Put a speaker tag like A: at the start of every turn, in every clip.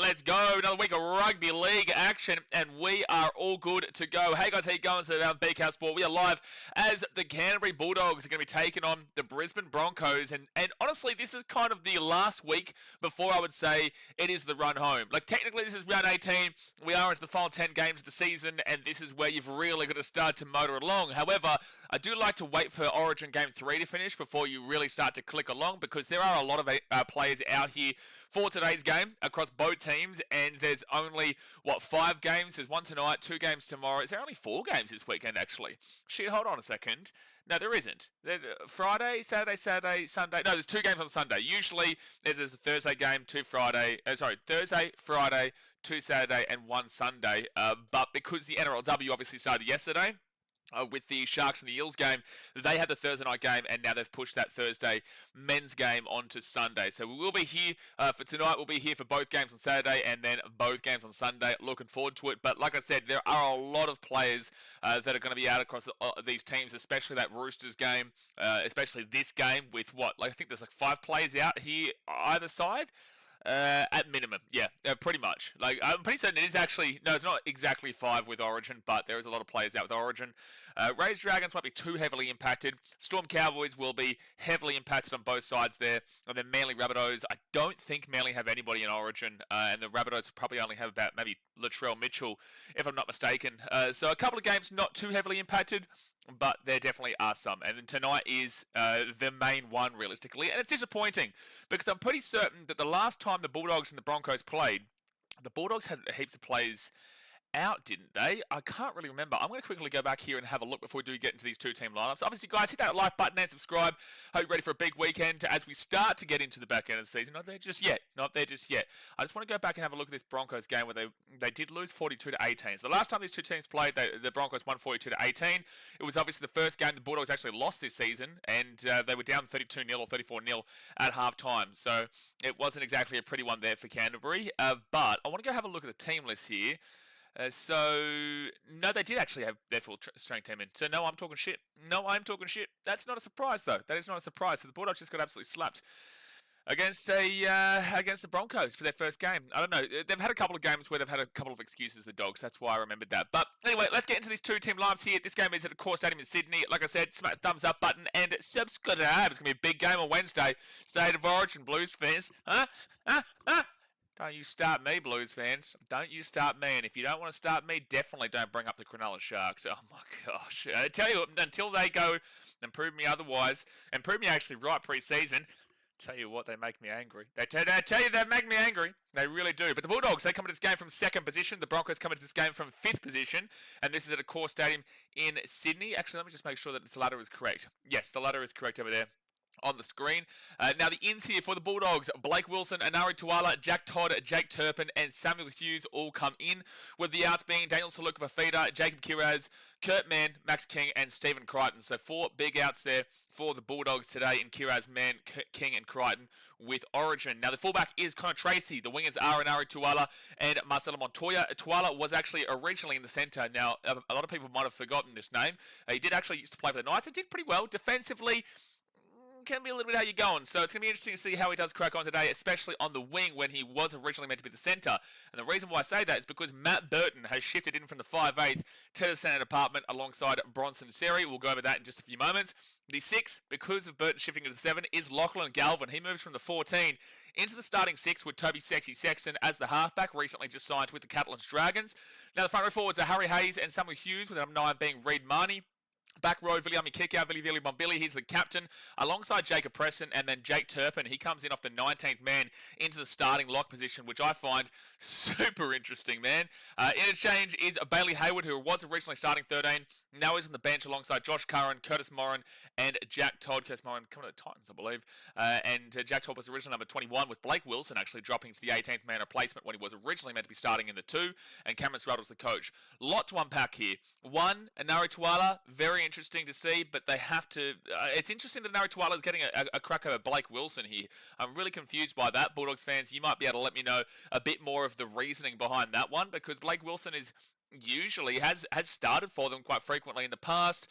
A: let's go. Another week of rugby league action, and we are all good to go. Hey guys, how you going? So BK Sport, we are live as the Canterbury Bulldogs are going to be taking on the Brisbane Broncos, and honestly, this is kind of the last week before I would say it is the run home. Like, technically, this is round 18. We are into the final 10 games of the season, and this is where you've really got to start to motor along. However, I do like to wait for Origin Game 3 to finish before you really start to click along, because there are a lot of players out here for today's game across both teams, and there's only, 5 games? There's one tonight, 2 games tomorrow. Is there only 4 games this weekend, actually? Shit, hold on a second. No, there isn't. Friday, Saturday, Sunday. No, there's 2 games on Sunday. Usually, there's a Thursday game, 2 Friday. Thursday, Friday, 2 Saturday, and 1 Sunday. But because the NRLW obviously started yesterday, with the Sharks and the Eels game, they had the Thursday night game, and now they've pushed that Thursday men's game onto Sunday. So we will be here for tonight. We'll be here for both games on Saturday and then both games on Sunday. Looking forward to it. But like I said, there are a lot of players that are going to be out across these teams, especially that Roosters game, especially this game with I think there's 5 players out here either side. At minimum, yeah, pretty much. I'm pretty certain it is actually, no, it's not exactly 5 with Origin, but there is a lot of players out with Origin. Raiders Dragons won't be too heavily impacted. Storm Cowboys will be heavily impacted on both sides there. And then Manly Rabbitohs, I don't think Manly have anybody in Origin, and the Rabbitohs will probably only have about maybe Latrell Mitchell, if I'm not mistaken. So a couple of games not too heavily impacted, but there definitely are some. And then tonight is the main one, realistically. And it's disappointing, because I'm pretty certain that the last time the Bulldogs and the Broncos played, the Bulldogs had heaps of players out, didn't they? I can't really remember. I'm going to quickly go back here and have a look before we do get into these 2 team lineups. Obviously, guys, hit that like button and subscribe. Hope you're ready for a big weekend as we start to get into the back end of the season. Not there just yet. Not there just yet. I just want to go back and have a look at this Broncos game where they did lose 42-18. So the last time these 2 teams played, the Broncos won 42-18. It was obviously the first game the Bulldogs actually lost this season, and they were down 32-0 or 34-0 at halftime. So it wasn't exactly a pretty one there for Canterbury. But I want to go have a look at the team list here. No, they did actually have their full strength team in. So, no, I'm talking shit. That's not a surprise, though. That is not a surprise. So, the Bulldogs just got absolutely slapped against the Broncos for their first game. I don't know. They've had a couple of games where they've had a couple of excuses, the Dogs. That's why I remembered that. But anyway, let's get into these 2 team lineups here. This game is at the Core Stadium in Sydney. Like I said, smack the thumbs up button and subscribe. It's going to be a big game on Wednesday. State of Origin, Blues fans. Don't you start me, Blues fans. Don't you start me. And if you don't want to start me, definitely don't bring up the Cronulla Sharks. Oh, my gosh. I tell you what, until they go and prove me otherwise, and prove me actually right pre-season, tell you what, they make me angry. They tell you they make me angry. They really do. But the Bulldogs, they come into this game from 2nd position. The Broncos come into this game from 5th position. And this is at a Core Stadium in Sydney. Actually, let me just make sure that this ladder is correct. Yes, the ladder is correct over there on the screen. Now the ins here for the Bulldogs: Blake Wilson, Anari Tuala, Jack Todd, Jake Turpin, and Samuel Hughes all come in, with the outs being Daniel Salukafafita, Jacob Kiraz, Kurt Mann, Max King, and Stephen Crichton. So 4 big outs there for the Bulldogs today in Kiraz, Mann, King, and Crichton with Origin. Now the fullback is Connor Tracy. The wingers are Anari Tuala and Marcelo Montoya. Tuala was actually originally in the centre. Now a lot of people might have forgotten this name. He did actually used to play for the Knights and did pretty well defensively. Can be a little bit how you're going. So it's going to be interesting to see how he does crack on today, especially on the wing when he was originally meant to be the centre. And the reason why I say that is because Matt Burton has shifted in from the 5'8" to the centre department alongside Bronson Seri. We'll go over that in just a few moments. The 6, because of Burton shifting to the 7, is Lachlan Galvin. He moves from the 14 into the starting 6 with Toby Sexy Sexton as the halfback, recently just signed with the Catalans Dragons. Now the front row forwards are Harry Hayes and Samuel Hughes, with number 9 being Reid Marnie. Back row, Viliami Kikau, Vili Bombili, he's the captain, alongside Jacob Preston, and then Jake Turpin. He comes in off the 19th man into the starting lock position, which I find super interesting, man. Interchange is Bailey Hayward, who was originally starting 13. Now he's on the bench alongside Josh Curran, Curtis Morin, and Jack Todd. Curtis Morin coming to the Titans, I believe. And Jack Todd was originally number 21, with Blake Wilson actually dropping to the 18th man replacement when he was originally meant to be starting in the 2, and Cameron Ruddle's the coach. Lot to unpack here. 1, Anari Tuala, very interesting to see, but they have to. It's interesting that Anari Tuala is getting a crack over Blake Wilson here. I'm really confused by that. Bulldogs fans, you might be able to let me know a bit more of the reasoning behind that one, because Blake Wilson is usually has started for them quite frequently in the past,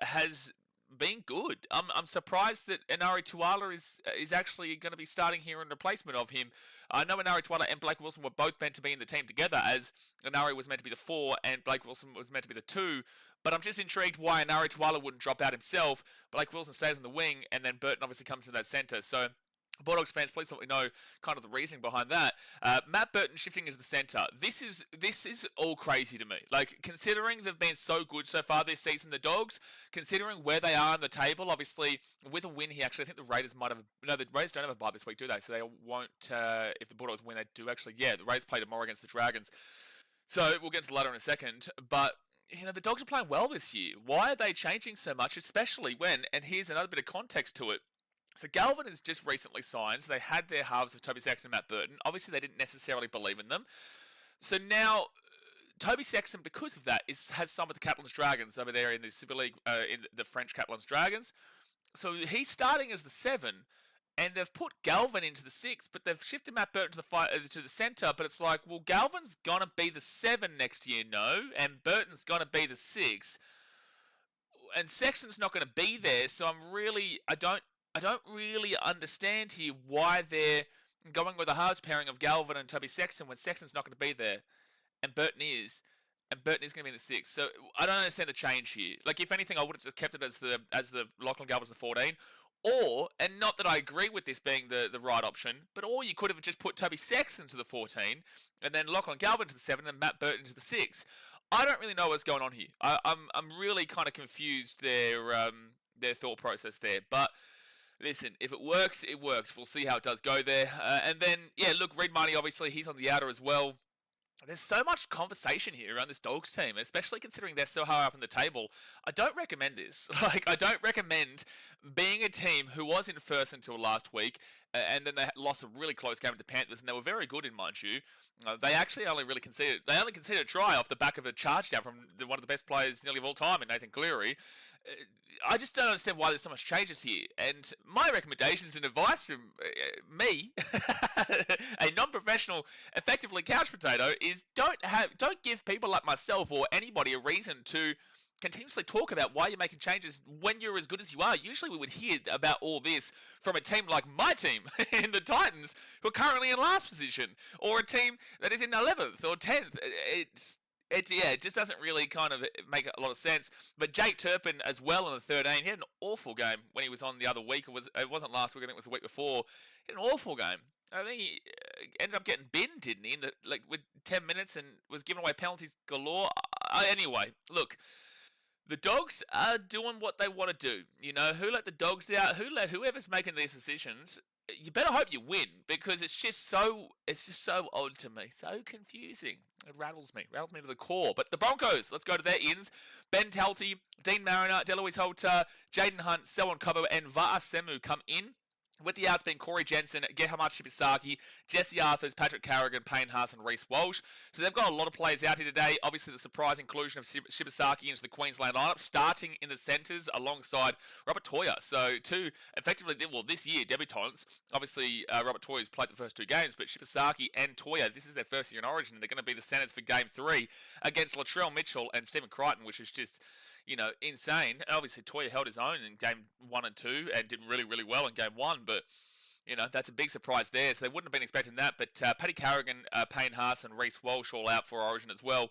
A: has being good. I'm surprised that Inari Tuala is actually going to be starting here in replacement of him. I know Inari Tuala and Blake Wilson were both meant to be in the team together, as Inari was meant to be the 4 and Blake Wilson was meant to be the 2. But I'm just intrigued why Inari Tuala wouldn't drop out himself. Blake Wilson stays on the wing, and then Burton obviously comes to that centre. So Bulldogs fans, please let me know kind of the reasoning behind that. Matt Burton shifting into the centre. This is all crazy to me. Like, considering they've been so good so far this season, the Dogs, considering where they are on the table, obviously with a win here. Actually, I think the Raiders might have. No, the Raiders don't have a bye this week, do they? So they won't. If the Bulldogs win, they do actually. Yeah, the Raiders play tomorrow against the Dragons. So we'll get into the latter in a second, but. The Dogs are playing well this year. Why are they changing so much, especially when, and here's another bit of context to it. So Galvin has just recently signed. So they had their halves of Toby Sexton and Matt Burton. Obviously, they didn't necessarily believe in them. So now, Toby Sexton, because of that, has signed with the Catalans Dragons over there in the Super League, in the French Catalans Dragons. So he's starting as the 7, and they've put Galvin into the 6, but they've shifted Matt Burton to the centre. But it's like, well, Galvin's gonna be the 7 next year, no, and Burton's gonna be the 6, and Sexton's not gonna be there. So I don't really understand here why they're going with a halves pairing of Galvin and Toby Sexton when Sexton's not going to be there, and Burton is going to be in the 6. So I don't understand the change here. Like, if anything, I would have just kept it as the Lachlan Galvin's the 14, and not that I agree with this being the right option, or you could have just put Toby Sexton to the 14, and then Lachlan Galvin to the 7, and Matt Burton to the 6. I don't really know what's going on here. I'm really kind of confused their thought process there, but. Listen, if it works, it works. We'll see how it does go there. And then, yeah, look, Reid Marnie, obviously, he's on the outer as well. There's so much conversation here around this Dogs team, especially considering they're so high up in the table. I don't recommend this. I don't recommend being a team who was in first until last week, and then they lost a really close game to the Panthers, and they were very good in, mind you. They actually only conceded a try off the back of a charge down from one of the best players nearly of all time, in Nathan Cleary. I just don't understand why there's so much changes here. And my recommendations and advice from me, a non-professional, effectively couch potato, is don't give people like myself or anybody a reason to continuously talk about why you're making changes when you're as good as you are. Usually we would hear about all this from a team like my team in the Titans, who are currently in last position, or a team that is in 11th or 10th. It just doesn't really kind of make a lot of sense. But Jake Turpin as well in the 13, he had an awful game when he was on the other week. It wasn't last week, I think it was the week before. He had an awful game. I think he ended up getting binned, didn't he? With 10 minutes, and was giving away penalties galore. Anyway, look. The Dogs are doing what they want to do. Who let the Dogs out? Who let whoever's making these decisions? You better hope you win, because it's just so odd to me, so confusing. It rattles me to the core. But the Broncos, let's go to their ins. Ben Talty, Dean Mariner, Deloise Holter, Jaden Hunt, Selwyn Cobbo, and Va'a Semu come in. With the outs being Corey Jensen, Gehamad Shibasaki, Jesse Arthurs, Patrick Carrigan, Payne Haas, and Reece Walsh. So they've got a lot of players out here today. Obviously, the surprise inclusion of Shibasaki into the Queensland lineup, starting in the centres alongside Robert Toya. So two, effectively, this year, debutants. Obviously, Robert Toya's played the first 2 games, but Shibasaki and Toya, this is their first year in Origin. They're going to be the centres for Game 3 against Latrell Mitchell and Stephen Crichton, which is just... insane. Obviously, Toya held his own in Game 1 and 2 and did really, really well in Game 1, but, that's a big surprise there, so they wouldn't have been expecting that. But Paddy Carrigan, Payne Haas, and Reece Walsh all out for Origin as well.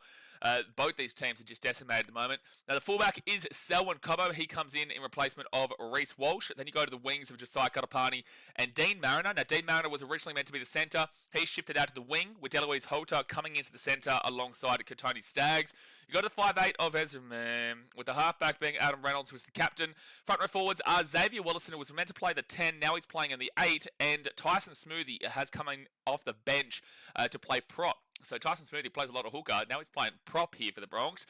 A: Both these teams are just decimated at the moment. Now, the fullback is Selwyn Cobbo. He comes in replacement of Reece Walsh. Then you go to the wings of Josiah Katapani and Dean Mariner. Now, Dean Mariner was originally meant to be the centre. He's shifted out to the wing, with Deloise Holter coming into the centre alongside Katoni Staggs. You go to the 5'8" of Ezra Man, with the halfback being Adam Reynolds, who's the captain. Front row forwards are Xavier Willison, who was meant to play the 10. Now he's playing in the 8. And Tyson Smoothie has come in off the bench to play prop. So Tyson Smoothie plays a lot of hooker. Now he's playing prop here for the Bronx.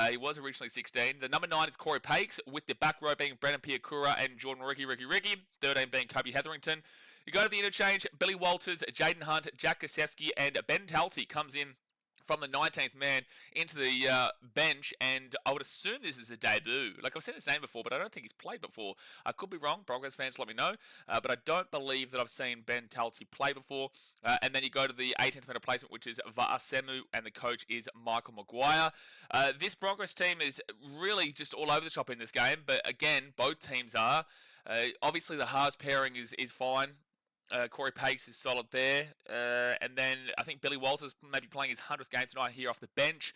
A: He was originally 16. The number 9 is Corey Pakes, with the back row being Brennan Piakura and Jordan Ricky. 13 being Kobe Hetherington. You go to the interchange, Billy Walters, Jaden Hunt, Jack Kasevsky, and Ben Talty comes in from the 19th man into the bench, and I would assume this is a debut. Like, I've seen this name before, but I don't think he's played before. I could be wrong. Broncos fans, let me know. But I don't believe that I've seen Ben Talty play before. And then you go to the 18th man replacement, which is Va'asemu, and the coach is Michael Maguire. This Broncos team is really just all over the shop in this game, but again, both teams are. Obviously, the halves pairing is fine. Corey Pace is solid there. And then I think Billy Walters maybe playing his 100th game tonight here off the bench.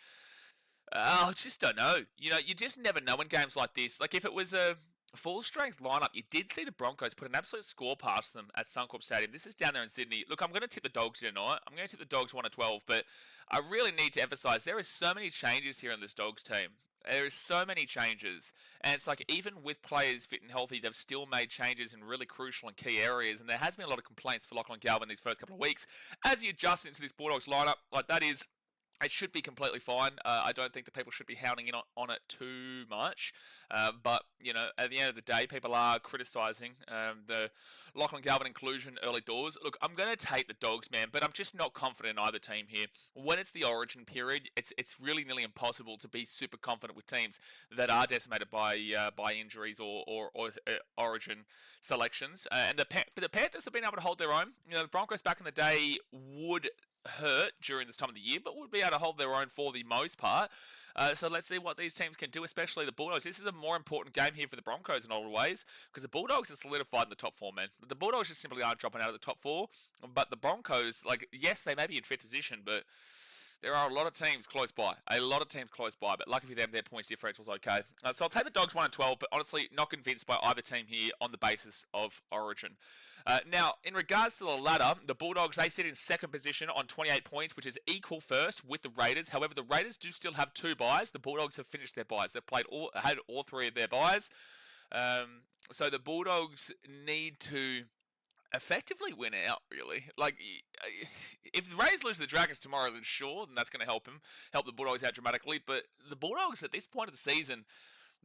A: I just don't know. You know, you just never know in games like this. Like, if it was a full-strength lineup, you did see the Broncos put an absolute score past them at Suncorp Stadium. This is down there in Sydney. Look, I'm going to tip the Dogs tonight. I'm going to tip the Dogs 1-12, but I really need to emphasise there are so many changes here in this Dogs team. There is so many changes, and it's like even with players fit and healthy, they've still made changes in really crucial and key areas, and there has been a lot of complaints for Lachlan Galvin these first couple of weeks as he adjusts into this Bulldogs lineup. Like, that is, it should be completely fine. I don't think that people should be hounding in on it too much. But, you know, at the end of the day, people are criticising the Lachlan Galvin inclusion early doors. Look, I'm going to take the Dogs, man, but I'm just not confident in either team here. When it's the Origin period, it's really nearly impossible to be super confident with teams that are decimated by injuries or Origin selections. And the Panthers have been able to hold their own. You know, the Broncos back in the day would hurt during this time of the year, but would be able to hold their own for the most part. So let's see what these teams can do, especially the Bulldogs. This is a more important game here for the Broncos in a lot of ways, because the Bulldogs are solidified in the top four, man. The Bulldogs just simply aren't dropping out of the top four, but the Broncos, like, yes, they may be in 5th position, but there are a lot of teams close by. But lucky for them, their points differential's okay. So I'll take the Dogs 1-12, but honestly, not convinced by either team here on the basis of Origin. Now, in regards to the ladder, the Bulldogs, they sit in 2nd position on 28 points, which is equal first with the Raiders. However, the Raiders do still have 2 byes. The Bulldogs have finished their byes. They've had all 3 of their byes. So the Bulldogs need to effectively win out, really. Like, if the Rays lose to the Dragons tomorrow, then sure, then that's going to help the Bulldogs out dramatically. But the Bulldogs, at this point of the season,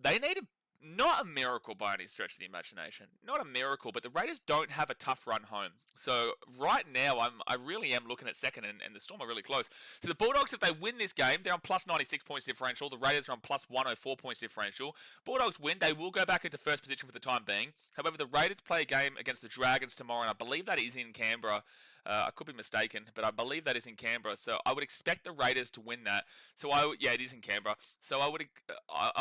A: they need not a miracle by any stretch of the imagination. Not a miracle, but the Raiders don't have a tough run home. So right now, I really am looking at 2nd, and the Storm are really close. So the Bulldogs, if they win this game, they're on plus 96 points differential. The Raiders are on plus 104 points differential. Bulldogs win, they will go back into 1st position for the time being. However, the Raiders play a game against the Dragons tomorrow, and I believe that is in Canberra. I could be mistaken, but I believe that is in Canberra. So I would expect the Raiders to win that. So yeah, it is in Canberra. So I would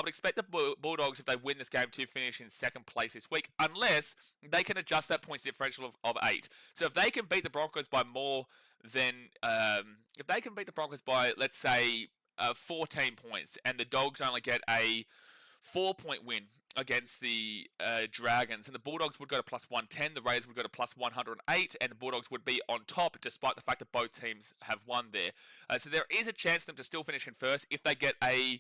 A: expect the Bulldogs, if they win this game, to finish in 2nd place this week, unless they can adjust that points differential of 8. So if they can beat the Broncos by more than, if they can beat the Broncos by, let's say, 14 points, and the Dogs only get a 4-point win against the Dragons, and the Bulldogs would go to plus 110, the Raiders would go to plus 108, and the Bulldogs would be on top, despite the fact that both teams have won there. So there is a chance for them to still finish in 1st if they get a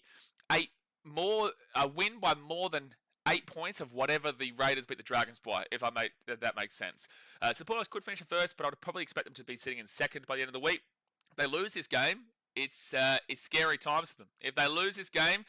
A: win by more than 8 points of whatever the Raiders beat the Dragons by, if that makes sense. So the Bulldogs could finish in 1st, but I would probably expect them to be sitting in 2nd by the end of the week. If they lose this game, it's scary times for them. If they lose this game,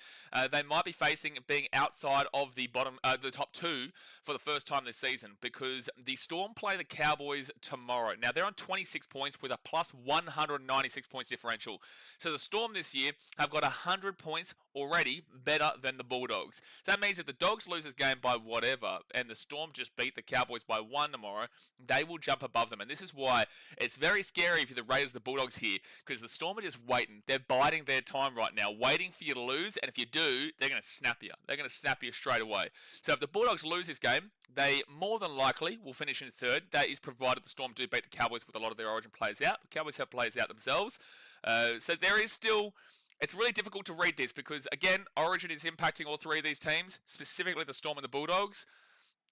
A: they might be facing being outside of the top 2 for the first time this season, because the Storm play the Cowboys tomorrow. Now, they're on 26 points with a plus 196 points differential. So the Storm this year have got 100 points already better than the Bulldogs. So that means if the Dogs lose this game by whatever, and the Storm just beat the Cowboys by 1 tomorrow, they will jump above them. And this is why it's very scary if you're the Raiders or the Bulldogs here, because the Storm are just waiting. They're biding their time right now, waiting for you to lose, and if you do, they're going to snap you. They're going to snap you straight away. So if the Bulldogs lose this game, they more than likely will finish in 3rd. That is provided the Storm do beat the Cowboys with a lot of their Origin players out. The Cowboys have players out themselves. So there is still... It's really difficult to read this because, again, Origin is impacting all 3 of these teams, specifically the Storm and the Bulldogs,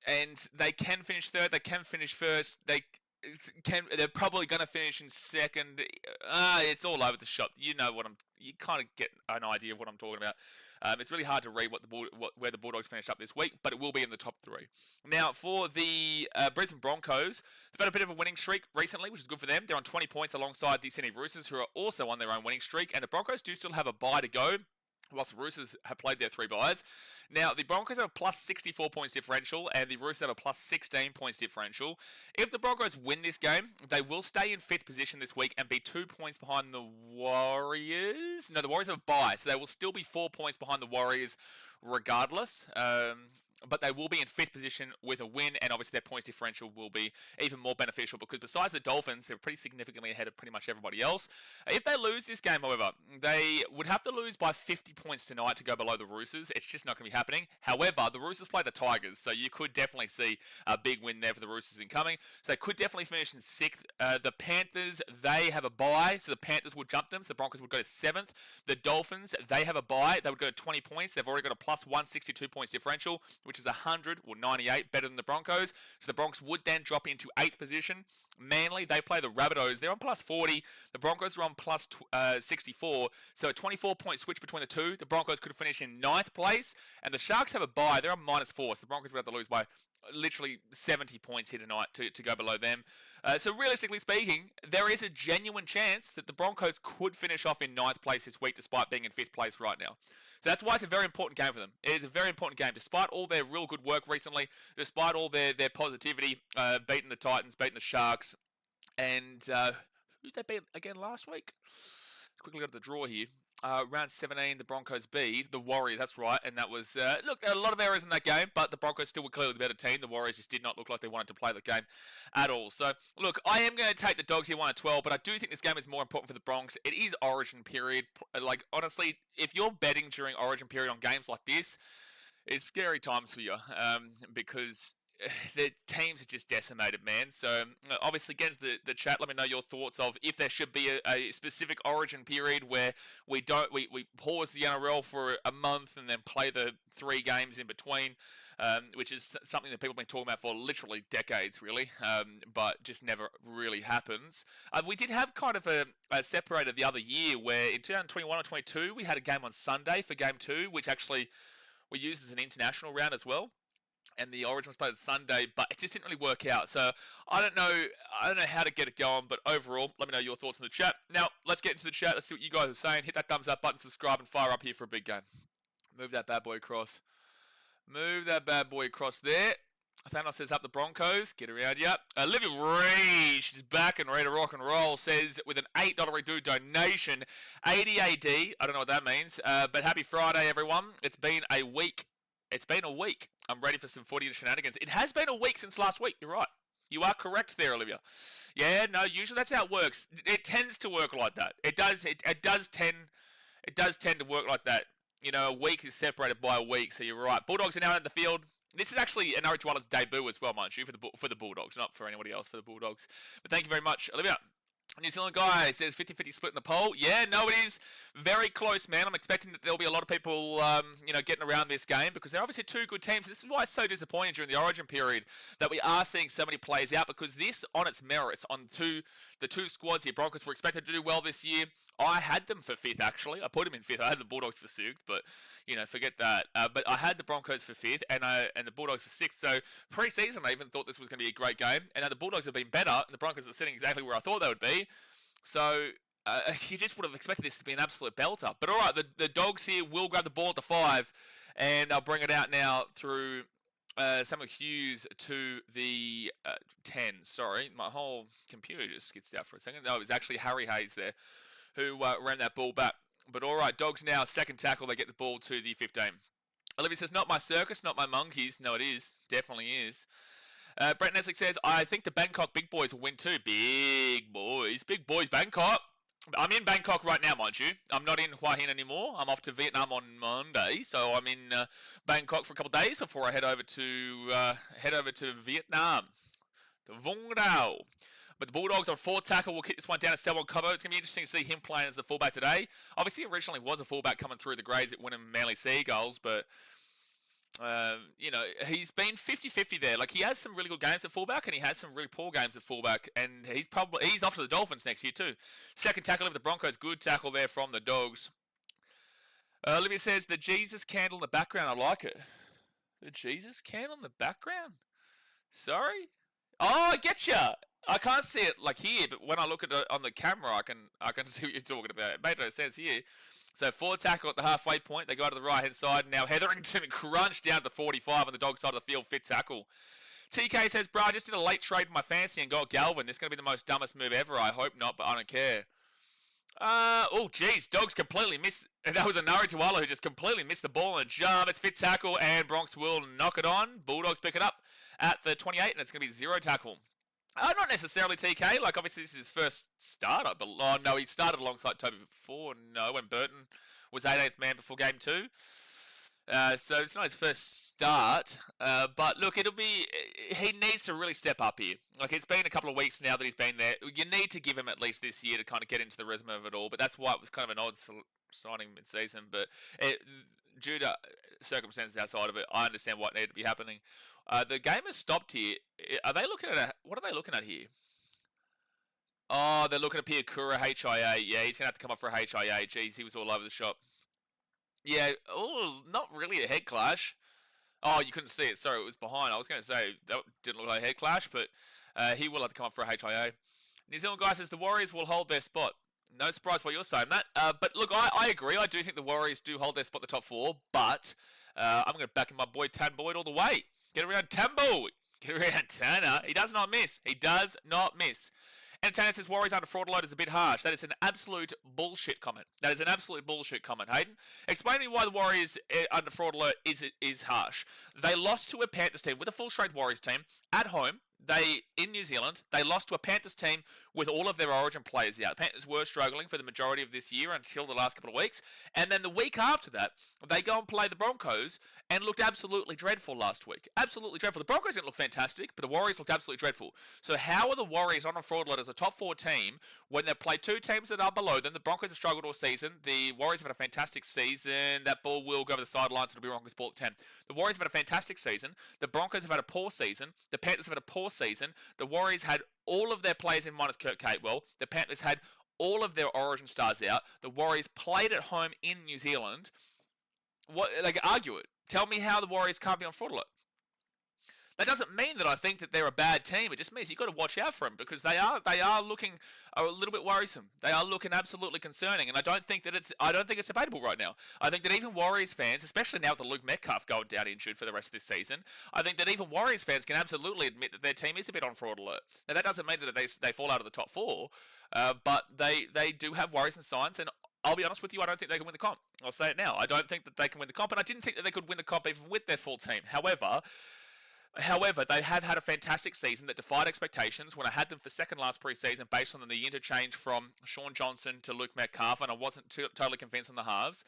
A: and they can finish 3rd, they can finish 1st, they're probably going to finish in 2nd. It's all over the shop. You kind of get an idea of what I'm talking about. It's really hard to read where the Bulldogs finish up this week, but it will be in the top 3. Now, for the Brisbane Broncos, they've had a bit of a winning streak recently, which is good for them. They're on 20 points alongside the Sydney Roosters, who are also on their own winning streak, and the Broncos do still have a bye to go. whilst the Roosters have played their 3 byes. Now, the Broncos have a plus 64 points differential, and the Roosters have a plus 16 points differential. If the Broncos win this game, they will stay in 5th position this week and be 2 points behind the Warriors. No, the Warriors have a bye, so they will still be 4 points behind the Warriors regardless. But they will be in 5th position with a win, and obviously their points differential will be even more beneficial because besides the Dolphins, they're pretty significantly ahead of pretty much everybody else. If they lose this game, however, they would have to lose by 50 points tonight to go below the Roosters. It's just not going to be happening. However, the Roosters play the Tigers, so you could definitely see a big win there for the Roosters incoming. So they could definitely finish in 6th. The Panthers, they have a bye, so the Panthers would jump them, so the Broncos would go to 7th. The Dolphins, they have a bye. They would go to 20 points. They've already got a plus 162 points differential, which is 100 or 98 better than the Broncos. So the Broncos would then drop into 8th position. Manly, they play the Rabbitohs. They're on plus 40. The Broncos are on plus 64. So a 24-point switch between the two. The Broncos could finish in 9th place. And the Sharks have a bye. They're on minus 4. So the Broncos would have to lose by literally 70 points here tonight to go below them. So realistically speaking, there is a genuine chance that the Broncos could finish off in 9th place this week despite being in 5th place right now. So that's why it's a very important game for them. It is a very important game. Despite all their real good work recently, despite all their positivity, beating the Titans, beating the Sharks, and who did they beat again last week? Let's quickly go to the draw here. Round 17, the Broncos beat the Warriors, that's right, and that was, look, there are a lot of errors in that game, but the Broncos still were clearly the better team. The Warriors just did not look like they wanted to play the game at all. So, look, I am going to take the Dogs here 1-12, but I do think this game is more important for the Bronx. It is Origin period. Like, honestly, if you're betting during Origin period on games like this, it's scary times for you, because the teams are just decimated, man. So obviously get into the chat. Let me know your thoughts of if there should be a specific Origin period where we pause the NRL for a month and then play the 3 games in between, which is something that people have been talking about for literally decades, really, but just never really happens. We did have kind of a separator the other year where in 2021 or 22 we had a game on Sunday for Game 2, which actually we used as an international round as well. And the Origin was played on Sunday, but it just didn't really work out. So I don't know how to get it going, but overall, let me know your thoughts in the chat. Now, let's get into the chat. Let's see what you guys are saying. Hit that thumbs up button, subscribe, and fire up here for a big game. Move that bad boy across. Move that bad boy across there. Thanos says up the Broncos. Get around you. Olivia Reed, she's back and ready to rock and roll, says with an $8 redo donation, 80 AD. I don't know what that means, but happy Friday, everyone. It's been a week. I'm ready for some footy and shenanigans. It has been a week since last week. You're right. You are correct there, Olivia. Yeah, no, usually that's how it works. It tends to work like that. It does tend to work like that. You know, a week is separated by a week, so you're right. Bulldogs are now in the field. This is actually an Norwich Wallet's debut as well, mind you, for the Bulldogs, not for anybody else, for the Bulldogs. But thank you very much, Olivia. New Zealand guy says 50-50 split in the poll. Yeah, no, it is very close, man. I'm expecting that there'll be a lot of people, getting around this game because they're obviously 2 good teams. This is why it's so disappointing during the Origin period that we are seeing so many players out because this, on its merits, on the 2 squads here, Broncos were expected to do well this year. I had them for 5th, actually. I put them in 5th. I had the Bulldogs for 6th, but, forget that. But I had the Broncos for 5th and the Bulldogs for 6th. So pre-season, I even thought this was going to be a great game. And now the Bulldogs have been better, and the Broncos are sitting exactly where I thought they would be. So you just would have expected this to be an absolute belter. But all right, the Dogs here will grab the ball at the 5, and I'll bring it out now through Samuel Hughes to the 10. Sorry, my whole computer just skitzed out for a second. No, it was actually Harry Hayes there who ran that ball back. But all right, Dogs now, second tackle, they get the ball to the 15. Olivia says, not my circus, not my monkeys. No, it is. Definitely is. Brent Neslick says, I think the Bangkok big boys will win too. Big boys. Big boys, Bangkok. I'm in Bangkok right now, mind you. I'm not in Hua Hin anymore. I'm off to Vietnam on Monday, so I'm in Bangkok for a couple of days before I head over to Vietnam, to Vung Dao. But the Bulldogs on 4 tackle will kick this one down to Selwyn Cobbo. It's going to be interesting to see him playing as the fullback today. Obviously, originally was a fullback coming through the grades at Wynnum Manly Seagulls, but he's been 50-50 there. Like, he has some really good games at fullback, and he has some really poor games at fullback, and he's off to the Dolphins next year too. Second tackle of the Broncos, good tackle there from the Dogs. Olivia says, the Jesus candle in the background, I like it. The Jesus candle in the background? Sorry? Oh, I get ya! I can't see it like here, but when I look at it on the camera, I can see what you're talking about. It made no sense here. So forward tackle at the halfway point. They go to the right hand side. Now Hetherington crunched down to 45 on the dog side of the field. Fit tackle. TK says, "Bro, I just did a late trade in my fantasy and got Galvin. This is going to be the most dumbest move ever. I hope not, but I don't care." Oh, geez. Dogs completely missed. That was a Nari Tuala who just completely missed the ball and jump. It's fit tackle, and Bronx will knock it on. Bulldogs pick it up at the 28, and it's going to be 0 tackle. Not necessarily TK. Like, obviously, this is his first start. Oh, no, he started alongside Toby before. No, when Burton was 18th man before game 2. So it's not his first start, but look, he needs to really step up here. Like, it's been a couple of weeks now that he's been there. You need to give him at least this year to kind of get into the rhythm of it all, but that's why it was kind of an odd signing mid-season, but due to circumstances outside of it, I understand what needed to be happening. The game has stopped here. What are they looking at here? Oh, they're looking at Piakura HIA. Yeah, he's going to have to come up for a HIA. Jeez, he was all over the shop. Yeah, not really a head clash. Oh, you couldn't see it. Sorry, it was behind. I was going to say that didn't look like a head clash, but he will have to come up for a HIA. New Zealand guy says the Warriors will hold their spot. No surprise why you're saying that. But look, I agree. I do think the Warriors do hold their spot in the top 4, but I'm going to back in my boy Tan Boyd all the way. Get around Tambo. Get around Tanner. He does not miss. He does not miss. And Tanner says Warriors under fraud load is a bit harsh. That is an absolute bullshit comment. That is an absolute bullshit comment, Hayden. Explain to me why the Warriors under fraud alert is harsh. They lost to a Panthers team with a full-strength Warriors team at home. In New Zealand, they lost to a Panthers team with all of their origin players out. The Panthers were struggling for the majority of this year until the last couple of weeks. And then the week after that, they go and play the Broncos and looked absolutely dreadful last week. Absolutely dreadful. The Broncos didn't look fantastic, but the Warriors looked absolutely dreadful. So how are the Warriors on a fraud load as a top 4 team when they play 2 teams that are below them? The Broncos have struggled all season. The Warriors have had a fantastic season. That ball will go over the sidelines. It'll be Broncos ball at 10. The Warriors have had a fantastic season. The Broncos have had a poor season. The Panthers have had a poor season. The Warriors had all of their players in minus Kurt Catewell. The Panthers had all of their origin stars out. The Warriors played at home in New Zealand. Argue it. Tell me how the Warriors can't be on fraud alert. That doesn't mean that I think that they're a bad team. It just means you've got to watch out for them because they are looking a little bit worrisome. They are looking absolutely concerning, and I don't think it's debatable right now. I think that even Warriors fans, especially now with the Luke Metcalf going down injured for the rest of this season, I think that even Warriors fans can absolutely admit that their team is a bit on fraud alert. Now that doesn't mean that they fall out of the top 4, but they do have worries and signs, and I'll be honest with you, I don't think they can win the comp. I'll say it now. I don't think that they can win the comp, and I didn't think that they could win the comp even with their full team. However, they have had a fantastic season that defied expectations when I had them for second last preseason based on the interchange from Sean Johnson to Luke Metcalf, and I wasn't totally convinced on the halves.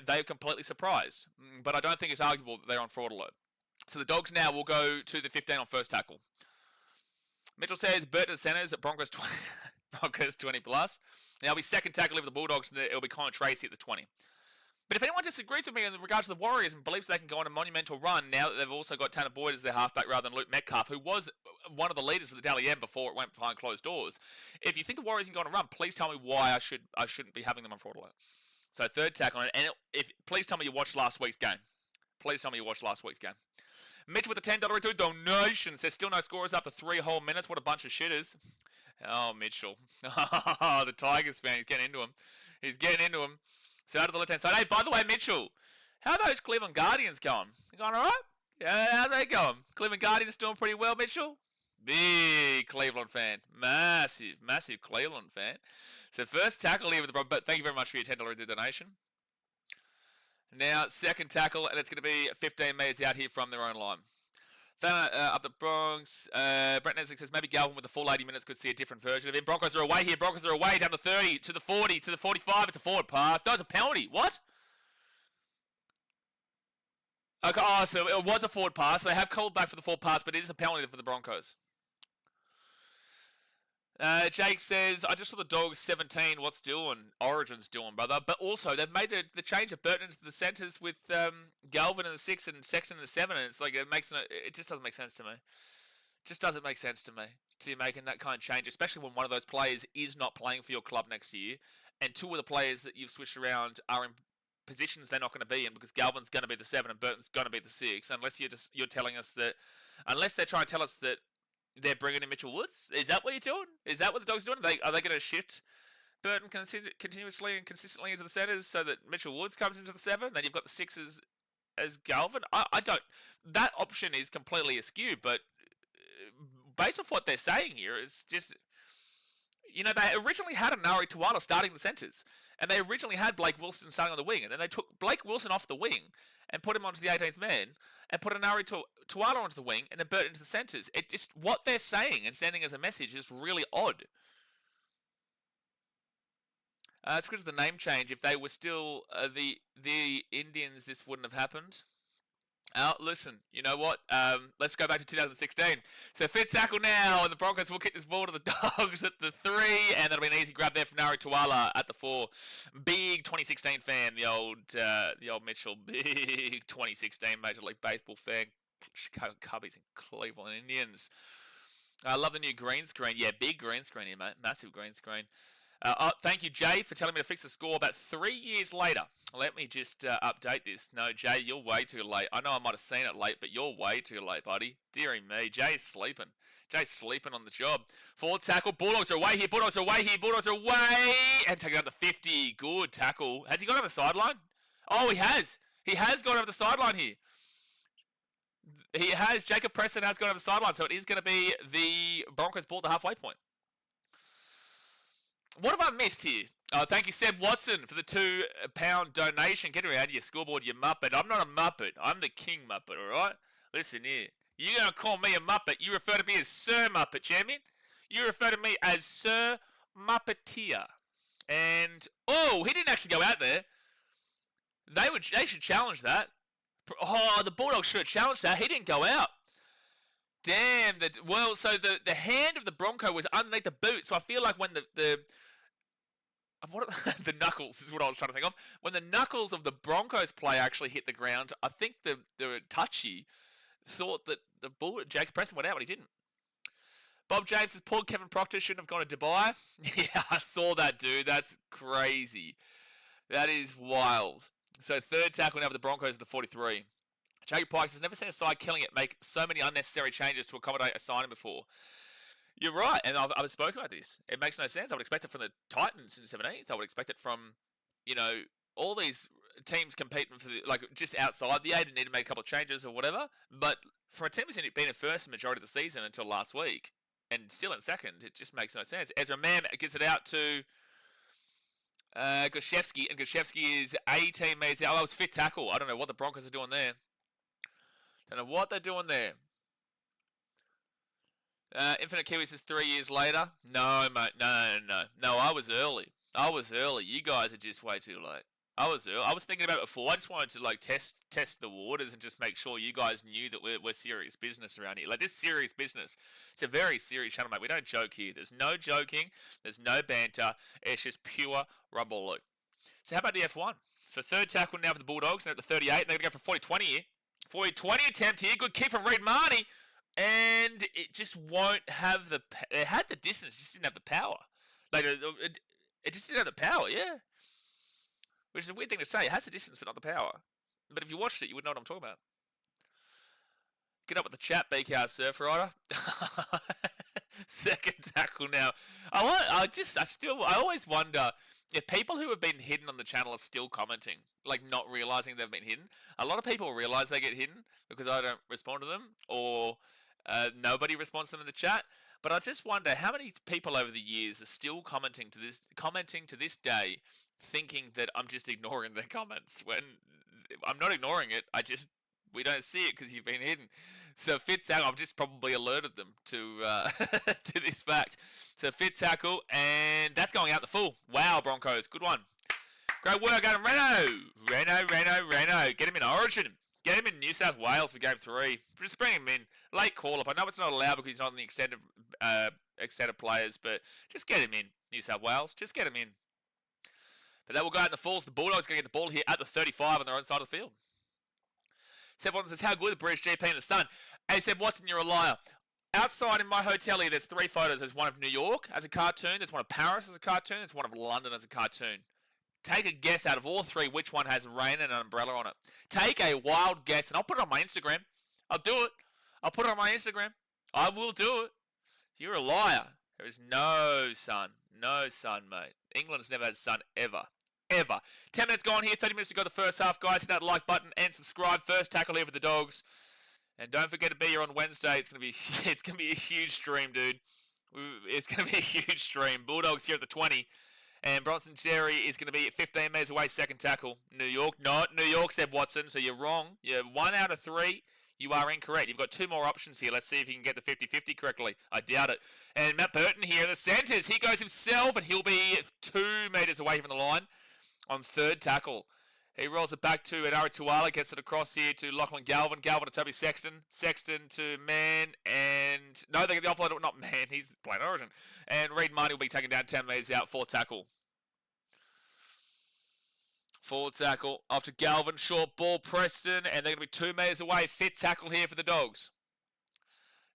A: They are completely surprised, but I don't think it's arguable that they're on fraud alert. So the Dogs now will go to the 15 on first tackle. Mitchell says Burton centers at Broncos 20, Broncos 20 plus. Now it'll be second tackle of the Bulldogs, and it'll be Connor Tracy at the 20. But if anyone disagrees with me in regards to the Warriors and believes they can go on a monumental run now that they've also got Tanner Boyd as their halfback rather than Luke Metcalf, who was one of the leaders for the Dally M before it went behind closed doors, if you think the Warriors can go on a run, please tell me why I shouldn't be having them on fraud alert. So third tackle, and please tell me you watched last week's game. Please tell me you watched last week's game. Mitch with a $10 donation says still no scorers after 3 whole minutes. What a bunch of shitters. Oh, Mitchell. The Tigers fan, he's getting into him. He's getting into him. So out of the left-hand side. Hey, by the way, Mitchell, how are those Cleveland Guardians going? They going all right? Yeah, how are they going? Cleveland Guardians doing pretty well, Mitchell? Big Cleveland fan. Massive Cleveland fan. So first tackle here with the but thank you very much for your $10 donation. Now, second tackle, and it's going to be 15 metres out here from their own line. Up the Bronx. Brett Nesbitt says maybe Galvin with the full 80 minutes could see a different version of him. Broncos are away here. Broncos are away down the 30 to the 40 to the 45. It's a forward pass. No, it's a penalty. What? Okay, so it was a forward pass. They have called back for the forward pass, but it is a penalty for the Broncos. Jake says, I just saw the Dogs 17. What's doing? Origin's doing, brother. But also, they've made the change of Burton into the centres with Galvin in the 6 and Sexton in the 7. And it's like, it just doesn't make sense to me. Just doesn't make sense to me to be making that kind of change, especially when one of those players is not playing for your club next year. And 2 of the players that you've switched around are in positions they're not going to be in because Galvin's going to be the 7 and Burton's going to be the 6. Unless you're telling us that, unless they're trying to tell us that they're bringing in Mitchell Woods? Is that what you're doing? Is that what the Dogs are doing? Are they going to shift Burton continuously and consistently into the centres so that Mitchell Woods comes into the 7? Then you've got the 6 as Galvin. I don't. That option is completely askew, but based off what they're saying here, it's just, you know, they originally had a Nari Tuala starting the centres, and they originally had Blake Wilson starting on the wing, and then they took Blake Wilson off the wing and put him onto the 18th man, and put a Nari Tuala onto the wing, and then Burton into the centres. It just, what they're saying and sending as a message is really odd. It's because of the name change. If they were still the Indians, this wouldn't have happened. Listen, you know what? Let's go back to 2016. So Fitz tackle now, and the Broncos will kick this ball to the Dogs at the 3, and that'll be an easy grab there from Nari Tuala at the 4. Big 2016 fan, the old Mitchell. Big 2016 Major League Baseball fan. Chicago Cubbies and Cleveland Indians. I love the new green screen. Yeah, big green screen here, mate. Massive green screen. Thank you, Jay, for telling me to fix the score about 3 years later. Let me just update this. No, Jay, you're way too late. I know I might have seen it late, but you're way too late, buddy. Deary me. Jay's sleeping. Jay's sleeping on the job. Forward tackle. Bulldogs are away here. Bulldogs are away here. Bulldogs are away. And taking out the 50. Good tackle. Has he gone over the sideline? Oh, he has. He has gone over the sideline here. He has. Jacob Preston has gone over the sideline, so it is going to be the Broncos ball at the halfway point. What have I missed here? Thank you, Seb Watson, for the £2 donation. Get around your scoreboard, you Muppet. I'm not a Muppet. I'm the King Muppet, alright? Listen here. You're going to call me a Muppet. You refer to me as Sir Muppet, champion. You refer to me as Sir Muppeteer. And, oh, he didn't actually go out there. They should challenge that. Oh, the Bulldogs should have challenged that. He didn't go out. Damn. So the hand of the Bronco was underneath the boot. So I feel like when the knuckles is what I was trying to think of. When the knuckles of the Broncos player actually hit the ground, I think the touchy thought that Jacob Preston went out, but he didn't. Bob James says, poor Kevin Proctor shouldn't have gone to Dubai. Yeah, I saw that, dude. That's crazy. That is wild. So third tackle now for the Broncos at the 43. Jacob Pikes has never seen a side killing it make so many unnecessary changes to accommodate a signing before. You're right, and I've spoken about this. It makes no sense. I would expect it from the Titans in 17th. I would expect it from, all these teams competing for just outside the 8 and need to make a couple of changes or whatever. But for a team that's been in first the majority of the season until last week and still in second, it just makes no sense. Ezra Mam gets it out to Gosiewski, and Gosiewski is 18 metres out. Oh, that was fit tackle. I don't know what the Broncos are doing there. Don't know what they're doing there. Infinite Kiwi says 3 years later. No, mate. No, I was early. You guys are just way too late. I was thinking about it before. I just wanted to test the waters and just make sure you guys knew that we're serious business around here. Like, this serious business. It's a very serious channel, mate. We don't joke here. There's no joking. There's no banter. It's just pure rubber loop. So how about the F1? So third tackle now for the Bulldogs. They're at the 38. They're going to go for 40-20 here. 40-20 attempt here. Good kick from Reid Marnie. And it just won't have the... It had the distance, just didn't have the power. It just didn't have the power, yeah. Which is a weird thing to say. It has the distance, but not the power. But if you watched it, you would know what I'm talking about. Get up with the chat, BKR Surf Rider. Second tackle now. I always wonder if people who have been hidden on the channel are still commenting, not realizing they've been hidden. A lot of people realize they get hidden because I don't respond to them, or nobody responds to them in the chat. But I just wonder how many people over the years are still commenting to this day, thinking that I'm just ignoring their comments when I'm not ignoring it. We don't see it because you've been hidden. So fit tackle, I've just probably alerted them to to this fact. So fit tackle, and that's going out the full. Wow, Broncos, good one. Great work, Adam Reno. Get him in Origin. Get him in New South Wales for Game 3. Just bring him in. Late call-up. I know it's not allowed because he's not in the extended players, but just get him in, New South Wales. Just get him in. But that will go out in the falls. The Bulldogs going to get the ball here at the 35 on their own side of the field. Seb Watson says, how good the British GP in the sun. Hey, Seb Watson, you're a liar. Outside in my hotel here, there's 3 photos. There's one of New York as a cartoon. There's one of Paris as a cartoon. There's one of London as a cartoon. Take a guess out of all 3 which one has rain and an umbrella on it. Take a wild guess, and I'll put it on my Instagram. I'll do it. I'll put it on my Instagram. I will do it. You're a liar. There is no sun. No sun, mate. England's never had sun ever. Ever. 10 minutes gone here, 30 minutes to go the first half, guys. Hit that like button and subscribe. First tackle here for the Dogs. And don't forget to be here on Wednesday. It's gonna be a huge stream, dude. It's gonna be a huge stream. Bulldogs here at the 20. And Bronson Terry is going to be 15 metres away, second tackle. New York, not New York, said Watson. So you're wrong. You're 1 out of 3. You are incorrect. You've got 2 more options here. Let's see if you can get the 50-50 correctly. I doubt it. And Matt Burton here in the centres. He goes himself, and he'll be 2 metres away from the line on third tackle. He rolls it back to Enara Tuala, gets it across here to Lachlan Galvin. Galvin to Toby Sexton. Sexton to Mann, and... No, they get the offload. Not Mann, he's playing Origin. And Reid Marnie will be taken down 10 metres out, fourth tackle. Forward tackle off to Galvin, short ball, Preston, and they're going to be 2 metres away. Fifth tackle here for the Dogs.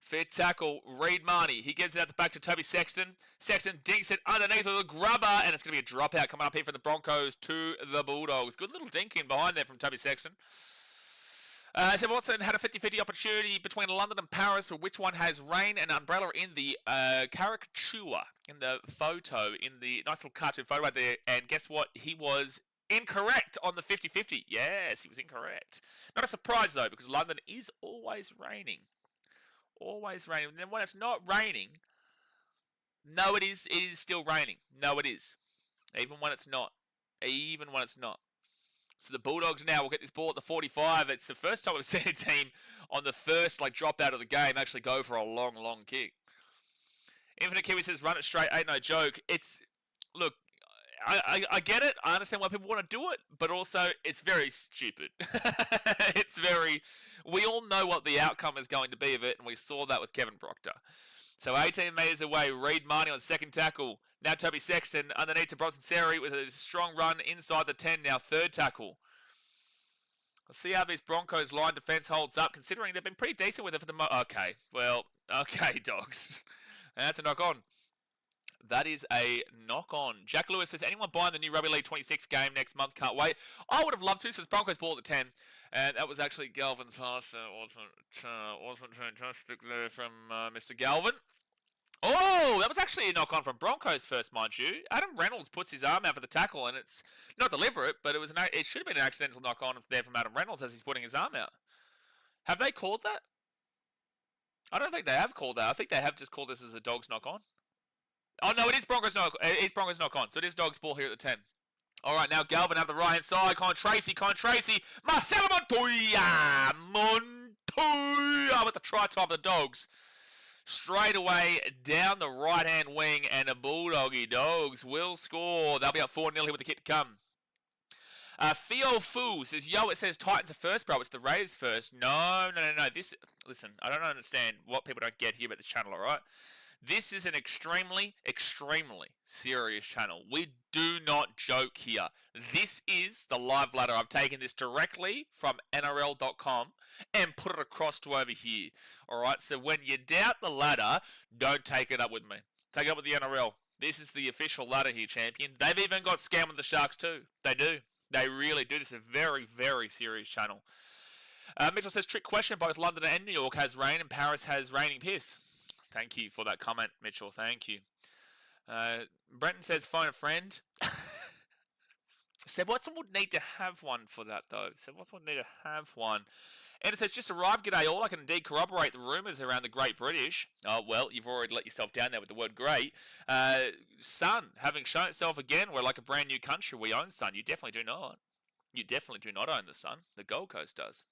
A: Fifth tackle, Reid Marnie. He gets it out the back to Toby Sexton. Sexton dinks it underneath with a grubber, and it's going to be a dropout coming up here from the Broncos to the Bulldogs. Good little dink in behind there from Toby Sexton. So Watson had a 50-50 opportunity between London and Paris, for which one has rain and umbrella in the caricature, in the photo, in the nice little cartoon photo right there. And guess what? He was incorrect on the 50-50. Yes, he was incorrect. Not a surprise, though, because London is always raining. Always raining. And then when it's not raining, no, it is still raining. No, it is. Even when it's not. Even when it's not. So the Bulldogs now will get this ball at the 45. It's the first time we've seen a team on the first drop out of the game actually go for a long, long kick. Infinite Kiwi says, run it straight, ain't no joke. Look, I get it. I understand why people want to do it, but also it's very stupid. We all know what the outcome is going to be of it, and we saw that with Kevin Proctor. So 18 metres away, Reid Marnie on second tackle. Now Toby Sexton underneath to Bronson Terry with a strong run inside the 10. Now third tackle. Let's see how this Broncos line defence holds up, considering they've been pretty decent with it for the okay, Dogs. That's a knock on. That is a knock-on. Jack Lewis says, anyone buying the new Rugby League 26 game next month? Can't wait. I would have loved to, since Broncos ball at the 10. And that was actually Galvin's pass. Wasn't fantastic there from Mr. Galvin. Oh, that was actually a knock-on from Broncos first, mind you. Adam Reynolds puts his arm out for the tackle, and it's not deliberate, but it should have been an accidental knock-on there from Adam Reynolds as he's putting his arm out. Have they called that? I don't think they have called that. I think they have just called this as a Dogs knock-on. Oh, no, it is Broncos knock-on. So it is Dogs ball here at the 10. All right, now Galvin out the right-hand side. Con Tracy. Marcelo Montoya with the try time of the Dogs. Straight away down the right-hand wing, and the Bulldoggy Dogs will score. They'll be up 4-0 here with the kick to come. Theo Fu says, yo, it says Titans are first, bro. It's the Raiders first. No. Listen, I don't understand what people don't get here about this channel, all right? This is an extremely, extremely serious channel. We do not joke here. This is the live ladder. I've taken this directly from NRL.com and put it across to over here. Alright, so when you doubt the ladder, don't take it up with me. Take it up with the NRL. This is the official ladder here, champion. They've even got Scam with the Sharks too. They do. They really do. This is a very, very serious channel. Mitchell says, trick question, both London and New York has rain and Paris has raining piss. Thank you for that comment, Mitchell. Thank you. Brenton says, phone a friend. Seb Watson would need to have one for that, though. Seb Watson would need to have one. And it says, just arrived. G'day all. I can indeed corroborate the rumours around the Great British. Oh, well, you've already let yourself down there with the word great. Sun, having shown itself again, we're like a brand new country. We own Sun. You definitely do not. You definitely do not own the Sun. The Gold Coast does.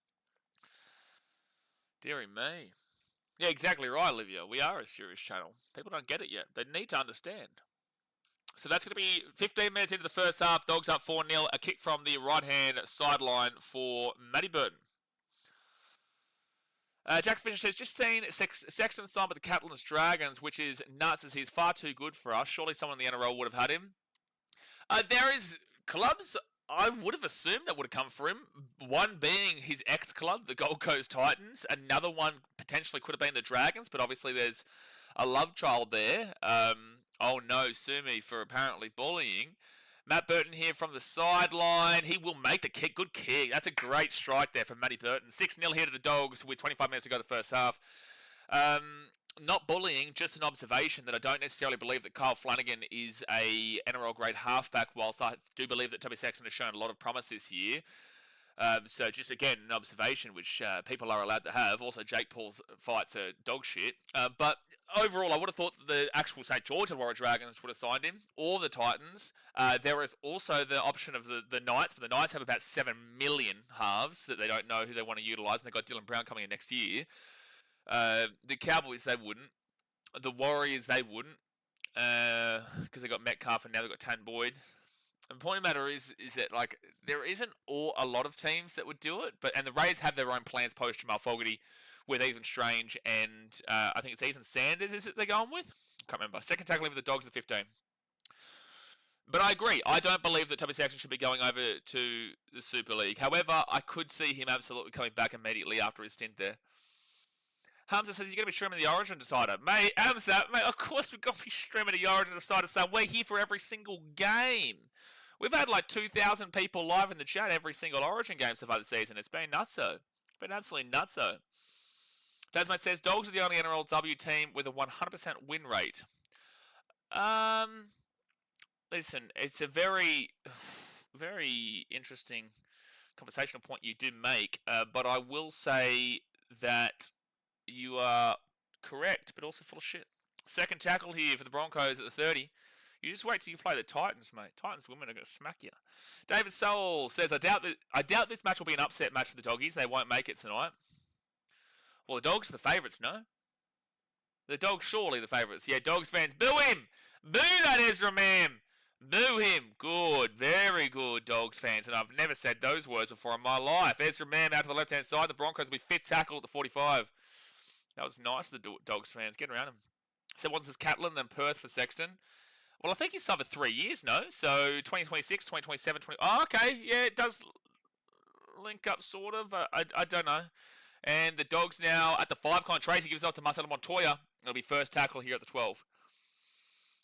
A: Deary me. Yeah, exactly right, Olivia. We are a serious channel. People don't get it yet. They need to understand. So that's going to be 15 minutes into the first half. Dogs up 4-0. A kick from the right-hand sideline for Matty Burton. Jack Fisher says, just seen Sexton signed with the Catalans Dragons, which is nuts as he's far too good for us. Surely someone in the NRL would have had him. There is clubs I would have assumed that would have come for him. One being his ex-club, the Gold Coast Titans. Another one potentially could have been the Dragons, but obviously there's a love child there. Oh no, sue me for apparently bullying. Matt Burton here from the sideline. He will make the kick. Good kick. That's a great strike there from Matty Burton. 6-0 here to the Dogs with 25 minutes to go the first half. not bullying, just an observation that I don't necessarily believe that Kyle Flanagan is a NRL grade halfback, whilst I do believe that Toby Sexton has shown a lot of promise this year. So just again, an observation which people are allowed to have. Also, Jake Paul's fights are dog shit. But overall, I would have thought that the actual St. George Illawarra Dragons would have signed him, or the Titans. There is also the option of the Knights, but the Knights have about 7 million halves that they don't know who they want to utilise, and they've got Dylan Brown coming in next year. The Cowboys, they wouldn't. The Warriors, they wouldn't. Because they got Metcalf and now they've got Tan Boyd. And the point of the matter is that like there isn't a lot of teams that would do it, and the Rays have their own plans post Jamal Fogarty with Ethan Strange and I think it's Ethan Sanders. Is it they're going with? I can't remember. Second tackle over the Dogs at 15. But I agree. I don't believe that Toby Sexton should be going over to the Super League. However, I could see him absolutely coming back immediately after his stint there. Hamza says you're going to be streaming the Origin Decider. Mate, Hamza, mate, of course we're going to be streaming the Origin Decider, so we're here for every single game. We've had like 2,000 people live in the chat every single Origin game so far this season. It's been nutso. It's been absolutely nutso. Tasmate says, Dogs are the only NRLW team with a 100% win rate. Listen, it's a very, very interesting conversational point you do make, but I will say that you are correct, but also full of shit. Second tackle here for the Broncos at the 30. You just wait till you play the Titans, mate. Titans women are going to smack you. David Soul says, I doubt this match will be an upset match for the Doggies. They won't make it tonight. Well, the Dogs are the favourites, no? The Dogs surely the favourites. Yeah, Dogs fans, boo him! Boo that Ezra man! Boo him! Good, very good, Dogs fans. And I've never said those words before in my life. Ezra Mam out to the left-hand side. The Broncos will be fit tackle at the 45. That was nice of the Dogs fans. Get around him. So once is Catlin, then Perth for Sexton. Well, I think he's suffered 3 years, no? So 2026, 2027, 20... Oh, okay. Yeah, it does link up, sort of. I don't know. And the Dogs now at the 5. Colin Tracy gives it up to Marcelo Montoya. It'll be first tackle here at the 12.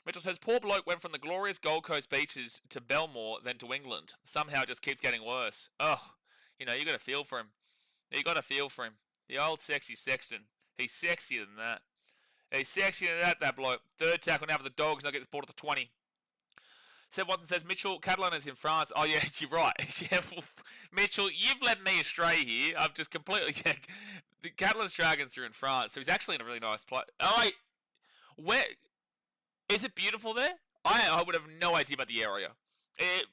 A: Mitchell says, poor bloke went from the glorious Gold Coast beaches to Belmore, then to England. Somehow it just keeps getting worse. Oh, you know, you got to feel for him. You got to feel for him. The old sexy Sexton. He's sexier than that. He's sexier than that bloke. Third tackle now for the Dogs. They'll get this ball to the 20. Seb Watson says, Mitchell, Catalan is in France. Oh, yeah, you're right. Yeah, well, Mitchell, you've led me astray here. I've just completely... The Catalan's Dragons are in France, so he's actually in a really nice place. Oh, wait. Where... Is it beautiful there? I would have no idea about the area.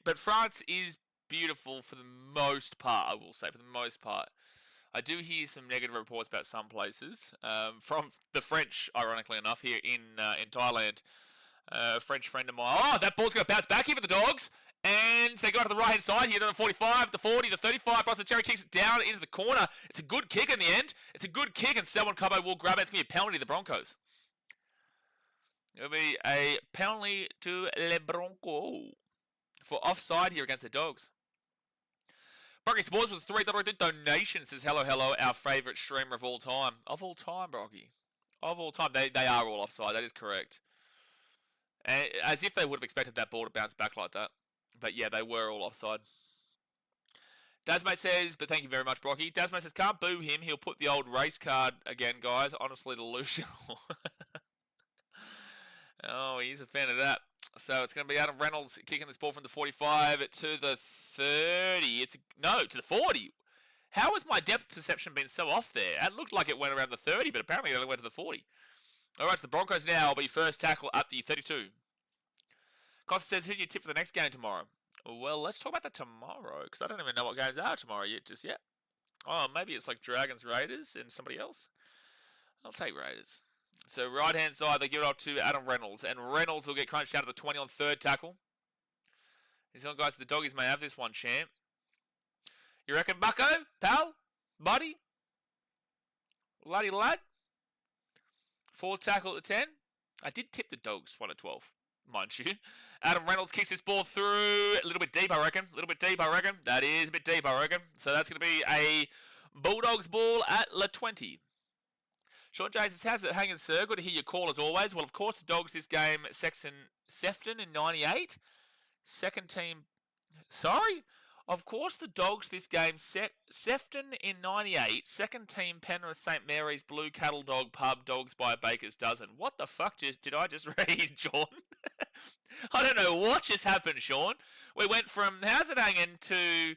A: But France is beautiful for the most part, I will say, for the most part. I do hear some negative reports about some places from the French, ironically enough, here in Thailand. A French friend of mine. Oh, that ball's going to bounce back here for the Dogs. And they go to the right-hand side here to the 45, the 40, the 35. Bronson Cherry kicks it down into the corner. It's a good kick in the end. It's a good kick, and Selwyn Cubbo will grab it. It's going to be a penalty to the Broncos. It'll be a penalty to Le Bronco for offside here against the Dogs. Brocky Sports with $3 donation says, hello, our favourite streamer of all time. Of all time, Brocky. Of all time. They are all offside. That is correct. And as if they would have expected that ball to bounce back like that. But yeah, they were all offside. Dasmate says, but thank you very much, Brocky. Dasmate says, can't boo him. He'll put the old race card again, guys. Honestly delusional. Oh, he's a fan of that. So it's going to be Adam Reynolds kicking this ball from the 45 to the 30. To the 40. How has my depth perception been so off there? It looked like it went around the 30, but apparently it only went to the 40. All right, so the Broncos now will be first tackle at the 32. Costa says, who do you tip for the next game tomorrow? Well, let's talk about that tomorrow, because I don't even know what games are tomorrow just yet. Oh, maybe it's like Dragons, Raiders, and somebody else. I'll take Raiders. So right-hand side, they give it up to Adam Reynolds. And Reynolds will get crunched down to the 20 on third tackle. He's on, guys, the Doggies may have this one, champ. You reckon, bucko? Pal? Buddy? Laddie lad? Fourth tackle at the 10. I did tip the Dogs 1 at 12, mind you. Adam Reynolds kicks this ball through a little bit deep, I reckon. That is a bit deep, I reckon. So that's going to be a Bulldogs ball at the 20. Sean James says, how's it hanging, sir? Good to hear your call as always. Well, of course, the Dogs this game, Sefton in 98. Second team. Sorry? Of course, the Dogs this game, Sefton in 98, second team Penrith St Mary's Blue Cattle Dog Pub, Dogs by a Baker's Dozen. What the fuck did I just read, Sean? I don't know what just happened, Sean. We went from how's it hanging to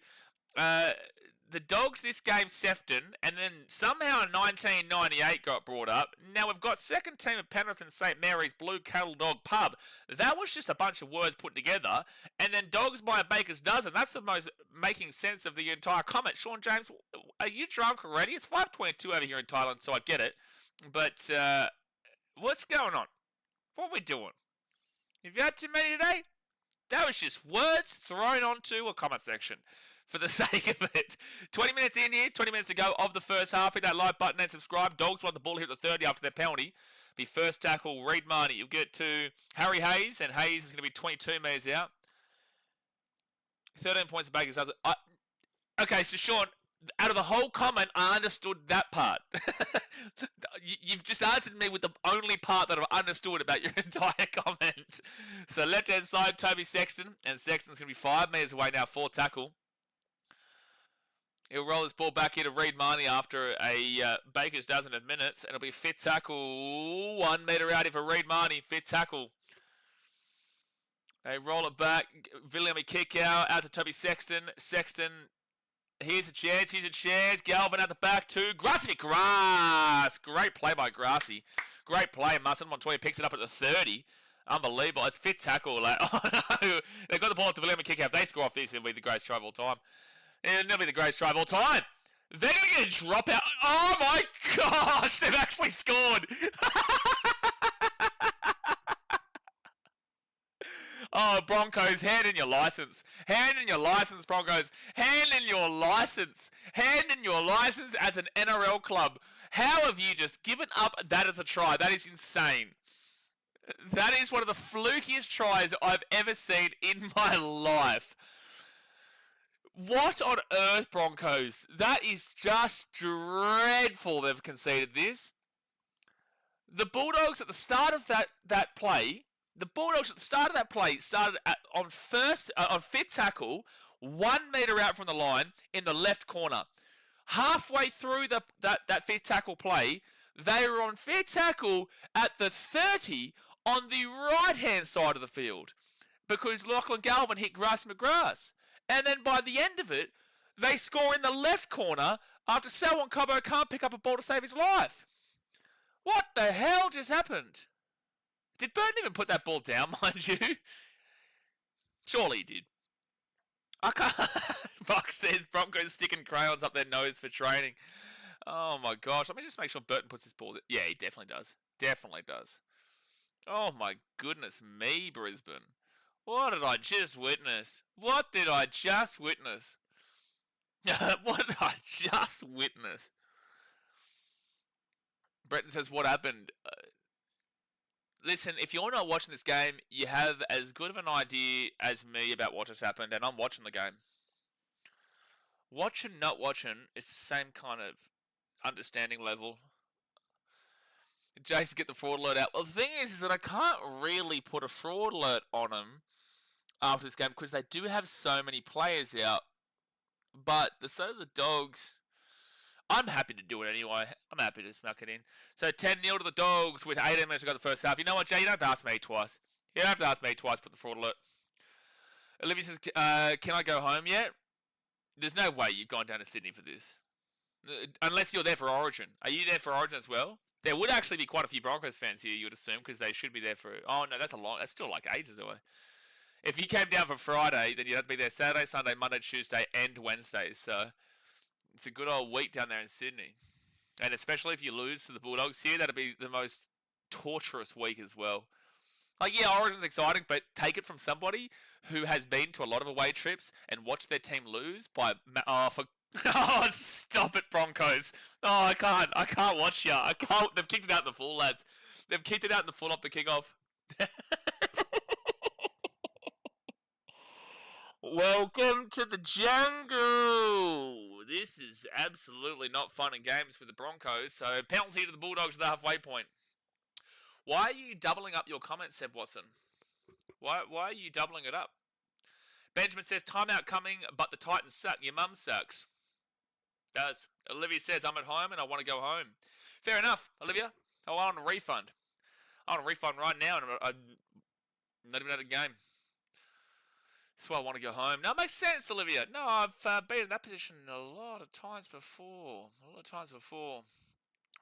A: the Dogs this game, Sefton, and then somehow 1998 got brought up. Now we've got second team of Penrith and St Mary's Blue Cattle Dog Pub. That was just a bunch of words put together. And then Dogs by a Baker's Dozen. That's the most making sense of the entire comment. Sean James, are you drunk already? It's 5:22 over here in Thailand, so I get it. But what's going on? What are we doing? Have you had too many today? That was just words thrown onto a comment section. For the sake of it. 20 minutes in here, 20 minutes to go of the first half. Hit that like button and subscribe. Dogs won the ball here at the 30 after their penalty. Be first tackle, Reed Marnie. You'll get to Harry Hayes, and Hayes is going to be 22 metres out. 13 points of Baker's Dozen. Okay, so Sean, out of the whole comment, I understood that part. You've just answered me with the only part that I've understood about your entire comment. So left-hand side, Toby Sexton, and Sexton's going to be 5 metres away now, 4 tackle. He'll roll his ball back here to Reed Marnie after a Baker's Dozen of minutes. And it'll be fit tackle. 1 metre out here for Reed Marnie. Fit tackle. They roll it back. William kick out to Toby Sexton. Sexton. Here's a chance. Here's a chance. Galvin at the back to Grassy McGrath. Great play by Grassy. Great play. Musson Montoya picks it up at the 30. Unbelievable. It's fit tackle. Like, oh no. They've got the ball to William kick out. If they score off this, it'll be the greatest try of all time. It'll be the greatest try of all time. They're going to get a drop out. Oh my gosh, they've actually scored. Oh, Broncos, hand in your license. Hand in your license, Broncos. Hand in your license. Hand in your license as an NRL club. How have you just given up that as a try? That is insane. That is one of the flukiest tries I've ever seen in my life. What on earth, Broncos? That is just dreadful they've conceded this. The Bulldogs at the start of that play, started on fit tackle, 1 metre out from the line in the left corner. Halfway through that fit tackle play, they were on fit tackle at the 30 on the right-hand side of the field because Lachlan Galvin hit Grass McGrath. And then by the end of it, they score in the left corner after Selwyn Cobbo can't pick up a ball to save his life. What the hell just happened? Did Burton even put that ball down, mind you? Surely he did. I can't. Buck says Broncos sticking crayons up their nose for training. Oh my gosh. Let me just make sure Burton puts this ball. Yeah, he definitely does. Definitely does. Oh my goodness me, Brisbane. What did I just witness? What did I just witness? What did I just witness? Breton says, what happened? Listen, if you're not watching this game, you have as good of an idea as me about what just happened, and I'm watching the game. Watching, not watching, it's the same kind of understanding level. Jason, get the fraud alert out. Well, the thing is that I can't really put a fraud alert on them after this game because they do have so many players out. But so do the Dogs. I'm happy to do it anyway. I'm happy to smack it in. So 10-0 to the Dogs with 18 minutes to go the first half. You know what, Jay? You don't have to ask me twice. You don't have to ask me twice to put the fraud alert. Olivia says, can I go home yet? There's no way you've gone down to Sydney for this. Unless you're there for Origin. Are you there for Origin as well? There would actually be quite a few Broncos fans here, you would assume, because they should be there for... Oh, no, that's still like ages away. If you came down for Friday, then you'd have to be there Saturday, Sunday, Monday, Tuesday, and Wednesday. So it's a good old week down there in Sydney. And especially if you lose to the Bulldogs here, that'd be the most torturous week as well. Like, yeah, Origin's exciting, but take it from somebody who has been to a lot of away trips and watched their team lose by... Oh, stop it, Broncos. Oh, I can't watch ya. I can't. They've kicked it out in the full, lads. They've kicked it out in the full off the kickoff. Welcome to the jungle. This is absolutely not fun and games for the Broncos. So, penalty to the Bulldogs at the halfway point. Why are you doubling up your comments, Seb Watson? Why are you doubling it up? Benjamin says, timeout coming, but the Titans suck. Your mum sucks. Does. Olivia says, I'm at home and I want to go home. Fair enough, Olivia. I want a refund. I want a refund right now, and I'm not even at a game. That's why I want to go home. No, it makes sense, Olivia. No, I've been in that position a lot of times before.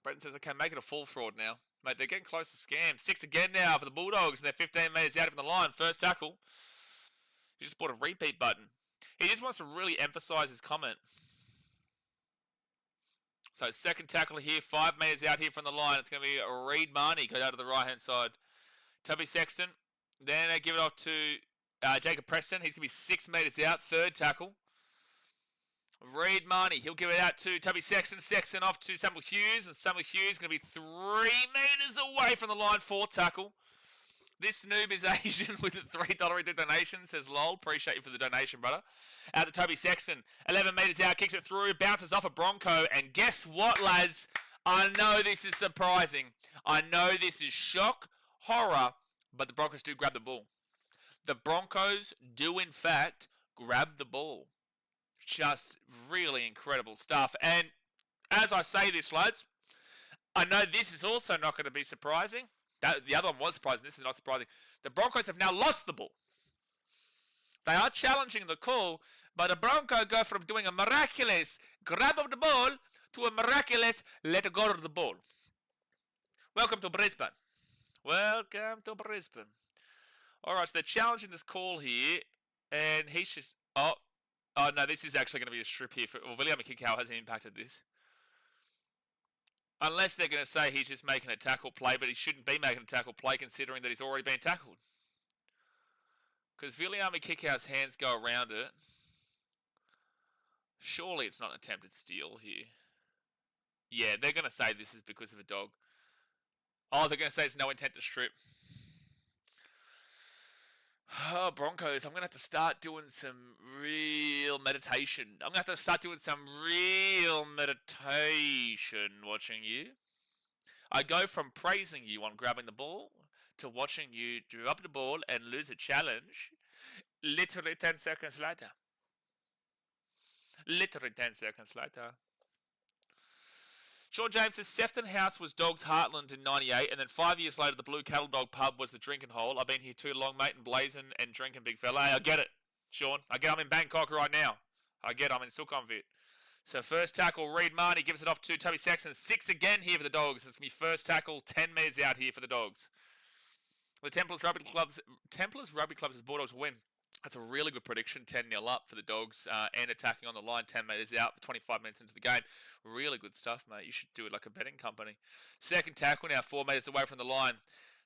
A: Brenton says, okay, make it a full fraud now. Mate, they're getting close to scam. 6 again now for the Bulldogs, and they're 15 metres out from the line. First tackle. He just bought a repeat button. He just wants to really emphasise his comment. So second tackle here, 5 metres out here from the line. It's going to be Reed Marnie, go down to the right-hand side. Tubby Sexton. Then they give it off to Jacob Preston. He's going to be 6 metres out, third tackle. Reed Marnie, he'll give it out to Tubby Sexton. Sexton off to Samuel Hughes, and Samuel Hughes is going to be 3 metres away from the line, fourth tackle. This noob is Asian with a $3 donation, says lol. Appreciate you for the donation, brother. Out to Toby Sexton. 11 metres out, kicks it through, bounces off a Bronco. And guess what, lads? I know this is surprising. I know this is shock, horror, but the Broncos do grab the ball. The Broncos do, in fact, grab the ball. Just really incredible stuff. And as I say this, lads, I know this is also not going to be surprising. The other one was surprising. This is not surprising. The Broncos have now lost the ball. They are challenging the call, but the Broncos go from doing a miraculous grab of the ball to a miraculous let go of the ball. Welcome to Brisbane. Welcome to Brisbane. All right, so they're challenging this call here, and he's just... Oh, no, this is actually going to be a strip here. Well, William Kikau hasn't impacted this. Unless they're going to say he's just making a tackle play, but he shouldn't be making a tackle play considering that he's already been tackled. Because Viliami Kikau's hands go around it. Surely it's not an attempted steal here. Yeah, they're going to say this is because of a dog. Oh, they're going to say it's no intent to strip. Oh, Broncos, I'm going to have to start doing some real meditation. I'm going to have to start doing some real meditation watching you. I go from praising you on grabbing the ball to watching you drop the ball and lose a challenge literally 10 seconds later. Literally 10 seconds later. Sean James says, Sefton House was Dogs Heartland in 98, and then 5 years later, the Blue Cattle Dog Pub was the drinking hole. I've been here too long, mate, and blazing and drinking, big fella. Hey, I get it, Sean. I get I'm in Bangkok right now. I get I'm in Sukhumvit. So first tackle, Reed Marnie gives it off to Toby Sexton. 6 again here for the Dogs. It's going to be first tackle, 10 metres out here for the Dogs. The Templars Rugby Club's Bulldogs win. That's a really good prediction, 10-0 up for the Dogs, and attacking on the line, 10 metres out, 25 minutes into the game. Really good stuff, mate. You should do it like a betting company. Second tackle now, 4 metres away from the line.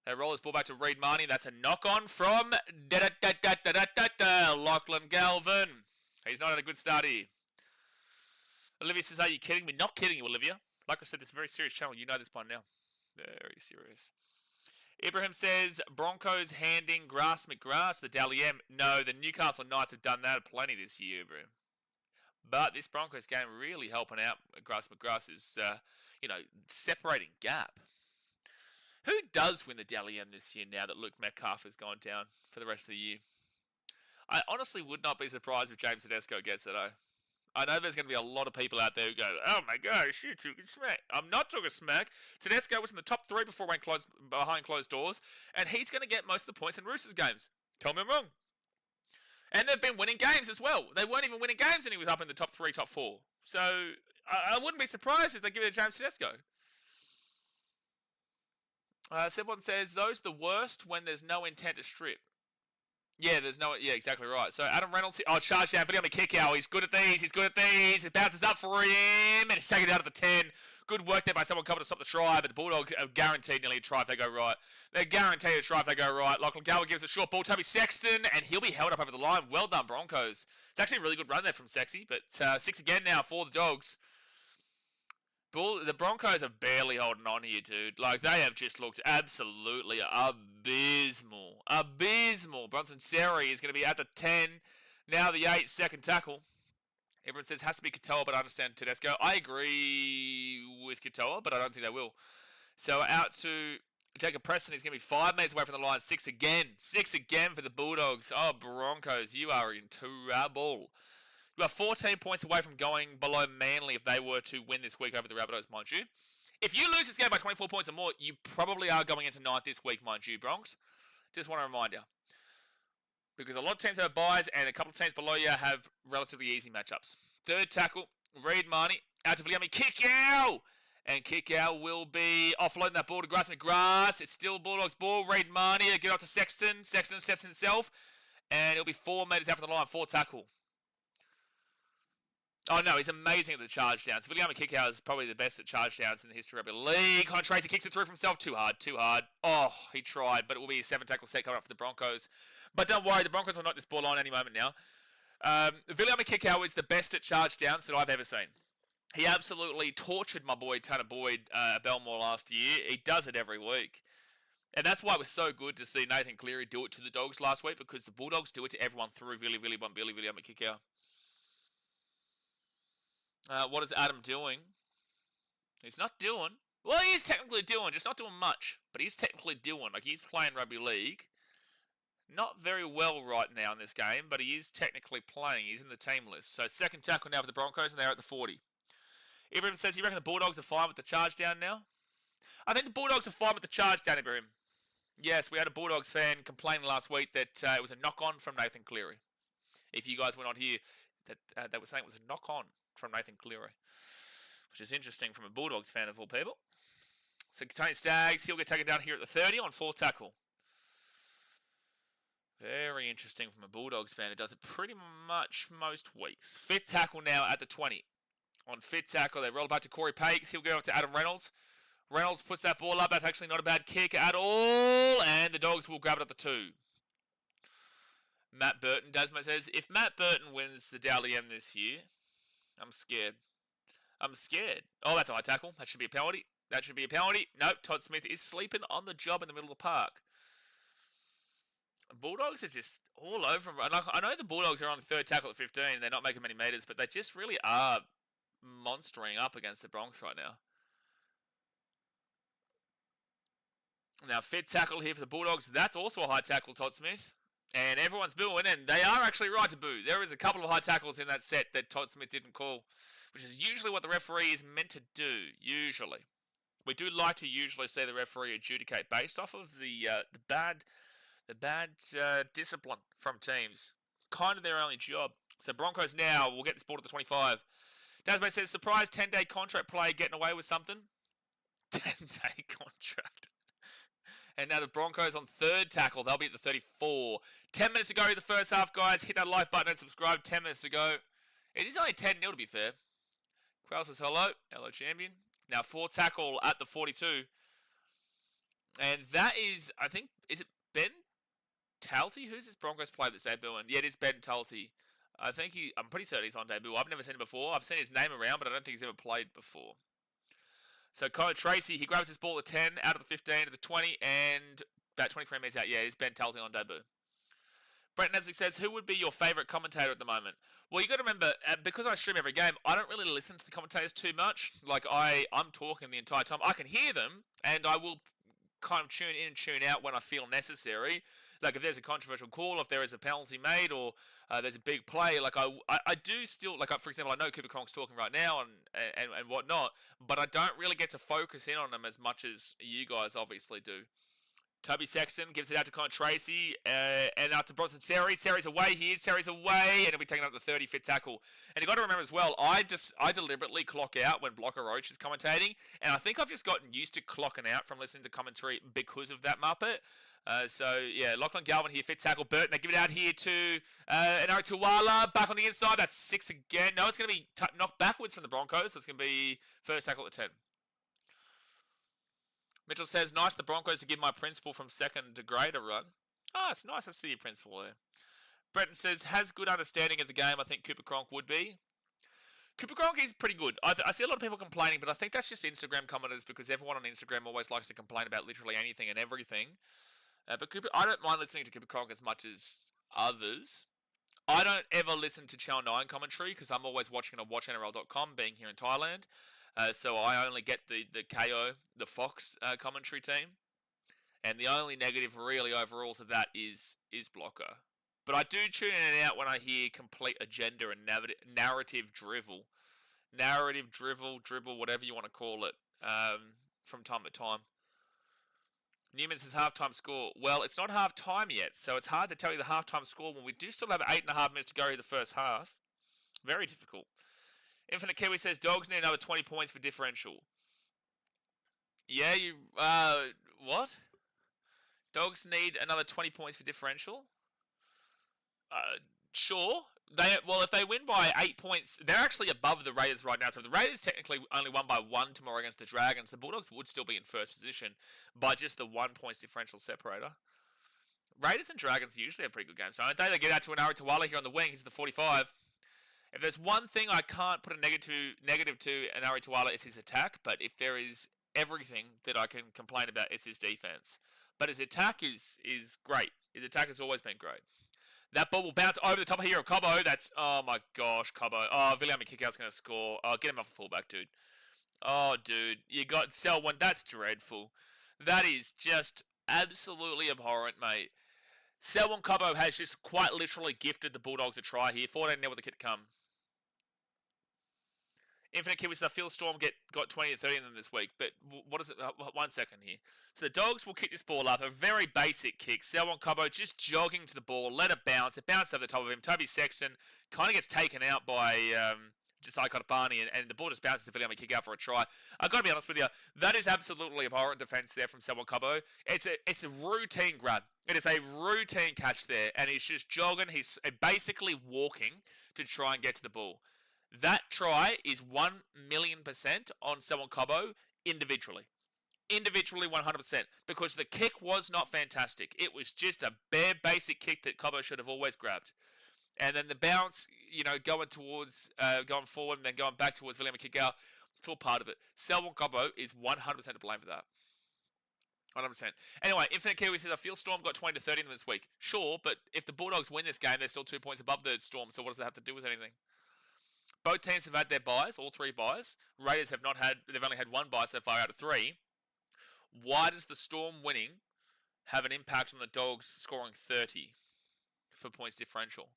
A: They roll this ball back to Reed Marnie. That's a knock-on from Lachlan Galvin. He's not had a good start here. Olivia says, are you kidding me? Not kidding you, Olivia. Like I said, this is a very serious channel. You know this by now. Very serious. Ibrahim says, Broncos handing Grass McGrath the Dally M. No, the Newcastle Knights have done that plenty this year, Ibrahim. But this Broncos game really helping out Grass McGrath is, separating gap. Who does win the Dally M this year now that Luke Metcalf has gone down for the rest of the year? I honestly would not be surprised if James Tedesco gets it, though. I know there's going to be a lot of people out there who go, oh my gosh, you took a smack. I'm not talking smack. Tedesco was in the top 3 before he went behind closed doors, and he's going to get most of the points in Roosters games. Tell me I'm wrong. And they've been winning games as well. They weren't even winning games and he was up in the top 3, top 4. So I wouldn't be surprised if they give it to James Tedesco. Someone says, those the worst when there's no intent to strip. Yeah, exactly right. So Adam Reynolds, charge down, video on the kick out. He's good at these, It bounces up for him, and he's taken it out of the 10. Good work there by someone coming to stop the try, but the Bulldogs are guaranteed nearly a try if they go right. They're guaranteed a try if they go right. Lachlan Galvin gives a short ball, Toby Sexton, and he'll be held up over the line. Well done, Broncos. It's actually a really good run there from Sexy, but 6 again now for the Dogs. The Broncos are barely holding on here, dude. Like, they have just looked absolutely abysmal. Abysmal. Bronson Seri is going to be at the 10. Now the 8, second tackle. Everyone says has to be Katoa, but I understand Tedesco. I agree with Katoa, but I don't think they will. So out to Jacob Preston is going to be 5 metres away from the line. 6 again. 6 again for the Bulldogs. Oh, Broncos, you are in trouble. You are 14 points away from going below Manly if they were to win this week over the Rabbitohs, mind you. If you lose this game by 24 points or more, you probably are going into ninth this week, mind you, Bronx. Just want to remind you. Because a lot of teams have buys and a couple of teams below you have relatively easy matchups. Third tackle, Reid Marnie. Out to Viliami. Kick-ow! And Kick-ow will be offloading that ball to Grass McGrath. It's still Bulldogs ball. Reid Marnie. Get off to Sexton. Sexton steps himself. And it'll be 4 metres out from the line. 4 tackle. Oh, no, he's amazing at the charge downs. Viliami Kick-ow is probably the best at charge downs in the history of the league. Connor Tracy kicks it through for himself. Too hard, too hard. Oh, he tried, but it will be a 7 tackle set coming up for the Broncos. But don't worry, the Broncos will knock this ball on any moment now. Viliami Kick-ow is the best at charge downs that I've ever seen. He absolutely tortured my boy Tanner Boyd at Belmore last year. He does it every week. And that's why it was so good to see Nathan Cleary do it to the Dogs last week, because the Bulldogs do it to everyone through Viliami Kick-ow. What is Adam doing? He's not doing. Well, he is technically doing, just not doing much. But he's technically doing. Like, he's playing rugby league. Not very well right now in this game, but he is technically playing. He's in the team list. So, second tackle now for the Broncos, and they're at the 40. Ibrahim says, you reckon the Bulldogs are fine with the charge down now? I think the Bulldogs are fine with the charge down, Ibrahim. Yes, we had a Bulldogs fan complaining last week that it was a knock-on from Nathan Cleary. If you guys were not here, that they were saying it was a knock-on from Nathan Cleary, which is interesting from a Bulldogs fan of all people. So Tony Staggs, he'll get taken down here at the 30 on 4 tackle. Very interesting from a Bulldogs fan who does it pretty much most weeks. Fifth tackle now at the 20. On fifth tackle, they roll back to Corey Pakes. He'll go up to Adam Reynolds. Reynolds puts that ball up. That's actually not a bad kick at all. And the Dogs will grab it at the 2. Matt Burton, Dasmo says, if Matt Burton wins the Dally M this year, I'm scared. I'm scared. Oh, that's a high tackle. That should be a penalty. That should be a penalty. Nope, Todd Smith is sleeping on the job in the middle of the park. Bulldogs are just all over him. I know the Bulldogs are on the third tackle at 15. They're not making many meters, but they just really are monstering up against the Bronx right now. Now, fifth tackle here for the Bulldogs. That's also a high tackle, Todd Smith. And everyone's booing, and they are actually right to boo. There is a couple of high tackles in that set that Todd Smith didn't call, which is usually what the referee is meant to do, usually. We do like to usually see the referee adjudicate based off of the bad discipline from teams. Kind of their only job. So Broncos now will get this ball to the 25. Dasmay says, surprise 10-day contract player getting away with something. 10-day contract. And now the Broncos on third tackle. They'll be at the 34. 10 minutes to go in the first half, guys. Hit that like button and subscribe. 10 minutes to go. It is only 10-0 to be fair. Krause says hello. Hello, champion. Now fourth tackle at the 42. And that is, I think, is it Ben Talty? Who's this Broncos player that's debuting? Yeah, it is Ben Talty. I'm pretty certain he's on debut. I've never seen him before. I've seen his name around, but I don't think he's ever played before. So Connor Tracy, he grabs his ball at 10, out of the 15 to the 20, and about 23 metres out. Yeah, it's Ben Talty on debut. Brent Nesbitt says, who would be your favourite commentator at the moment? Well, you got to remember, because I stream every game, I don't really listen to the commentators too much. Like, I'm talking the entire time. I can hear them, and I will kind of tune in and tune out when I feel necessary. Like, if there's a controversial call, if there is a penalty made, or there's a big play, like, I do still, like, for example, I know Cooper Cronk's talking right now and whatnot, but I don't really get to focus in on them as much as you guys obviously do. Toby Sexton gives it out to Connor Tracy, and out to Bronson Terry. Terry's away here. Terry's away, and he'll be taken up the 35th tackle. And you've got to remember as well, I deliberately clock out when Blocker Roach is commentating, and I think I've just gotten used to clocking out from listening to commentary because of that Muppet. So, yeah, Lachlan Galvin here, fifth tackle. Burton, they give it out here to Enari Tuwala, back on the inside. That's 6 again. No, it's going to be knocked backwards from the Broncos, so it's going to be first tackle at 10. Mitchell says, nice the Broncos to give my principal from second to grade a run. Oh, it's nice to see your principal there. Breton says, has good understanding of the game. I think Cooper Cronk would be. Cooper Cronk is pretty good. I see a lot of people complaining, but I think that's just Instagram commenters because everyone on Instagram always likes to complain about literally anything and everything. But I don't mind listening to Cooper Cronk as much as others. I don't ever listen to Channel 9 commentary because I'm always watching on watchnrl.com, being here in Thailand. So I only get the KO, the Fox commentary team. And the only negative really overall to that is blocker. But I do tune in and out when I hear complete agenda and narrative drivel. Narrative dribble, whatever you want to call it, from time to time. Newman says halftime score. Well, it's not halftime yet, so it's hard to tell you the halftime score when we do still have 8.5 minutes to go in the first half. Very difficult. Infinite Kiwi says Dogs need another 20 points for differential. Yeah, what? Dogs need another 20 points for differential? Sure. If they win by 8 points, they're actually above the Raiders right now. So if the Raiders technically only won by 1 tomorrow against the Dragons, the Bulldogs would still be in first position by just the 1 points differential separator. Raiders and Dragons usually have pretty good games, don't they? They get out to Anari Tawala here on the wing. He's the 45. If there's one thing I can't put a negative to Anari Tawala, it's his attack. But if there is everything that I can complain about, it's his defense. But his attack is great. His attack has always been great. That ball will bounce over the top here of Cobbo. That's, oh my gosh, Cobbo. Oh, William Kickout's going to score. Oh, get him off a fullback, dude. Oh, dude. You got Selwyn. That's dreadful. That is just absolutely abhorrent, mate. Selwyn Cobbo has just quite literally gifted the Bulldogs a try here. 14-0 with the kit to come. Infinite Kiwis, I feel Storm got 20 to 30 in them this week, but what is it? 1 second here. So the Dogs will kick this ball up, a very basic kick. Selwyn Cobbo just jogging to the ball, let it bounce. It bounced over the top of him. Toby Sexton kind of gets taken out by Josiah Kotapani, and the ball just bounces to William kick out for a try. I've got to be honest with you, that is absolutely abhorrent defense there from Selwyn Cobbo. It's a routine grab. It is a routine catch there, and he's just jogging. He's basically walking to try and get to the ball. That try is 1,000,000% on Selwyn Cobbo individually. Individually 100%. Because the kick was not fantastic. It was just a bare basic kick that Cobbo should have always grabbed. And then the bounce, going forward and then going back towards William Kickout, it's all part of it. Selwyn Cobbo is 100% to blame for that. 100%. Anyway, Infinite Kiwi says, I feel Storm got 20 to 30 in this week. Sure, but if the Bulldogs win this game, they're still 2 points above the Storm, so what does that have to do with anything? Both teams have had their buys, all 3 buys. Raiders have not had, they've only had 1 buy so far out of 3. Why does the Storm winning have an impact on the Dogs scoring 30 for points differential?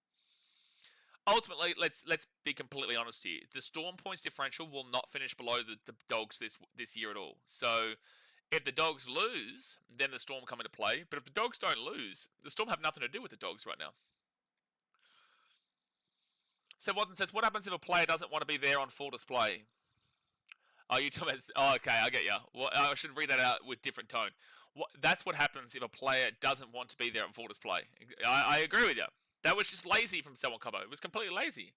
A: Ultimately, let's be completely honest here. The Storm points differential will not finish below the Dogs this year at all. So if the Dogs lose, then the Storm come into play. But if the Dogs don't lose, the Storm have nothing to do with the Dogs right now. So Watson says, what happens if a player doesn't want to be there on full display? Oh, you talking about... Oh, okay, I get you. Well, I should read that out with different tone. That's what happens if a player doesn't want to be there on full display. I agree with you. That was just lazy from Selwyn Cobbo. It was completely lazy.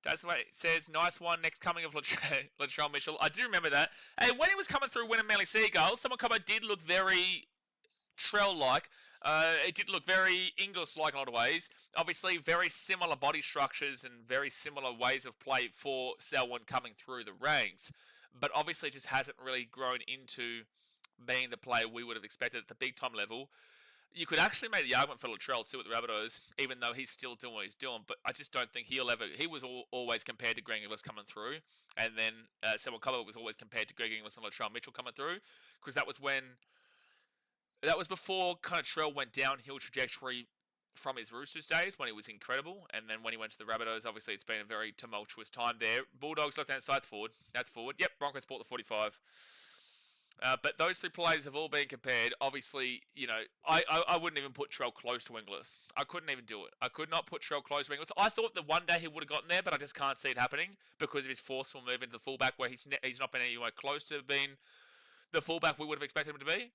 A: That's what it says. Nice one. Next coming of Latrell Mitchell. I do remember that. Hey, when he was coming through winning Manly Seagulls, Selwyn Cobbo did look very Trell-like. It did look very Inglis-like in a lot of ways. Obviously, very similar body structures and very similar ways of play for Selwyn coming through the ranks. But obviously, it just hasn't really grown into being the player we would have expected at the big-time level. You could actually make the argument for Latrell too at the Rabbitohs, even though he's still doing what he's doing. But I just don't think he'll ever... He was always compared to Greg Inglis coming through. And then Selwyn Cobbo was always compared to Greg Inglis and Latrell Mitchell coming through. Because that was when... That was before kind of Trell went downhill trajectory from his Roosters days when he was incredible. And then when he went to the Rabbitohs, obviously it's been a very tumultuous time there. Bulldogs left-hand side's forward. That's forward. Yep, Broncos bought the 45. But those 3 players have all been compared. Obviously, I wouldn't even put Trell close to Inglis. I couldn't even do it. I could not put Trell close to Inglis. I thought that one day he would have gotten there, but I just can't see it happening because of his forceful move into the fullback where he's not been anywhere close to being the fullback we would have expected him to be.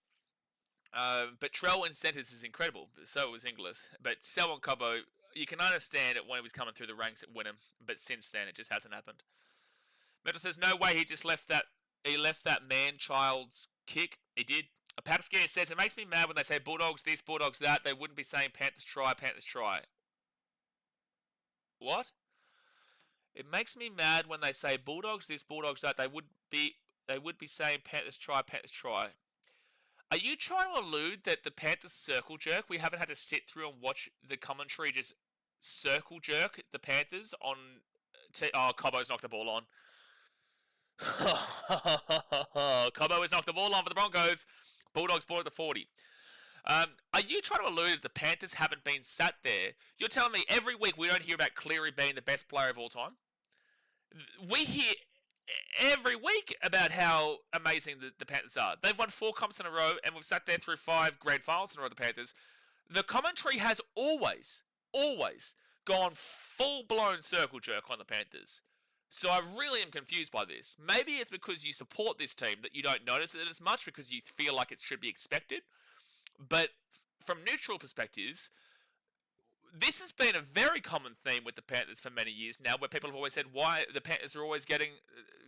A: But Trell in centres is incredible. So was Inglis. But Selwyn Cobbo, you can understand it when he was coming through the ranks at Wynnum. But since then, it just hasn't happened. Metal says, no way he just left that. He left that man-child's kick. He did. Pataskia says, it makes me mad when they say Bulldogs this, Bulldogs that. They wouldn't be saying Panthers try, Panthers try. What? It makes me mad when they say Bulldogs this, Bulldogs that. They would be saying Panthers try, Panthers try. Are you trying to allude that the Panthers circle jerk, we haven't had to sit through and watch the commentary just circle jerk the Panthers on... Cobbo's knocked the ball on. Cobbo has knocked the ball on for the Broncos. Bulldogs ball at the 40. Are you trying to allude that the Panthers haven't been sat there? You're telling me every week we don't hear about Cleary being the best player of all time? We hear every week about how amazing the Panthers are. They've won 4 comps in a row, and we've sat there through 5 grand finals in a row, the Panthers. The commentary has always gone full-blown circle jerk on the Panthers. So I really am confused by this. Maybe it's because you support this team that you don't notice it as much because you feel like it should be expected. But from neutral perspectives, this has been a very common theme with the Panthers for many years now, where people have always said why the Panthers are always getting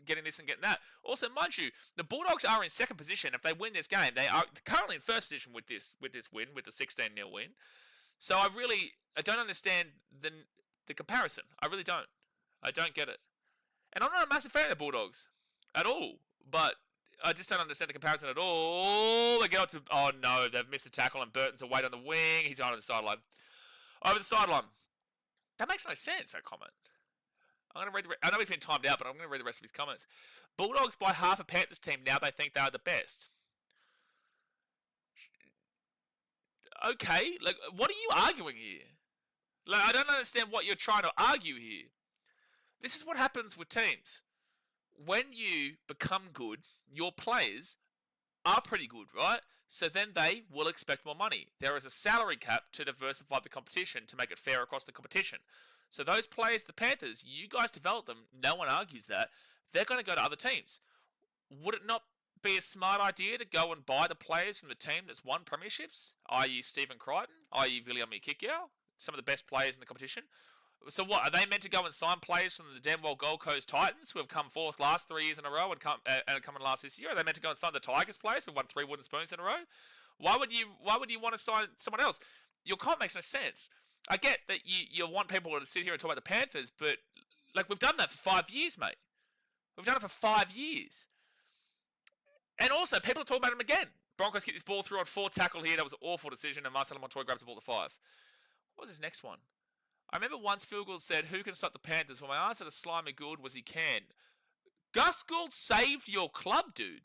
A: this and getting that. Also, mind you, the Bulldogs are in second position. If they win this game, they are currently in first position with this win, with the 16-0 win. So I don't understand the comparison. I really don't. I don't get it. And I'm not a massive fan of the Bulldogs at all, but I just don't understand the comparison at all. They get up to, oh no, they've missed the tackle and Burton's away on the wing. He's on the sideline. Over the sideline. That makes no sense, that comment. I'm going to read I know he's been timed out, but I'm going to read the rest of his comments. Bulldogs by half a Panthers team. Now they think they are the best. Okay, like, what are you arguing here? Like, I don't understand what you're trying to argue here. This is what happens with teams. When you become good, your players are pretty good, right? So then they will expect more money. There is a salary cap to diversify the competition, to make it fair across the competition. So those players, the Panthers, you guys develop them. No one argues that. They're going to go to other teams. Would it not be a smart idea to go and buy the players from the team that's won premierships, i.e. Stephen Crichton, i.e. Viliami Kikau, some of the best players in the competition? So what, are they meant to go and sign players from the damn well Gold Coast Titans, who have come fourth last 3 years in a row and come in last this year? Are they meant to go and sign the Tigers players who have won 3 wooden spoons in a row? Why would you want to sign someone else? Your comment makes no sense. I get that you want people to sit here and talk about the Panthers, but like, we've done that for 5 years, mate. We've done it for 5 years. And also, people are talking about them again. Broncos get this ball through on 4 tackle here. That was an awful decision, and Marcelo Montoya grabs the ball to 5. What was his next one? I remember once Phil Gould said, who can stop the Panthers? Well, my answer to Slimy Gould was he can. Gus Gould saved your club, dude.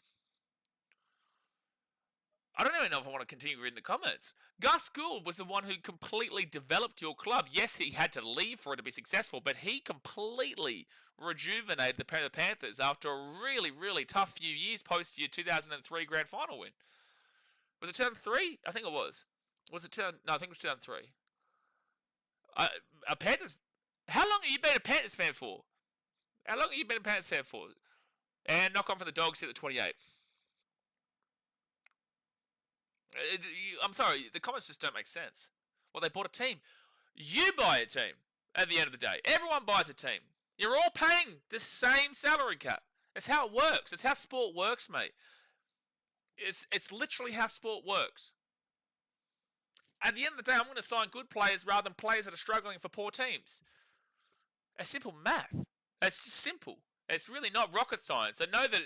A: I don't even know if I want to continue reading the comments. Gus Gould was the one who completely developed your club. Yes, he had to leave for it to be successful, but he completely rejuvenated the Panthers after a really, really tough few years post your 2003 grand final win. Was it 2003? I think it was. Was it 2000? No, I think it was 2003. Panthers. How long have you been a Panthers fan for? How long have you been a Panthers fan for? And knock on for the Dogs here at 28. I'm sorry, the comments just don't make sense. Well, they bought a team. You buy a team at the end of the day. Everyone buys a team. You're all paying the same salary cap. That's how it works. It's how sport works, mate. It's literally how sport works. At the end of the day, I'm going to sign good players rather than players that are struggling for poor teams. It's simple math. It's just simple. It's really not rocket science. I know that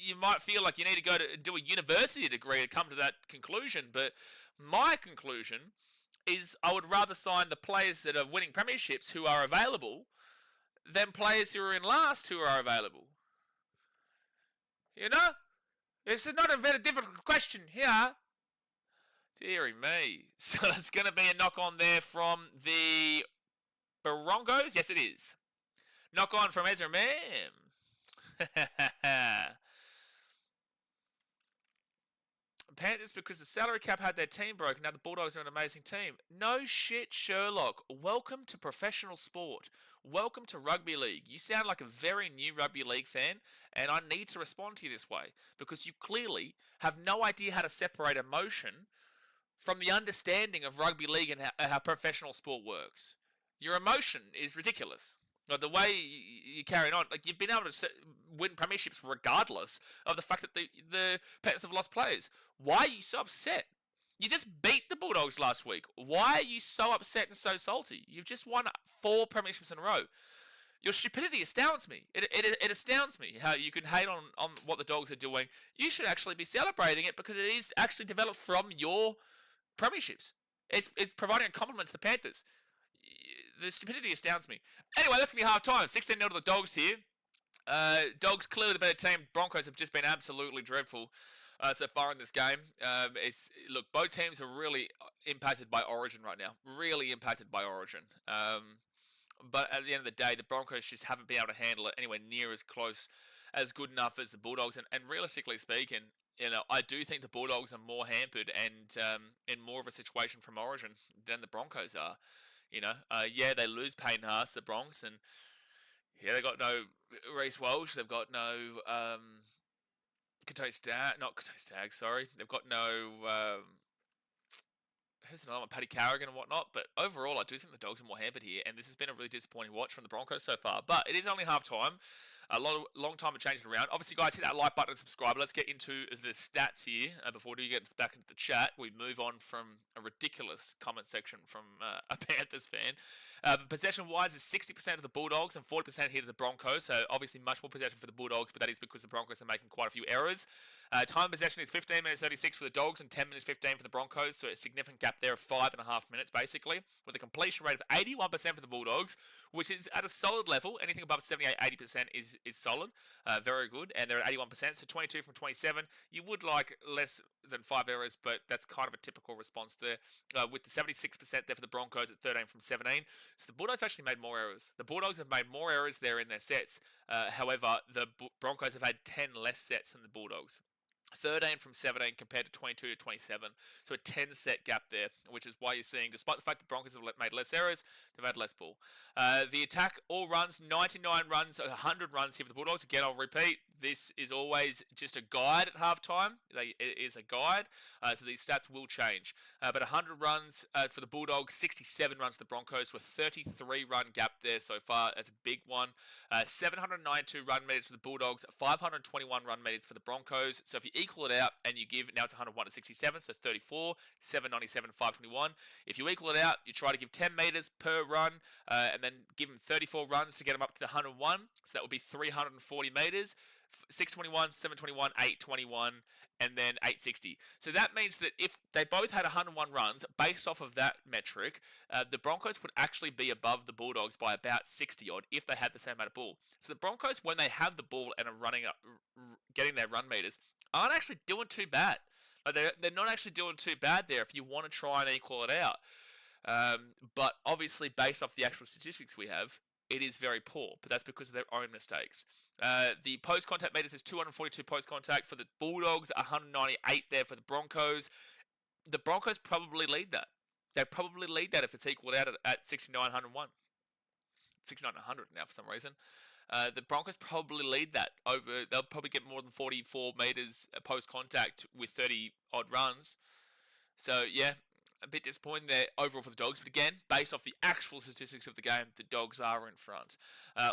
A: you might feel like you need to go to do a university degree to come to that conclusion, but my conclusion is I would rather sign the players that are winning premierships who are available than players who are in last who are available. You know? This is not a very difficult question here. Deary me. So there's going to be a knock on there from the Broncos. Yes, it is. Knock on from Ezra Mam. Panthers because the salary cap had their team broken. Now the Bulldogs are an amazing team. No shit, Sherlock. Welcome to professional sport. Welcome to rugby league. You sound like a very new rugby league fan, and I need to respond to you this way because you clearly have no idea how to separate emotion from the understanding of rugby league and how professional sport works. Your emotion is ridiculous. Like, the way you carry on, like, you've been able to win premierships regardless of the fact that the Panthers have lost players. Why are you so upset? You just beat the Bulldogs last week. Why are you so upset and so salty? You've just won 4 premierships in a row. Your stupidity astounds me. It astounds me how you can hate on what the Dogs are doing. You should actually be celebrating it because it is actually developed from your premierships. It's providing a compliment to the Panthers. The stupidity astounds me. Anyway, that's going to be half time. 16-0 to the Dogs here. Dogs clearly the better team. Broncos have just been absolutely dreadful. so far in this game. Look, both teams are really impacted by Origin right now. Really impacted by Origin. But at the end of the day, the Broncos just haven't been able to handle it anywhere near as close, as good enough as the Bulldogs. And realistically speaking, I do think the Bulldogs are more hampered and in more of a situation from Origin than the Broncos are. Yeah, they lose Payne Haas, the Bronx, and yeah, they got no Reece Walsh. They've got no not Katoa Staggs, sorry. They've got no who's another one, Paddy Carrigan and whatnot. But overall, I do think the Dogs are more hampered here, and this has been a really disappointing watch from the Broncos so far. But it is only half time. Long time to change it around. Obviously, guys, hit that like button and subscribe. Let's get into the stats here. Before we get back into the chat, we move on from a ridiculous comment section from a Panthers fan. Possession-wise, is 60% of the Bulldogs and 40% here to the Broncos. So obviously, much more possession for the Bulldogs, but that is because the Broncos are making quite a few errors. Time possession is 15 minutes 36 for the Dogs and 10 minutes 15 for the Broncos. So a significant gap there of 5.5 minutes, basically, with a completion rate of 81% for the Bulldogs, which is at a solid level. Anything above 78-80% is solid, very good, and they're at 81%, so 22 from 27. You would like less than 5 errors, but that's kind of a typical response there, with the 76% there for the Broncos at 13 from 17. So the Bulldogs actually made more errors. The Bulldogs have made more errors there in their sets. However, the Broncos have had 10 less sets than the Bulldogs. 13 from 17 compared to 22 to 27. So a 10-set gap there, which is why you're seeing, despite the fact the Broncos have made less errors, they've had less ball. The attack, all runs, 99 runs, 100 runs here for the Bulldogs. Again, I'll repeat, this is always just a guide at halftime. It is a guide, so these stats will change. But 100 runs for the Bulldogs, 67 runs for the Broncos, with 33-run gap there so far. That's a big one. 792 run meters for the Bulldogs, 521 run meters for the Broncos. So if you equal it out and you give, now it's 101 to 67, so 34, 797, 521. If you equal it out, you try to give 10 meters per run, and then give them 34 runs to get them up to the 101. So that would be 340 meters. 621, 721, 821, and then 860. So that means that if they both had 101 runs, based off of that metric, the Broncos would actually be above the Bulldogs by about 60 odd if they had the same amount of ball. So the Broncos, when they have the ball and are running up, getting their run meters, aren't actually doing too bad. Like they're not actually doing too bad there if you want to try and equal it out. But obviously, based off the actual statistics we have, it is very poor, but that's because of their own mistakes. The post-contact meters is 242 post-contact for the Bulldogs, 198 there for the Broncos. The Broncos probably lead that. They probably lead that if it's equaled out at 69-101. 69-100 now for some reason. The Broncos probably lead that over. They'll probably get more than 44 meters post-contact with 30-odd runs. So, yeah, a bit disappointing there overall for the Dogs. But again, based off the actual statistics of the game, the Dogs are in front.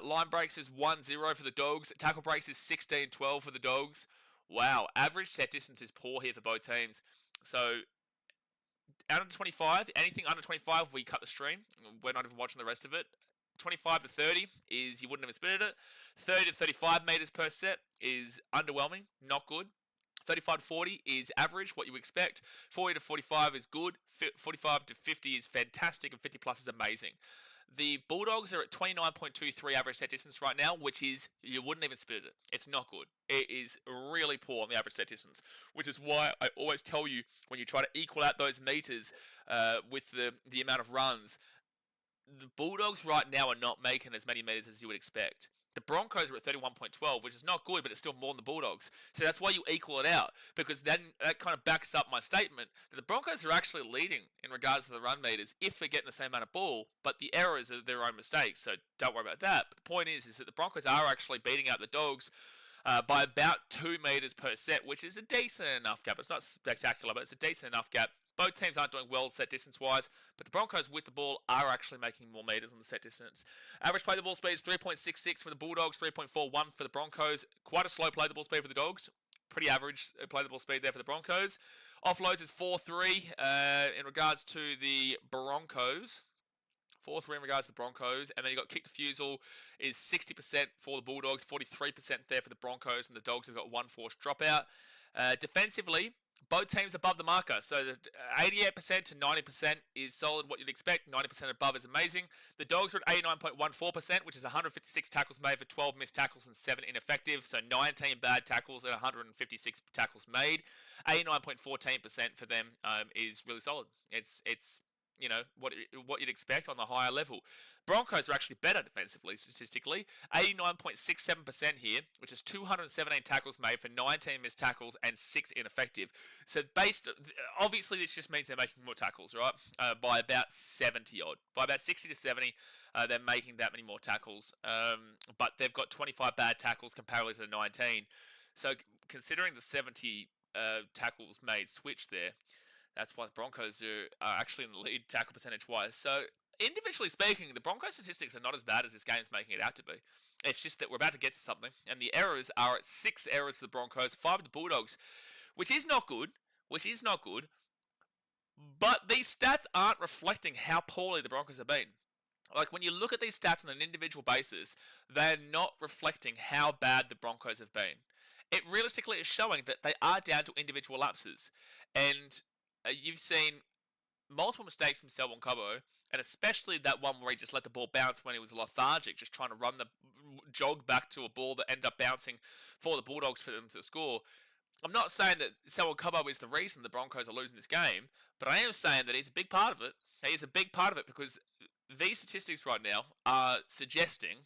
A: Line breaks is 1-0 for the Dogs. Tackle breaks is 16-12 for the Dogs. Wow, average set distance is poor here for both teams. So, under 25, anything under 25, we cut the stream. We're not even watching the rest of it. 25 to 30 is you wouldn't have split it. 30 to 35 meters per set is underwhelming, not good. 35 to 40 is average, what you expect. 40 to 45 is good. 45 to 50 is fantastic, and 50 plus is amazing. The Bulldogs are at 29.23 average set distance right now, which is, you wouldn't even split it. It's not good. It is really poor on the average set distance, which is why I always tell you when you try to equal out those meters with the amount of runs, the Bulldogs right now are not making as many meters as you would expect. The Broncos are at 31.12, which is not good, but it's still more than the Bulldogs. So that's why you equal it out, because then that kind of backs up my statement that the Broncos are actually leading in regards to the run meters if they're getting the same amount of ball, but the errors are their own mistakes, so don't worry about that. But the point is that the Broncos are actually beating out the Dogs by about 2 meters per set, which is a decent enough gap. It's not spectacular, but it's a decent enough gap. Both teams aren't doing well set distance-wise, but the Broncos with the ball are actually making more meters on the set distance. Average play the ball speed is 3.66 for the Bulldogs, 3.41 for the Broncos. Quite a slow play the ball speed for the Dogs. Pretty average play the ball speed there for the Broncos. Offloads is 4-3 in regards to the Broncos. 4-3 in regards to the Broncos. And then you got kick defusal is 60% for the Bulldogs, 43% there for the Broncos, and the Dogs have got 1 forced dropout. Defensively, Both teams above the marker, so 88% to 90% is solid, what you'd expect. 90% above is amazing. The Dogs are at 89.14%, which is 156 tackles made for 12 missed tackles and 7 ineffective, so 19 bad tackles and 156 tackles made. 89.14% for them is really solid. It's you know, what you'd expect on the higher level. Broncos are actually better defensively, statistically. 89.67% here, which is 217 tackles made for 19 missed tackles and 6 ineffective. So obviously this just means they're making more tackles, right? By about 70 odd. By about 60 to 70, they're making that many more tackles. But they've got 25 bad tackles comparatively to the 19. So considering the 70 tackles made switch there, that's why the Broncos are actually in the lead tackle percentage-wise. So, individually speaking, the Broncos statistics are not as bad as this game's making it out to be. It's just that we're about to get to something, and the errors are at 6 errors for the Broncos, 5 for the Bulldogs, which is not good. But these stats aren't reflecting how poorly the Broncos have been. Like, when you look at these stats on an individual basis, they're not reflecting how bad the Broncos have been. It realistically is showing that they are down to individual lapses, and you've seen multiple mistakes from Selwyn Cobbo, and especially that one where he just let the ball bounce when he was lethargic, just trying to jog back to a ball that ended up bouncing for the Bulldogs for them to score. I'm not saying that Selwyn Cobbo is the reason the Broncos are losing this game, but I am saying that he's a big part of it. He's a big part of it because these statistics right now are suggesting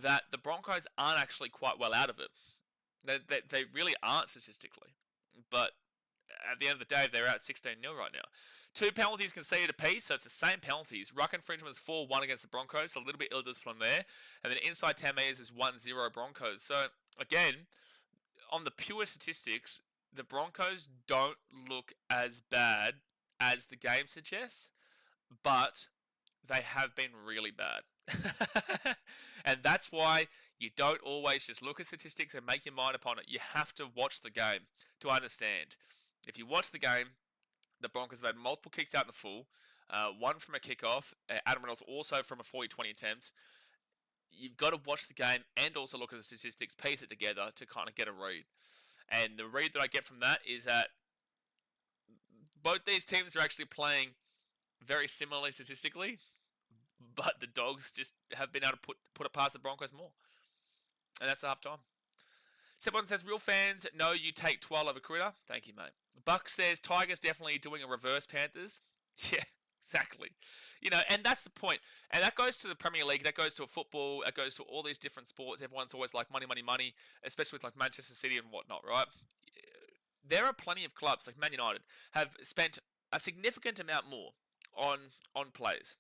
A: that the Broncos aren't actually quite well out of it. They really aren't statistically, but at the end of the day, they're out 16-0 right now. 2 penalties conceded apiece, so it's the same penalties. Ruck infringements 4-1 against the Broncos, a little bit ill-disciplined there. And then inside 10 metres is 1-0 Broncos. So, again, on the pure statistics, the Broncos don't look as bad as the game suggests, but they have been really bad. And that's why you don't always just look at statistics and make your mind upon it. You have to watch the game to understand. If you watch the game, the Broncos have had multiple kicks out in the full, one from a kickoff, Adam Reynolds also from a 40-20 attempt. You've got to watch the game and also look at the statistics, piece it together to kind of get a read. And the read that I get from that is that both these teams are actually playing very similarly statistically, but the Dogs just have been able to put it past the Broncos more. And that's half time. Someone says, real fans know you take 12 over Critter. Thank you, mate. Buck says, Tigers definitely doing a reverse Panthers. Yeah, exactly. You know, and that's the point. And that goes to the Premier League. That goes to football. That goes to all these different sports. Everyone's always like money, money, money, especially with like Manchester City and whatnot, right? There are plenty of clubs, like Man United, have spent a significant amount more on players.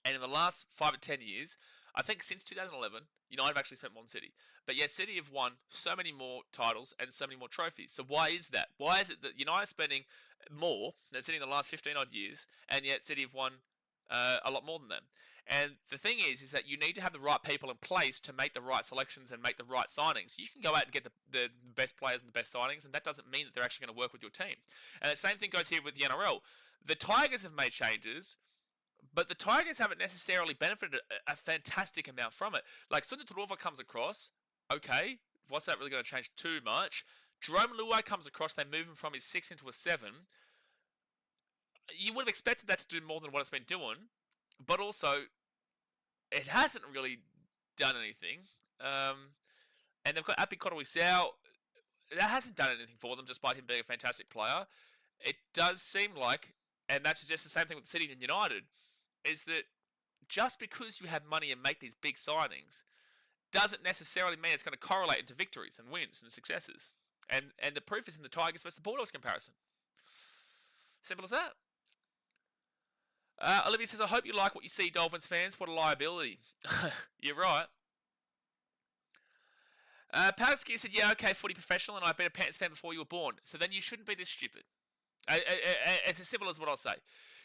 A: And in the last 5 or 10 years, I think since 2011, United have actually spent more than City. But yet City have won so many more titles and so many more trophies. So why is that? Why is it that United are spending more than City in the last 15 odd years, and yet City have won a lot more than them? And the thing is that you need to have the right people in place to make the right selections and make the right signings. You can go out and get the best players and the best signings, and that doesn't mean that they're actually going to work with your team. And the same thing goes here with the NRL. The Tigers have made changes, but the Tigers haven't necessarily benefited a fantastic amount from it. Like, Sunda Turuva comes across, okay, what's that really going to change too much? Jerome Luai comes across, they move him from his 6 into a 7. You would have expected that to do more than what it's been doing, but also, it hasn't really done anything. And they've got Api Kotoisau. That hasn't done anything for them, despite him being a fantastic player. It does seem like, and that suggests the same thing with City and United, is that just because you have money and make these big signings doesn't necessarily mean it's going to correlate into victories and wins and successes. And the proof is in the Tigers versus the Bulldogs comparison. Simple as that. Olivia says, I hope you like what you see, Dolphins fans. What a liability. You're right. Powski said, yeah, okay, footy professional, and I've been a Panthers fan before you were born. So then you shouldn't be this stupid. It's as simple as what I'll say.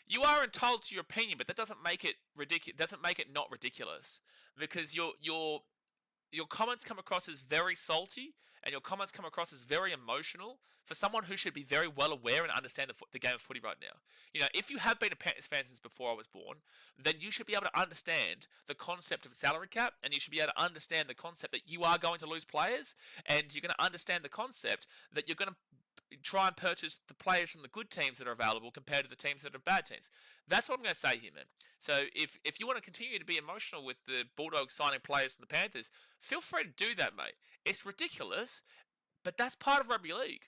A: You are entitled to your opinion, but that doesn't make it ridiculous. Doesn't make it not ridiculous, because your comments come across as very salty, and your comments come across as very emotional for someone who should be very well aware and understand the game of footy right now. You know, if you have been a Panthers fan since before I was born, then you should be able to understand the concept of salary cap, and you should be able to understand the concept that you are going to lose players, and you're going to understand the concept that you're going to try and purchase the players from the good teams that are available compared to the teams that are bad teams. That's what I'm going to say here, man. So if you want to continue to be emotional with the Bulldogs signing players from the Panthers, feel free to do that, mate. It's ridiculous, but that's part of rugby league.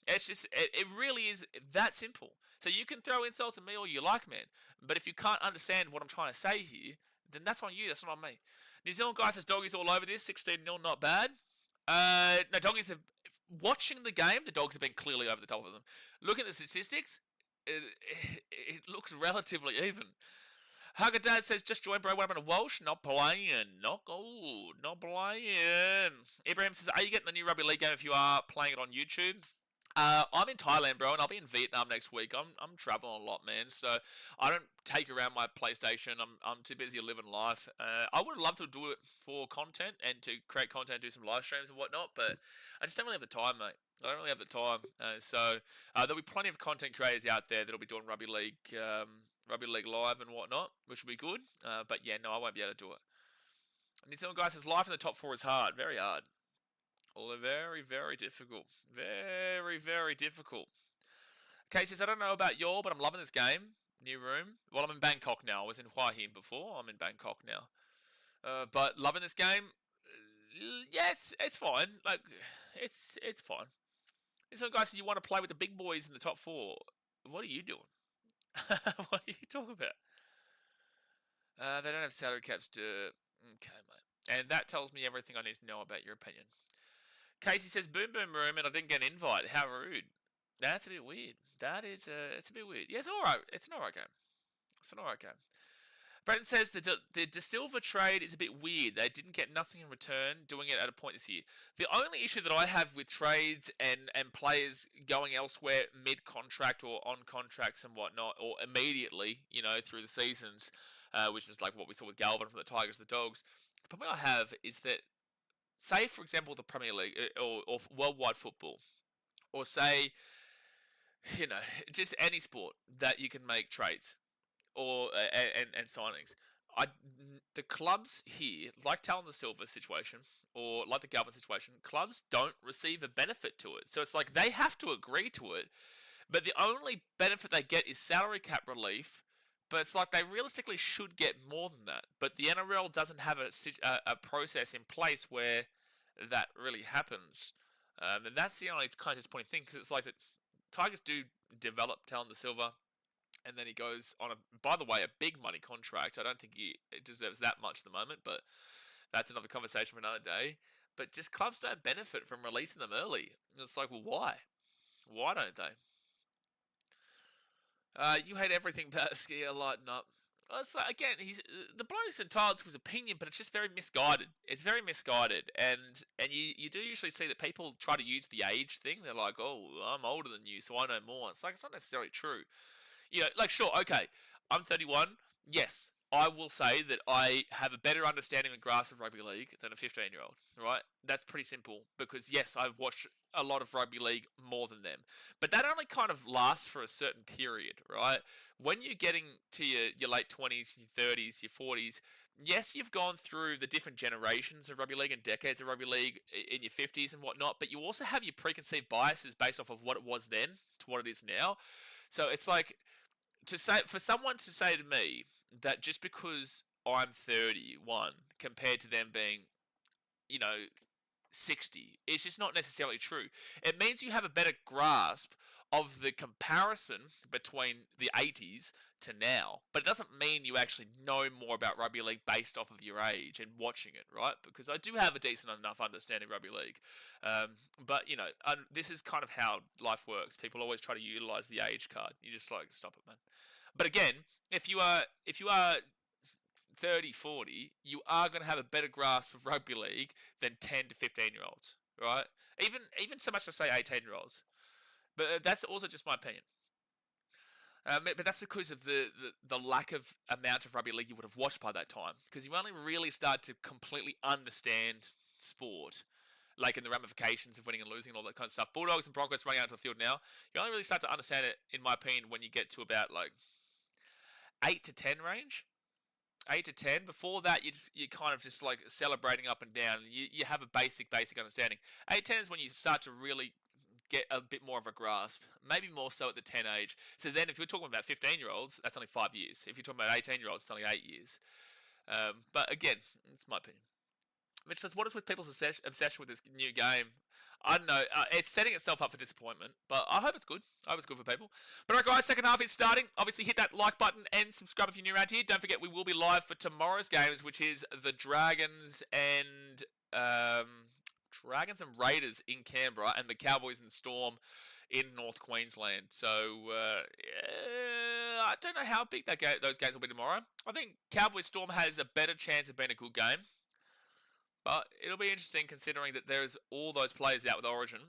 A: It's just, it really is that simple. So you can throw insults at me all you like, man. But if you can't understand what I'm trying to say here, then that's on you. That's not on me. New Zealand guy says Doggies all over this. 16-0, not bad. No, Doggies have... Watching the game, the Dogs have been clearly over the top of them. Look at the statistics. It looks relatively even. Hugger Dad says, just joined, bro. What happened to Walsh? Not playing. Not good. Not playing. Ibrahim says, are you getting the new rugby league game if you are playing it on YouTube? I'm in Thailand, bro, and I'll be in Vietnam next week. I'm traveling a lot, man, so I don't take around my PlayStation. I'm too busy living life. I would love to do it for content and to create content, do some live streams and whatnot, but I just don't really have the time, mate. I don't really have the time. So there'll be plenty of content creators out there that'll be doing rugby league live and whatnot, which will be good. But yeah, no, I won't be able to do it. New Zealand guy says life in the top 4 is hard, very hard. Although very, very difficult. Very, very difficult. Okay, says, I don't know about y'all, but I'm loving this game. New room. Well, I'm in Bangkok now. I was in Hua Hin before. I'm in Bangkok now. But loving this game. Yeah, it's fine. Like, it's fine. This one guy says you want to play with the big boys in the top 4. What are you doing? What are you talking about? They don't have salary caps to... Okay, mate. And that tells me everything I need to know about your opinion. Casey says, boom, boom, room, and I didn't get an invite. How rude. That's a bit weird. It's a bit weird. Yeah, it's alright. It's an alright game. It's an alright game. Brenton says, the De Silva trade is a bit weird. They didn't get nothing in return, doing it at a point this year. The only issue that I have with trades and players going elsewhere mid-contract or on contracts and whatnot, or immediately, through the seasons, which is like what we saw with Galvin from the Tigers, the Dogs. The problem I have is that, say, for example, the Premier League or worldwide football, or say, just any sport that you can make trades or and signings. The clubs here, like Talon the Silva situation or like the Galvin situation, clubs don't receive a benefit to it. So it's like they have to agree to it, but the only benefit they get is salary cap relief. But it's like they realistically should get more than that. But the NRL doesn't have a process in place where that really happens. And that's the only kind of disappointing thing, because it's like that Tigers do develop Talon the Silva, and then he goes on by the way, a big money contract. I don't think he deserves that much at the moment, but that's another conversation for another day. But just clubs don't benefit from releasing them early. And it's like, well, why? Why don't they? You hate everything about a skier, lighten up. Well, it's like, again, the bloke's entitled to his opinion, but it's just very misguided. It's very misguided, and you do usually see that people try to use the age thing. They're like, oh, I'm older than you, so I know more. It's like, it's not necessarily true. Like, sure, okay, I'm 31. Yes, I will say that I have a better understanding and grasp of rugby league than a 15-year-old, right? That's pretty simple, because yes, I've watched a lot of rugby league more than them. But that only kind of lasts for a certain period, right? When you're getting to your late 20s, your 30s, your 40s, yes, you've gone through the different generations of rugby league and decades of rugby league in your 50s and whatnot, but you also have your preconceived biases based off of what it was then to what it is now. So it's like, for someone to say to me that just because I'm 31 compared to them being, 60, it's just not necessarily true. It means you have a better grasp of the comparison between the 80s to now, but it doesn't mean you actually know more about rugby league based off of your age and watching it, right? Because I do have a decent enough understanding of rugby league, but this is kind of how life works. People always try to utilize the age card. You just like, stop it, man. But again, if you are 30, 40, you are going to have a better grasp of rugby league than 10 to 15-year-olds, right? Even so much to say 18-year-olds. But that's also just my opinion. But that's because of the lack of amount of rugby league you would have watched by that time. Because you only really start to completely understand sport, like in the ramifications of winning and losing and all that kind of stuff. Bulldogs and Broncos running out to the field now. You only really start to understand it, in my opinion, when you get to about like 8 to 10 range. 8 to 10. Before that, you're kind of just like celebrating up and down. You have a basic understanding. 8 to 10 is when you start to really get a bit more of a grasp. Maybe more so at the 10 age. So then if you're talking about 15-year-olds, that's only 5 years. If you're talking about 18-year-olds, it's only 8 years. But again, it's my opinion. Mitch says, what is with people's obsession with this new game? I don't know. It's setting itself up for disappointment, but I hope it's good. I hope it's good for people. But alright, guys, second half is starting. Obviously, hit that like button and subscribe if you're new around here. Don't forget, we will be live for tomorrow's games, which is the Dragons and Raiders in Canberra, and the Cowboys and Storm in North Queensland. So I don't know how big those games will be tomorrow. I think Cowboys Storm has a better chance of being a good game. But it'll be interesting considering that there's all those players out with Origin.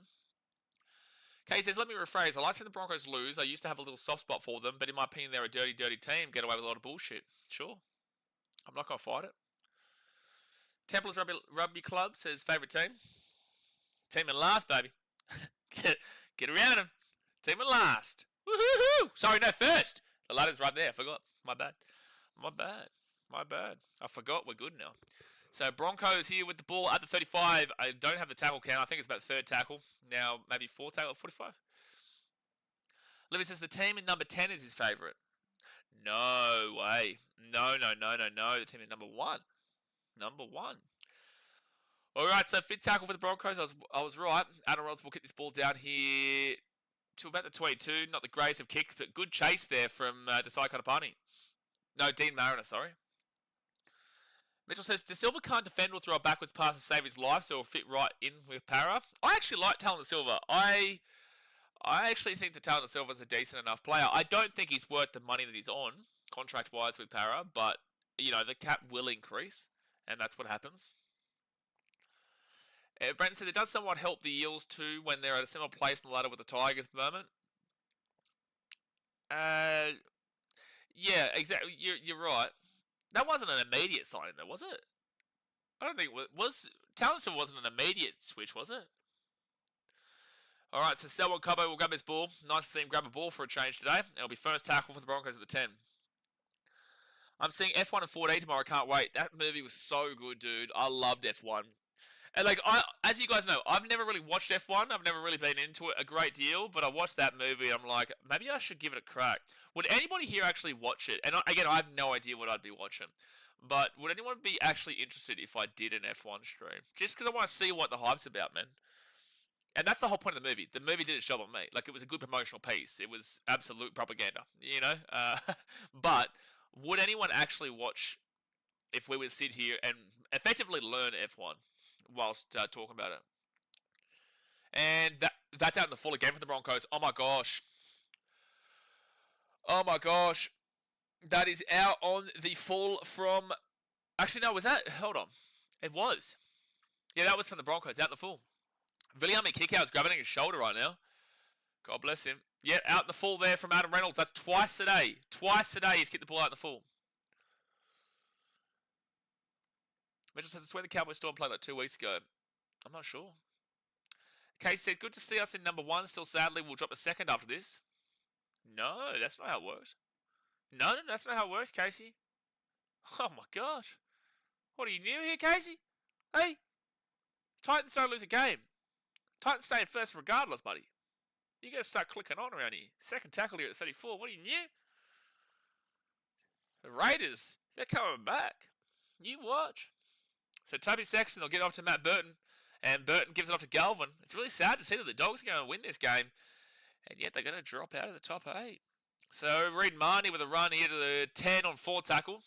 A: Kay says, let me rephrase. I like seeing the Broncos lose. I used to have a little soft spot for them, but in my opinion, they're a dirty, dirty team. Get away with a lot of bullshit. Sure. I'm not going to fight it. Templars Rugby Club says, favourite team? Team in last, baby. Get around them. Team in last. Woohoo! Sorry, no, first. The ladder's right there. I forgot. My bad. I forgot we're good now. So Broncos here with the ball at the 35. I don't have the tackle count. I think it's about third tackle. Now maybe fourth tackle at 45. Livy says the team in number 10 is his favourite. No way. No. The team in number 1. Number 1. All right, so fifth tackle for the Broncos. I was right. Adam Rods will kick this ball down here to about the 22. Not the greatest of kicks, but good chase there from Desai Katapani. No, Dean Mariner, sorry. Mitchell says, De Silva can't defend or throw a backwards pass to save his life, so he'll fit right in with Para. I actually like Talon De Silva. I actually think that Talon De Silva is a decent enough player. I don't think he's worth the money that he's on, contract-wise with Para, but, you know, the cap will increase, and that's what happens. Brandon says, it does somewhat help the Eels, too, when they're at a similar place in the ladder with the Tigers at the moment. Yeah, exactly. You're right. That wasn't an immediate signing, though, was it? I don't think it was. Townsend wasn't an immediate switch, was it? All right, so Selwyn Cobbo will grab his ball. Nice to see him grab a ball for a change today. It'll be first tackle for the Broncos at the 10. I'm seeing F1 and 4D tomorrow. Can't wait. That movie was so good, dude. I loved F1. And like, as you guys know, I've never really watched F1. I've never really been into it a great deal. But I watched that movie, and I'm like, maybe I should give it a crack. Would anybody here actually watch it? And again, I have no idea what I'd be watching. But would anyone be actually interested if I did an F1 stream? Just because I want to see what the hype's about, man. And that's the whole point of the movie. The movie did its job on me. Like, it was a good promotional piece. It was absolute propaganda, you know? But would anyone actually watch if we would sit here and effectively learn F1 whilst talking about it? And that's out in the full again for the Broncos. Oh, my gosh. Oh, my gosh. That is out on the full from... Actually, no, was that... Hold on. It was. Yeah, that was from the Broncos. Out in the full. Viliami Kickout's grabbing his shoulder right now. God bless him. Yeah, out in the full there from Adam Reynolds. That's twice today. Twice today he's kicked the ball out in the full. Mitchell says it's where the Cowboys Storm played like 2 weeks ago. I'm not sure. Case said, good to see us in number 1. Still, sadly, we'll drop a second after this. No, that's not how it works. No, that's not how it works, Casey. Oh, my gosh. What are you new here, Casey? Hey, Titans don't lose a game. Titans stay in first regardless, buddy. You got to start clicking on around here. Second tackle here at 34. What are you new? The Raiders, they're coming back. You watch. So Toby Sexton, they'll get off to Matt Burton. And Burton gives it off to Galvin. It's really sad to see that the Dogs are going to win this game. And yet they're going to drop out of the top 8. So Reed Marnie with a run here to the 10 on 4 tackle.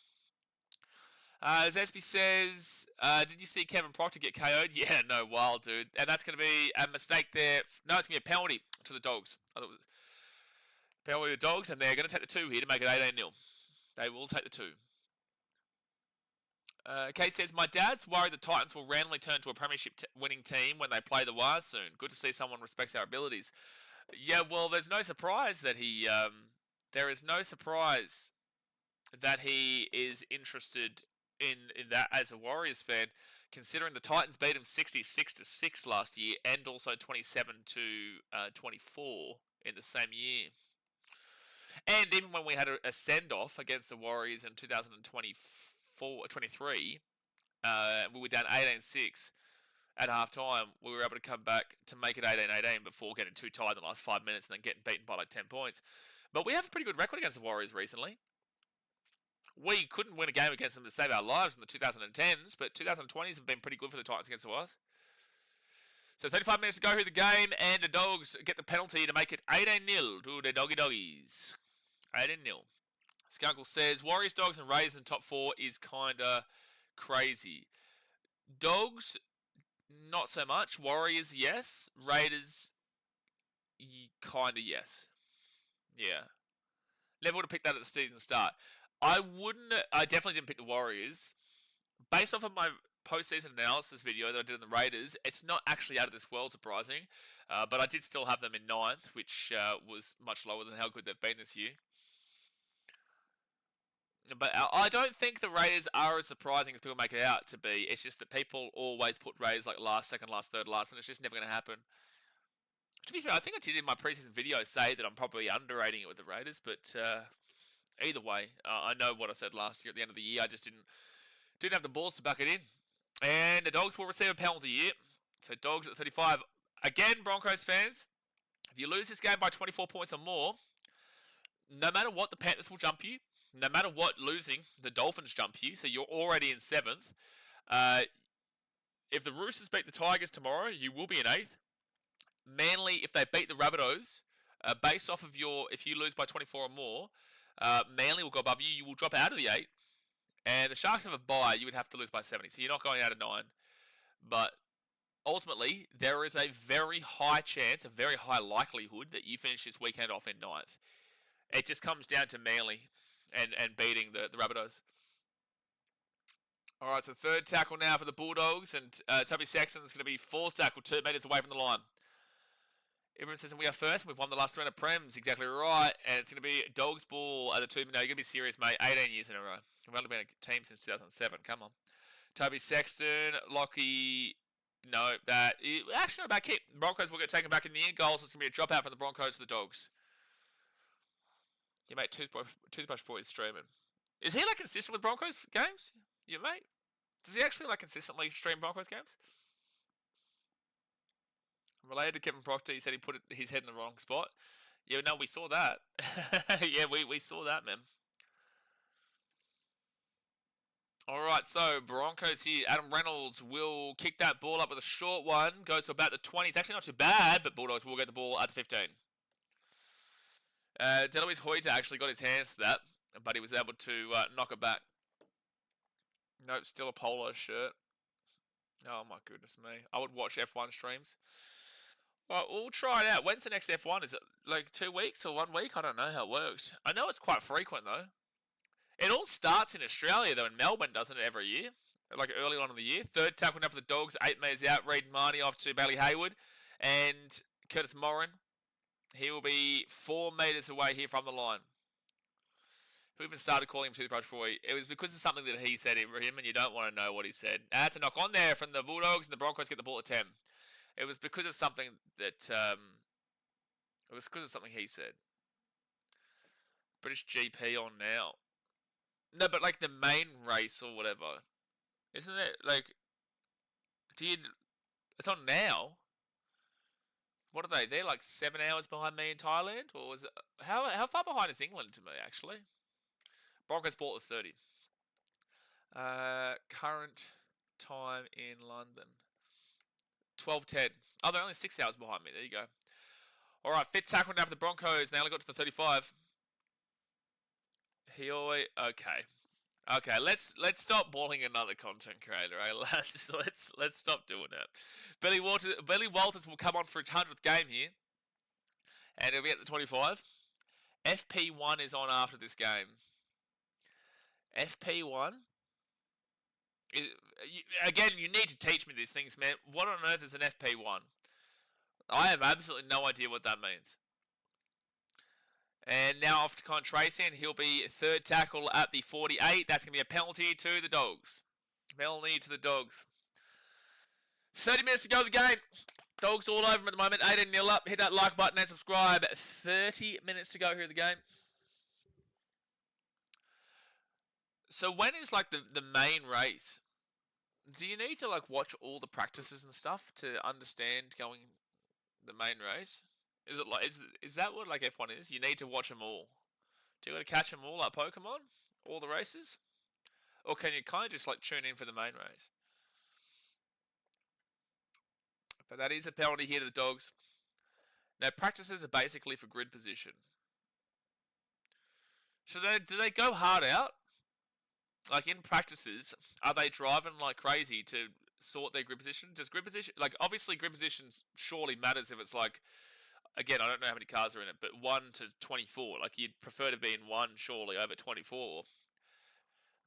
A: As SB says, did you see Kevin Proctor get KO'd? Yeah, no, wild, dude. And that's going to be a mistake there. No, it's going to be a penalty to the Dogs. Penalty to the Dogs, and they're going to take the 2 here to make it 18-0. They will take the 2. Kate says, my dad's worried the Titans will randomly turn to a premiership winning team when they play the Wars soon. Good to see someone respects our abilities. Yeah, well, there's no surprise that he... there is no surprise that he is interested in that as a Warriors fan, considering the Titans beat him 66-6 last year and also 27-24 in the same year. And even when we had a send-off against the Warriors in 2023, we were down 18-6 at half-time, we were able to come back to make it 18-18 before getting too tired in the last 5 minutes and then getting beaten by like 10 points. But we have a pretty good record against the Warriors recently. We couldn't win a game against them to save our lives in the 2010s, but 2020s have been pretty good for the Titans against the Warriors. So 35 minutes to go through the game, and the Dogs get the penalty to make it 18-0 to the Doggies. 18-0. Skunkle says, Warriors, Dogs, and Raiders in top 4 is kind of crazy. Dogs, not so much. Warriors, yes. Raiders, kind of yes. Yeah. Never would have picked that at the season start. I definitely didn't pick the Warriors. Based off of my postseason analysis video that I did on the Raiders, it's not actually out of this world surprising. But I did still have them in 9th, which was much lower than how good they've been this year. But I don't think the Raiders are as surprising as people make it out to be. It's just that people always put Raiders like last, second, last, third, last, and it's just never going to happen. To be fair, I think I did in my preseason video say that I'm probably underrating it with the Raiders, but either way, I know what I said last year at the end of the year. I just didn't have the balls to back it in. And the Dogs will receive a penalty here. So Dogs at 35. Again, Broncos fans, if you lose this game by 24 points or more, no matter what, the Panthers will jump you. No matter what, losing, the Dolphins jump you, so you're already in 7th. If the Roosters beat the Tigers tomorrow, you will be in 8th. Manly, if they beat the Rabbitohs, based off of if you lose by 24 or more, Manly will go above you. You will drop out of the 8. And the Sharks have a bye. You would have to lose by 70, so you're not going out of 9. But ultimately, there is a very high chance, a very high likelihood that you finish this weekend off in 9th. It just comes down to Manly and beating the Rabbitohs. All right, so third tackle now for the Bulldogs, and Toby Sexton's going to be fourth tackle, 2 metres away from the line. Everyone says we are first, and we've won the last round of Prems. Exactly right, and it's going to be Dogs ball at the 2 minute. No, you're going to be serious, mate. 18 years in a row. We've only been a team since 2007. Come on. Toby Sexton, Lockie. No, actually, not a bad kick. Broncos will get taken back in the end goals. So it's going to be a dropout from the Broncos to the Dogs. Your mate Toothbrush Boy is streaming. Is he like consistent with Broncos games? Your mate? Does he actually like consistently stream Broncos games? Related to Kevin Proctor, he said he put his head in the wrong spot. Yeah, no, we saw that. Yeah, we saw that, man. All right, so Broncos here. Adam Reynolds will kick that ball up with a short one. Goes to about the 20. It's actually not too bad, but Bulldogs will get the ball at the 15. Deloise Hoyter actually got his hands to that, but he was able to knock it back. Nope, still a polo shirt. Oh my goodness me. I would watch F1 streams. Well, we'll try it out. When's the next F1? Is it like 2 weeks or 1 week? I don't know how it works. I know it's quite frequent though. It all starts in Australia though, in Melbourne, doesn't it, every year? Like early on in the year. Third tackle now for the Dogs, 8 metres out. Reid Marnie off to Bailey Hayward. And Curtis Morin. He will be 4 metres away here from the line. Who even started calling him Toothbrush Boy? It was because of something that he said for him, and you don't want to know what he said. That's a knock on there from the Bulldogs, and the Broncos get the ball at 10. It was because of something that it was because of something he said. British GP on now. No, but like the main race or whatever, isn't it? Like, it's on now. What are they? They're like 7 hours behind me in Thailand, or was it how far behind is England to me actually? Broncos ball at 30. Current time in London. 12:10. Oh, they're only 6 hours behind me. There you go. All right, fifth tackle now for the Broncos. They only got to the 35. Hioi. Okay. Let's stop balling another content creator. Right? Let's stop doing that. Billy Walters will come on for his 100th game here, and he'll be at the 25. FP1 is on after this game. FP1. Again, you need to teach me these things, man. What on earth is an FP1? I have absolutely no idea what that means. And now off to Con Tracy, and he'll be third tackle at the 48. That's going to be a penalty to the Dogs. Penalty to the Dogs. 30 minutes to go the game. Dogs all over them at the moment. 18-0 up. Hit that like button and subscribe. 30 minutes to go here in the game. So when is like the main race? Do you need to like watch all the practices and stuff to understand going the main race? Is it like is that what like F1 is? You need to watch them all. Do you got to catch them all like Pokemon? All the races? Or can you kind of just like tune in for the main race? But that is a penalty here to the Dogs. Now practices are basically for grid position. So do they go hard out? Like in practices, are they driving like crazy to sort their grid position? Does grid position, like obviously grid positions surely matters if it's like, again, I don't know how many cars are in it, but 1 to 24. Like you'd prefer to be in 1 surely over 24.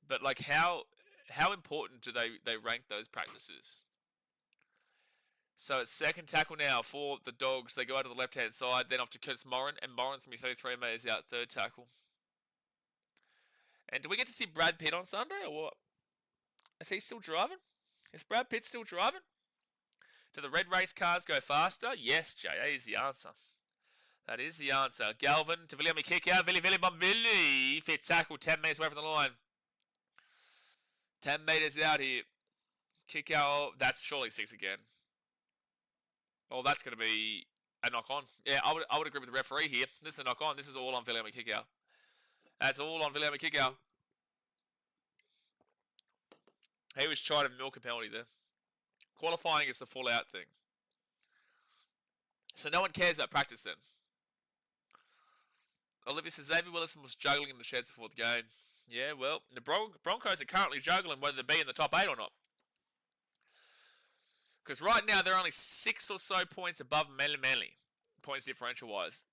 A: But like how important do they rank those practices? So it's second tackle now for the Dogs. They go out to the left-hand side, then off to Curtis Morin, and Morin's going to be 33 metres out, third tackle. And do we get to see Brad Pitt on Sunday, or what? Is he still driving? Is Brad Pitt still driving? Do the red race cars go faster? Yes, J.A. is the answer. That is the answer. Galvin to William kick out. Vili Bombili. Fit tackle, 10 metres away from the line. 10 metres out here. Kick out. That's surely 6 again. Oh, that's going to be a knock on. Yeah, I would agree with the referee here. This is a knock on. This is all on William kick out. That's all on William kick out. He was trying to milk a penalty there. Qualifying is a full out thing. So no one cares about practice then. Olivia says Xavier Willison was juggling in the sheds before the game. Yeah, well, the Broncos are currently juggling whether to be in the top 8 or not. Because right now they're only 6 or so points above Manly, points differential wise.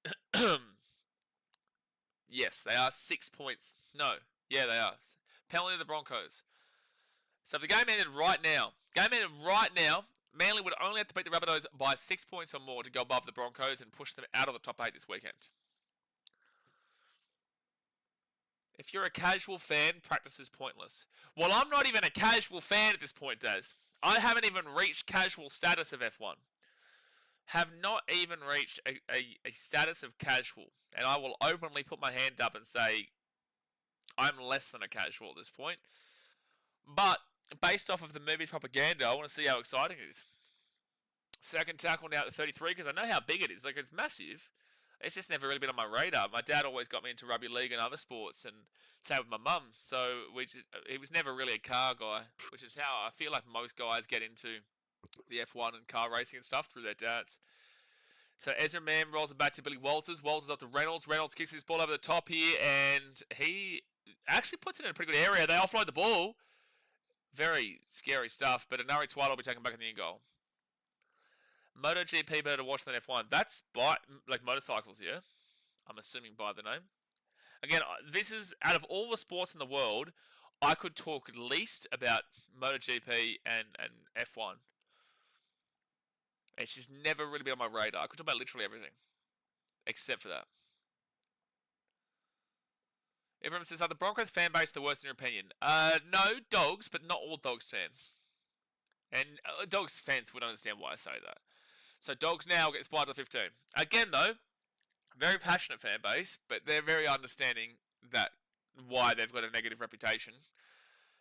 A: Yes, they are 6 points. No, yeah, they are. Penalty of the Broncos. So if the game ended right now, Manly would only have to beat the Rabbitohs by 6 points or more to go above the Broncos and push them out of the top 8 this weekend. If you're a casual fan, practice is pointless. Well, I'm not even a casual fan at this point, Daz. I haven't even reached casual status of F1. Have not even reached a status of casual. And I will openly put my hand up and say I'm less than a casual at this point. But based off of the movie's propaganda, I want to see how exciting it is. Second tackle now at 33 because I know how big it is. Like, it's massive. It's just never really been on my radar. My dad always got me into rugby league and other sports, and same with my mum. So he was never really a car guy, which is how I feel like most guys get into the F1 and car racing and stuff through their dads. So Ezra Mann rolls it back to Billy Walters. Walters up to Reynolds. Reynolds kicks his ball over the top here, and he actually puts it in a pretty good area. They offload the ball. Very scary stuff, but Anari Twilight will be taken back in the end goal. MotoGP better to watch than F1. That's by, like, motorcycles, yeah? I'm assuming by the name. Again, this is, out of all the sports in the world, I could talk at least about MotoGP and F1. It's just never really been on my radar. I could talk about literally everything. Except for that. Everyone says, are the Broncos fan base the worst in your opinion? No, Dogs, but not all Dogs fans. And Dogs fans would understand why I say that. So Dogs now get spotted to 15. Again, though, very passionate fan base, but they're very understanding that why they've got a negative reputation.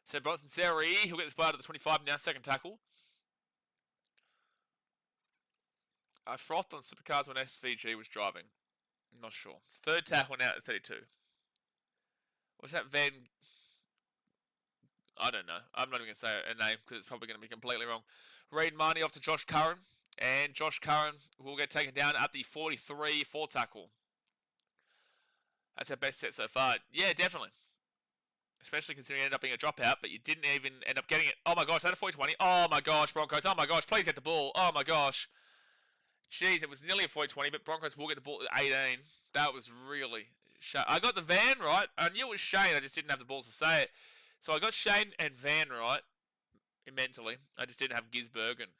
A: So Bronson Seri, he'll get spotted at the 25 now, second tackle. I frothed on supercars when SVG was driving. I'm not sure. Third tackle now at 32. What's that Van? I don't know. I'm not even going to say a name because it's probably going to be completely wrong. Reid Marnie off to Josh Curran. And Josh Curran will get taken down at the 43, 4 tackle. That's our best set so far. Yeah, definitely. Especially considering it ended up being a dropout, but you didn't even end up getting it. Oh my gosh, that a 40-20. Oh my gosh, Broncos. Oh my gosh, please get the ball. Oh my gosh. Jeez, it was nearly a 40-20, but Broncos will get the ball at 18. That was really... I got the Van right. I knew it was Shane, I just didn't have the balls to say it. So I got Shane and Van right, mentally. I just didn't have Gisbergen.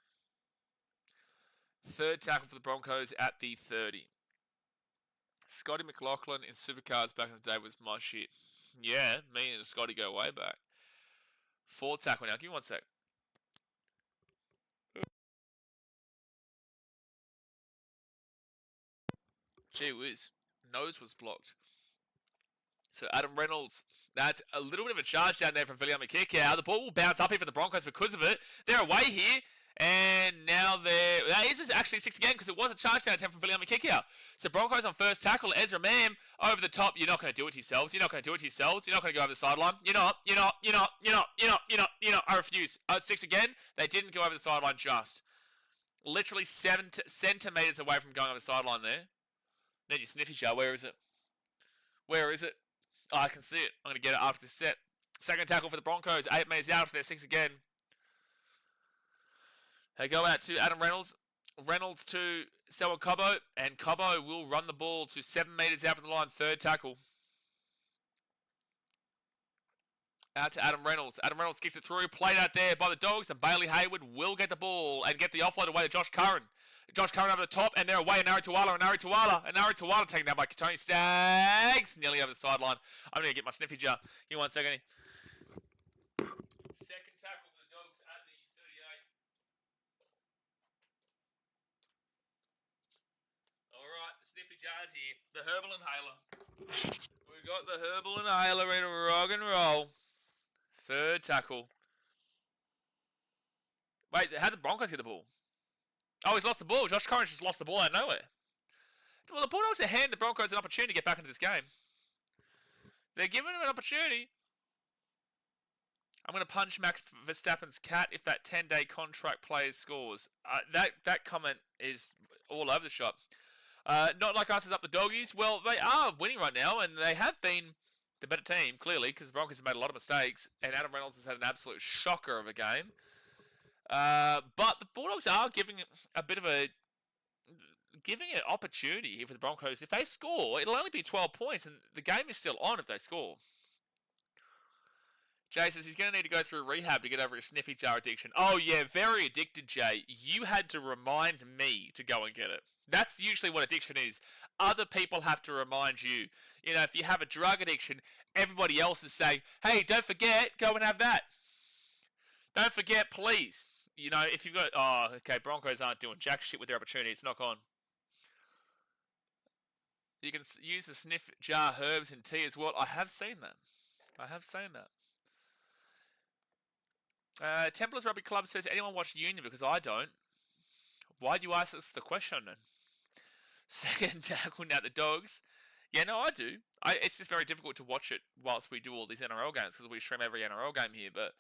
A: Third tackle for the Broncos at the 30. Scotty McLaughlin in supercars back in the day was my shit. Yeah, me and Scotty go way back. Fourth tackle now. Give me 1 sec. Gee whiz. Nose was blocked. So Adam Reynolds, that's a little bit of a charge down there from William Kikau. The ball will bounce up here for the Broncos because of it. They're away here. And now that is actually 6 again because it was a charge down attempt from William Kikau. So Broncos on first tackle. Ezra Mam over the top. You're not going to do it to yourselves. You're not going to do it to yourselves. You're not going to go over the sideline. You're not. I refuse. 6 again. They didn't go over the sideline just. Literally 7 centimetres away from going over the sideline there. Need your sniffy jar. Where is it? Where is it? Oh, I can see it. I'm going to get it after this set. Second tackle for the Broncos. 8 metres out for their 6 again. They go out to Adam Reynolds. Reynolds to Selwa Cobbo. And Cobbo will run the ball to 7 metres out from the line. Third tackle. Out to Adam Reynolds. Adam Reynolds kicks it through. Played out there by the Dogs. And Bailey Hayward will get the ball and get the offload away to Josh Curran. Josh Curran over the top. And they're away. And Ari Tuala taken down by Tony Staggs. Nearly over the sideline. I'm going to get my sniffy jar. Give me 1 second here. Second tackle for the Dogs at the 38. Alright, the sniffy jar's here. The herbal inhaler. We got the herbal inhaler ready to rock and roll. Third tackle. Wait, how did the Broncos get the ball? Oh, he's lost the ball. Josh Curran just lost the ball out of nowhere. Well, the Bulldogs are handing the Broncos an opportunity to get back into this game. They're giving him an opportunity. I'm going to punch Max Verstappen's cat if that 10-day contract player scores. That comment is all over the shop. Not like us as up the Doggies. Well, they are winning right now, and they have been the better team, clearly, because the Broncos have made a lot of mistakes, and Adam Reynolds has had an absolute shocker of a game. But the Bulldogs are giving an opportunity here for the Broncos. If they score, it'll only be 12 points, and the game is still on if they score. Jay says he's going to need to go through rehab to get over his sniffy jar addiction. Oh, yeah, very addicted, Jay. You had to remind me to go and get it. That's usually what addiction is. Other people have to remind you. You know, if you have a drug addiction, everybody else is saying, hey, don't forget, go and have that. Don't forget, please. You know, if you've got... Oh, okay, Broncos aren't doing jack shit with their opportunity. It's knock on. You can use the sniff jar herbs in tea as well. I have seen that. Templars Rugby Club says, anyone watch Union? Because I don't. Why'd you ask us the question then? Second tackle now the Dogs. Yeah, no, I do. It's just very difficult to watch it whilst we do all these NRL games because we stream every NRL game here. But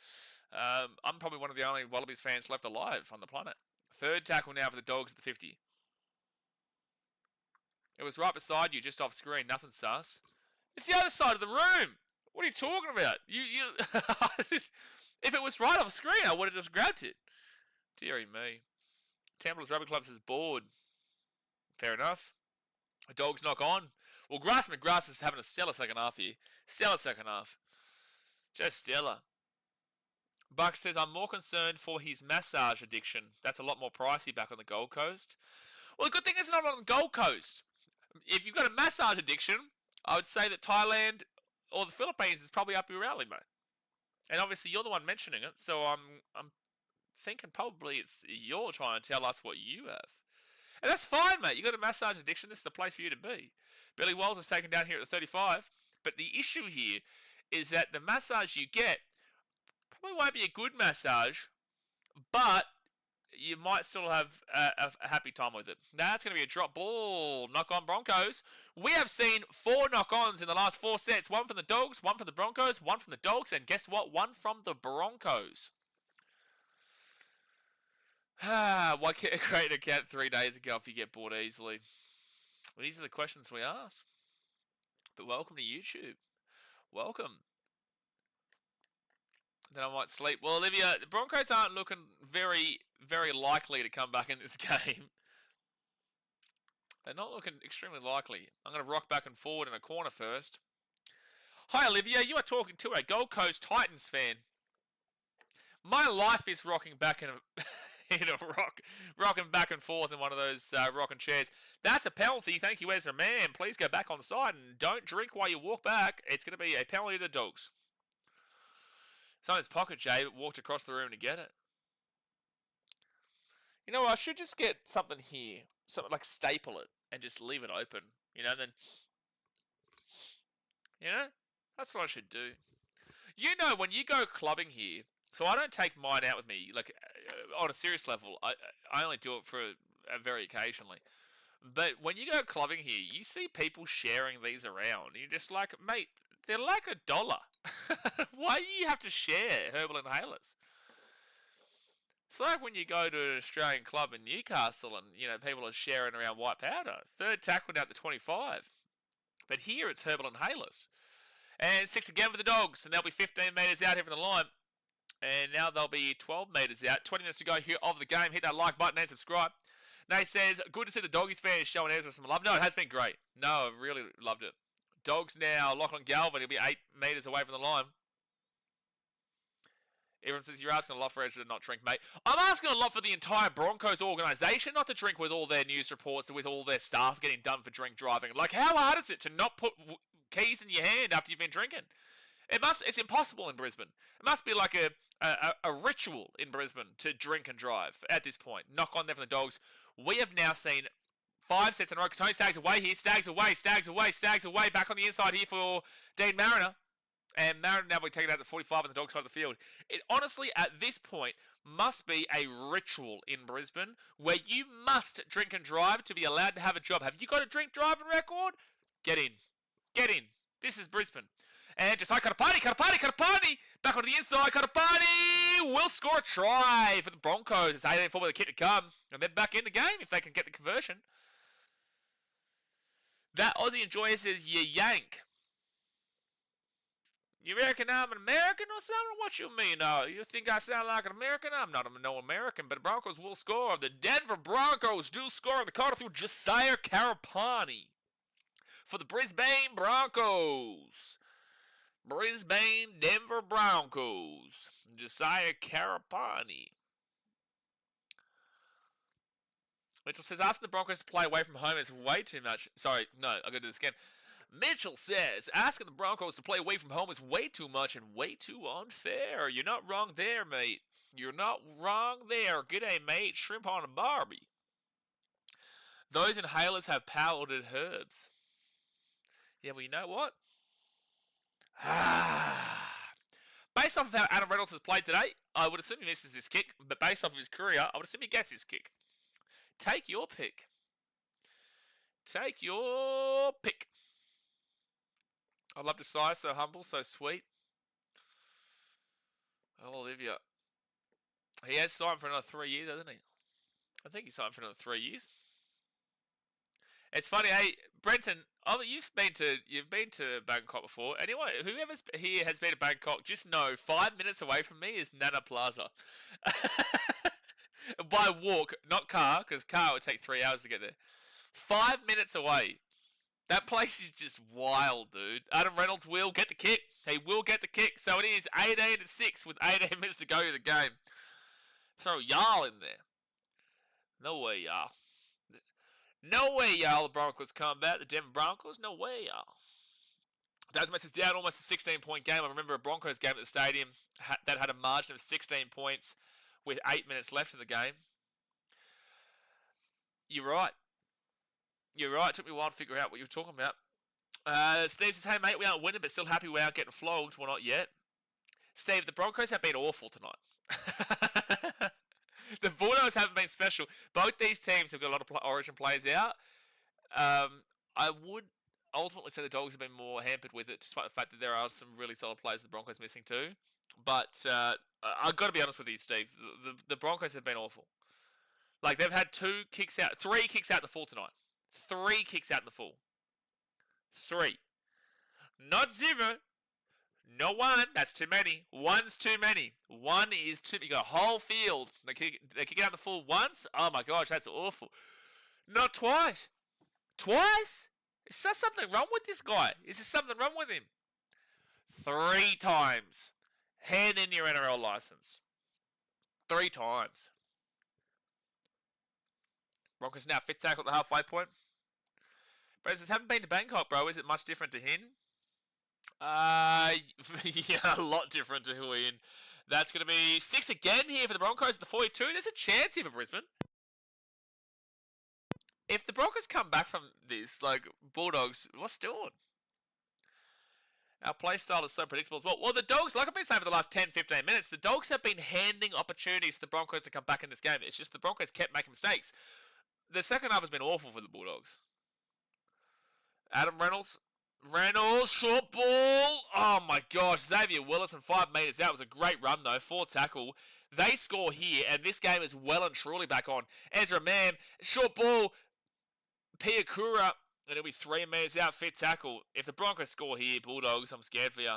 A: I'm probably one of the only Wallabies fans left alive on the planet. Third tackle now for the Dogs at the 50. It was right beside you, just off screen. Nothing sus. It's the other side of the room. What are you talking about? If it was right off screen, I would have just grabbed it. Deary me. Templars Rugby Club says bored. Fair enough. The Dogs knock on. Well, Grass McGrath is having a stellar second half here. Stellar second half. Just stellar. Buck says, I'm more concerned for his massage addiction. That's a lot more pricey back on the Gold Coast. Well, the good thing is it's not on the Gold Coast. If you've got a massage addiction, I would say that Thailand or the Philippines is probably up your alley, mate. And obviously you're the one mentioning it, so I'm thinking probably you're trying to tell us what you have. And that's fine, mate. You've got a massage addiction. This is the place for you to be. Billy Walls is taken down here at the 35. But the issue here is that the massage you get probably won't be a good massage, but you might still have a happy time with it. That's going to be a drop ball. Knock on Broncos. We have seen 4 knock-ons in the last 4 sets. 1 from the Dogs, 1 from the Broncos, 1 from the Dogs, and guess what? 1 from the Broncos. Why can't I create an account 3 days ago if you get bored easily? Well, these are the questions we ask. But welcome to YouTube. Welcome. Then I might sleep. Well, Olivia, the Broncos aren't looking very, very likely to come back in this game. They're not looking extremely likely. I'm going to rock back and forward in a corner first. Hi, Olivia. You are talking to a Gold Coast Titans fan. My life is rocking back in a... rocking back and forth in one of those rocking chairs. That's a penalty. Thank you, Ezra Man. Please go back on side and don't drink while you walk back. It's going to be a penalty to the Dogs. It's on his pocket, Jay, but walked across the room to get it. You know, I should just get something here. Something like staple it and just leave it open. You know, then... You know? That's what I should do. You know, when you go clubbing here, so I don't take mine out with me, like, on a serious level. I only do it for very occasionally. But when you go clubbing here, you see people sharing these around. You're just like, mate, they're like $1. Why do you have to share herbal inhalers? It's like when you go to an Australian club in Newcastle and, you know, people are sharing around white powder. Third tackle down to 25. But here it's herbal inhalers. And 6 again for the Dogs, and they'll be 15 metres out here from the line. And now they'll be 12 metres out. 20 minutes to go here of the game. Hit that like button and subscribe. Nay says, good to see the Doggies fans showing Ezra some love. No, it has been great. No, I've really loved it. Dogs now, Lachlan Galvin. He'll be 8 metres away from the line. Everyone says, you're asking a lot for Ezra to not drink, mate. I'm asking a lot for the entire Broncos organisation not to drink with all their news reports and with all their staff getting done for drink driving. Like, how hard is it to not put keys in your hand after you've been drinking? It's impossible in Brisbane. It must be like a ritual in Brisbane to drink and drive at this point. Knock on there from the Dogs. We have now seen 5 sets in a row. Tony Staggs away here. Staggs away. Back on the inside here for Dean Mariner. And Mariner now will be taken out to 45 on the Dogs side of the field. It honestly, at this point, must be a ritual in Brisbane where you must drink and drive to be allowed to have a job. Have you got a drink driving record? Get in. This is Brisbane. And just like Karapani. Back on the inside, Karapani will score a try for the Broncos. It's 18-4 with a kick to come. And they're back in the game if they can get the conversion. That Aussie Enjoyer says, you yank. You reckon I'm an American or something? What you mean? You think I sound like an American? I'm not no American, but the Broncos will score. The Denver Broncos do score on the corner through Josiah Karapani for the Brisbane Broncos. Denver Broncos. Josiah Karapani. Mitchell says, asking the Broncos to play away from home is way too much. Sorry, no, I'm going to do this again. Mitchell says, asking the Broncos to play away from home is way too much and way too unfair. You're not wrong there, mate. You're not wrong there. G'day, mate. Shrimp on a Barbie. Those inhalers have powdered herbs. Yeah, well, you know what? Based off of how Adam Reynolds has played today, I would assume he misses this kick. But based off of his career, I would assume he gets his kick. Take your pick. I love Desire, so humble, so sweet. Olivia. He has signed for another 3 years, hasn't he? I think he signed for another 3 years. It's funny, hey, Brenton, you've been to Bangkok before. Anyone, whoever here has been to Bangkok, just know 5 minutes away from me is Nana Plaza. By walk, not car, because car would take 3 hours to get there. 5 minutes away. That place is just wild, dude. Adam Reynolds will get the kick. He will get the kick. So it is 18-6 with 18 minutes to go in the game. Throw y'all in there. No way, y'all. No way, y'all. The Broncos come back. The Denver Broncos. No way, y'all. Dasmate is down almost a 16-point game. I remember a Broncos game at the stadium that had a margin of 16 points with 8 minutes left in the game. You're right. It took me a while to figure out what you were talking about. Steve says, hey, mate, we aren't winning, but still happy we aren't getting flogged. Well, not yet. Steve, the Broncos have been awful tonight. The Bulldogs haven't been special. Both these teams have got a lot of Origin players out. I would ultimately say the Dogs have been more hampered with it, despite the fact that there are some really solid players the Broncos missing too. But I've got to be honest with you, Steve. The Broncos have been awful. Like, they've had 3 kicks out in the full tonight. 3 kicks out in the full. 3. Not 0. No 1. That's too many. 1's too many. 1 is too many. You got a whole field. They kick it out in the full once. Oh my gosh, that's awful. Not twice. Twice? Is there something wrong with this guy? Is there something wrong with him? 3 times. Hand in your NRL license. 3 times. Broncos now fit tackle at the halfway point. But says, haven't been to Bangkok, bro. Is it much different to Hin? Yeah, a lot different to Huyin. That's going to be 6 again here for the Broncos at the 42. There's a chance here for Brisbane. If the Broncos come back from this, like, Bulldogs, what's doing? Our play style is so predictable as well. Well, the Dogs, like I've been saying for the last 10, 15 minutes, the Dogs have been handing opportunities to the Broncos to come back in this game. It's just the Broncos kept making mistakes. The second half has been awful for the Bulldogs. Adam Reynolds, short ball. Oh my gosh, Xavier Willison, 5 metres out. It was a great run though, 4 tackle. They score here, and this game is well and truly back on. Ezra Mam, short ball. Piakura, and it'll be 3 metres out, fit tackle. If the Broncos score here, Bulldogs, I'm scared for you.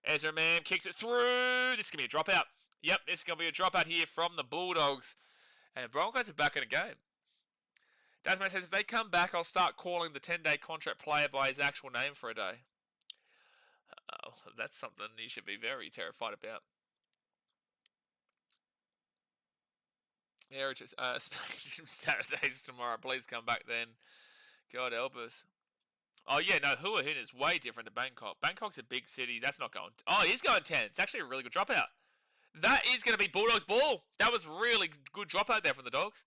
A: Ezra Mam kicks it through. This is going to be a dropout. Yep, this is going to be a dropout here from the Bulldogs. And the Broncos are back in the game. Dasman says, if they come back, I'll start calling the 10-day contract player by his actual name for a day. Oh, that's something you should be very terrified about. Yeah, just Saturdays tomorrow. Please come back then. God help us. Oh, yeah, no, Hua Hin is way different to Bangkok. Bangkok's a big city. That's not going... Oh, he is going 10. It's actually a really good dropout. That is going to be Bulldogs ball. That was really good dropout there from the Dogs.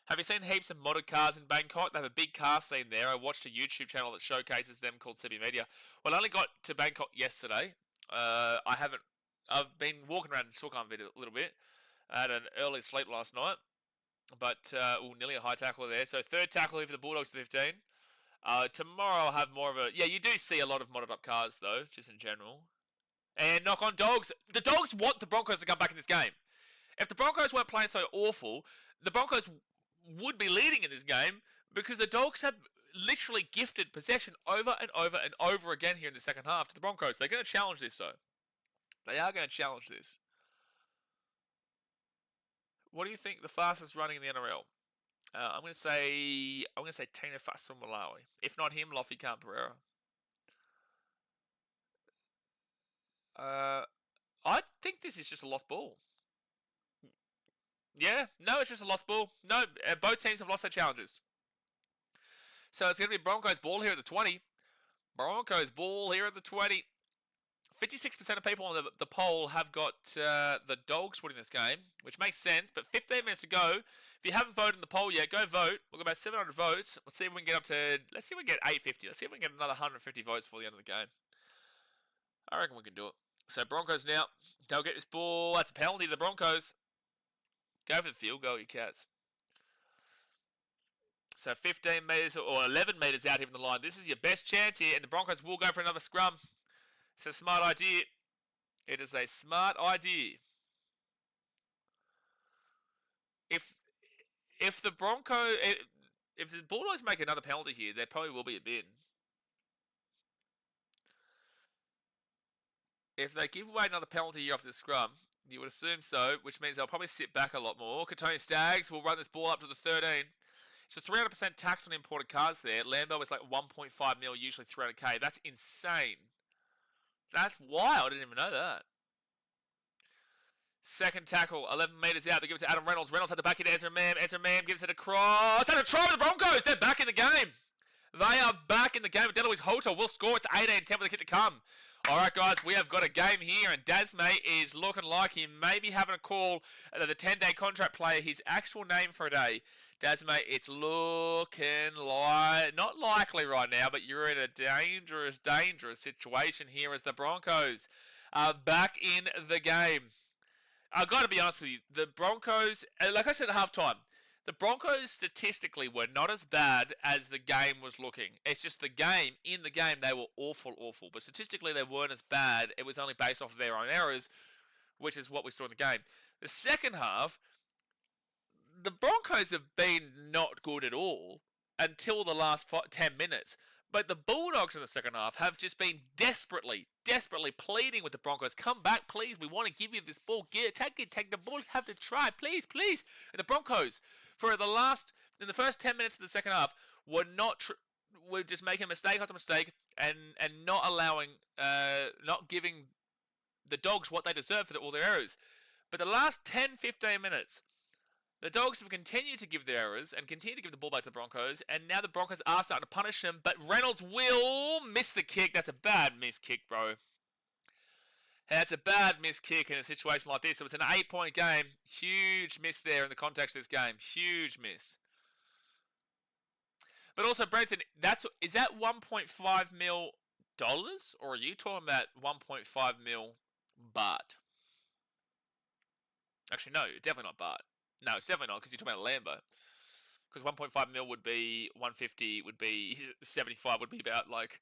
A: Have you seen heaps of modded cars in Bangkok? They have a big car scene there. I watched a YouTube channel that showcases them called CB Media. Well, I only got to Bangkok yesterday. I've been walking around in Sukhumvit a little bit. I had an early sleep last night. But, nearly a high tackle there. So, 3rd tackle here for the Bulldogs to 15. Tomorrow I'll have more of a... Yeah, you do see a lot of modded up cars, though, just in general. And knock on Dogs. The Dogs want the Broncos to come back in this game. If the Broncos weren't playing so awful, the Broncos would be leading in this game because the Dogs have literally gifted possession over and over and over again here in the second half to the Broncos. They're going to challenge this, though. They are going to challenge this. What do you think the fastest running in the NRL? I'm going to say Tina Fassel Malawi. If not him, Lofi Camperera. I think this is just a lost ball. Yeah, no, it's just a lost ball. No, both teams have lost their challenges. So it's going to be Broncos ball here at the 20. Broncos ball here at the 20. 56% of people on the poll have got the Dogs winning this game, which makes sense. But 15 minutes to go. If you haven't voted in the poll yet, go vote. We've got about 700 votes. Let's see if we can get up to... Let's see if we can get 850. Let's see if we can get another 150 votes before the end of the game. I reckon we can do it. So Broncos now. They'll get this ball. That's a penalty to the Broncos. Go for the field goal, you cats. So 15 metres or 11 metres out here from the line. This is your best chance here, and the Broncos will go for another scrum. It's a smart idea. It is a smart idea. If the Bulldogs make another penalty here, there probably will be a bin. If they give away another penalty here off the scrum, you would assume so, which means they'll probably sit back a lot more. Katoni Staggs will run this ball up to the 13. So 300% tax on imported cars there. Lambo is like 1.5 mil, usually 300k. That's insane. That's wild. I didn't even know that. Second tackle, 11 metres out. They give it to Adam Reynolds. Reynolds had the back into Ezra Mam. Ezra Mam gives it across. And a try for the Broncos. They're back in the game. They are back in the game. Deloise Holter will score. It's 18-10 with the kick to come. All right, guys, we have got a game here, and Dasmay is looking like he may be having a call at the 10-day contract player, his actual name for a day. Dasmay, it's looking like, not likely right now, but you're in a dangerous, dangerous situation here as the Broncos are back in the game. I've got to be honest with you, the Broncos, like I said at halftime, the Broncos statistically were not as bad as the game was looking. It's just the game, in the game, they were awful. But statistically, they weren't as bad. It was only based off of their own errors, which is what we saw in the game. The second half, the Broncos have been not good at all until the last 10 minutes. But the Bulldogs in the second half have just been desperately pleading with the Broncos. Come back, please. We want to give you this ball. Take the ball. Have to try. Please. And the Broncos, in the first 10 minutes of the second half, were just making mistake after mistake and not allowing, not giving the Dogs what they deserve for all their errors. But the last 10, 15 minutes, the Dogs have continued to give their errors and continue to give the ball back to the Broncos, and now the Broncos are starting to punish them, but Reynolds will miss the kick. That's a bad miss kick, bro. That's a bad miss kick in a situation like this. It was an 8-point game. Huge miss there in the context of this game. Huge miss. But also, Brenton, is that 1.5 mil dollars, or are you talking about 1.5 mil baht? Actually, no, definitely not baht. No, it's definitely not, because you're talking about a Lambo. Because 1.5 mil would be 150, would be 75, would be about like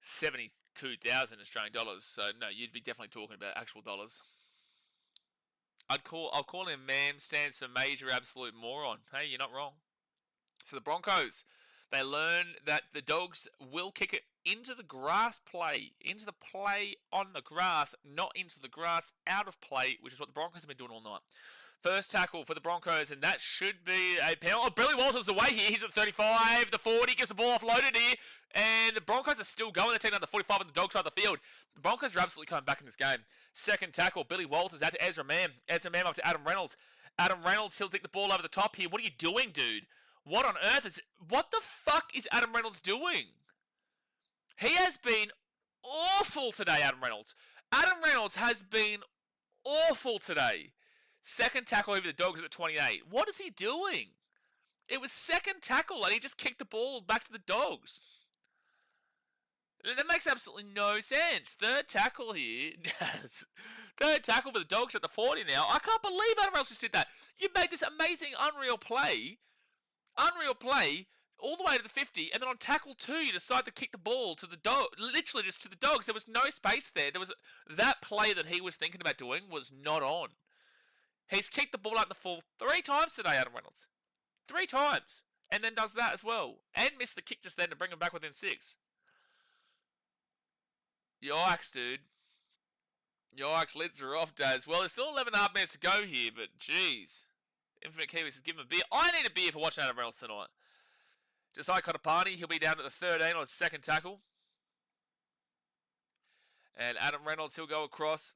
A: 72,000 Australian dollars. So no, you'd be definitely talking about actual dollars. I'll call him man stands for major absolute moron. Hey, you're not wrong. So the Broncos, they learn that the Dogs will kick it into the grass play, into the play on the grass, not into the grass out of play, which is what the Broncos have been doing all night. First tackle for the Broncos, and that should be a penalty. Oh, Billy Walters away here. He's at 35, the 40, gets the ball offloaded here, and the Broncos are still going. They're taking out the 45 on the Dog side of the field. The Broncos are absolutely coming back in this game. Second tackle, Billy Walters out to Ezra Mam. Ezra Mam up to Adam Reynolds. Adam Reynolds, he'll take the ball over the top here. What are you doing, dude? What on earth is... What the fuck is Adam Reynolds doing? He has been awful today, Adam Reynolds. Adam Reynolds has been awful today. Second tackle over the Dogs at the 28. What is he doing? It was second tackle and he just kicked the ball back to the Dogs. That makes absolutely no sense. Third tackle here. Third tackle for the Dogs at the 40 now. I can't believe Adam Reynolds just did that. You made this amazing, unreal play all the way to the 50, and then on tackle 2, you decide to kick the ball to the dog, literally just to the Dogs. There was no space there. That play that he was thinking about doing was not on. He's kicked the ball out in the full 3 times today, Adam Reynolds. 3 times. And then does that as well. And missed the kick just then to bring him back within 6. Yikes, dude. Yikes, lids are off, Daz. Well, there's still 11.5 minutes to go here, but jeez. Infinite Kiwis has given him a beer. I need a beer for watching Adam Reynolds tonight. Josiah Kotapani, he'll be down at the 13 on his second tackle. And Adam Reynolds, he'll go across.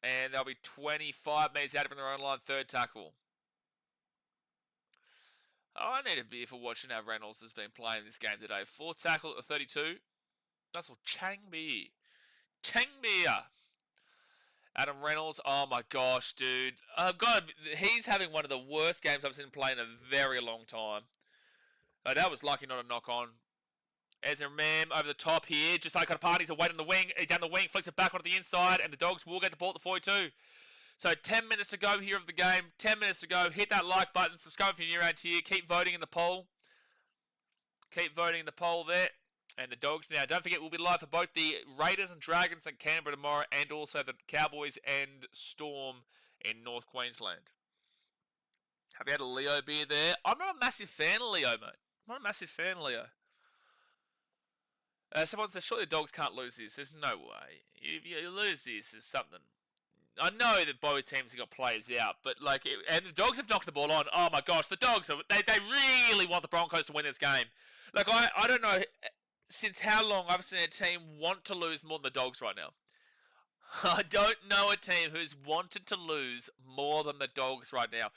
A: And they'll be 25 metres out from their own line, third tackle. Oh, I need a beer for watching how Reynolds has been playing this game today. Fourth tackle at the 32. That's for Chang beer. Chang beer. Adam Reynolds, oh my gosh, dude. He's having one of the worst games I've seen him play in a very long time. That was lucky, not a knock on. Ezra Mam over the top here. Just like Kotapani's away on the wing, down the wing, flicks it back onto the inside, and the Dogs will get the ball at the 42. So 10 minutes to go here of the game. 10 minutes to go. Hit that like button. Subscribe if you're new around here. Keep voting in the poll. Keep voting in the poll there. And the Dogs now. Don't forget, we'll be live for both the Raiders and Dragons in Canberra tomorrow, and also the Cowboys and Storm in North Queensland. Have you had a Leo beer there? I'm not a massive fan of Leo, mate. I'm not a massive fan of Leo. Someone says, surely the Dogs can't lose this. There's no way. If you lose this, there's something. I know that both teams have got players out, but and the Dogs have knocked the ball on. Oh my gosh, the Dogs, they really want the Broncos to win this game. I don't know since how long I've seen a team want to lose more than the Dogs right now. I don't know a team who's wanted to lose more than the Dogs right now.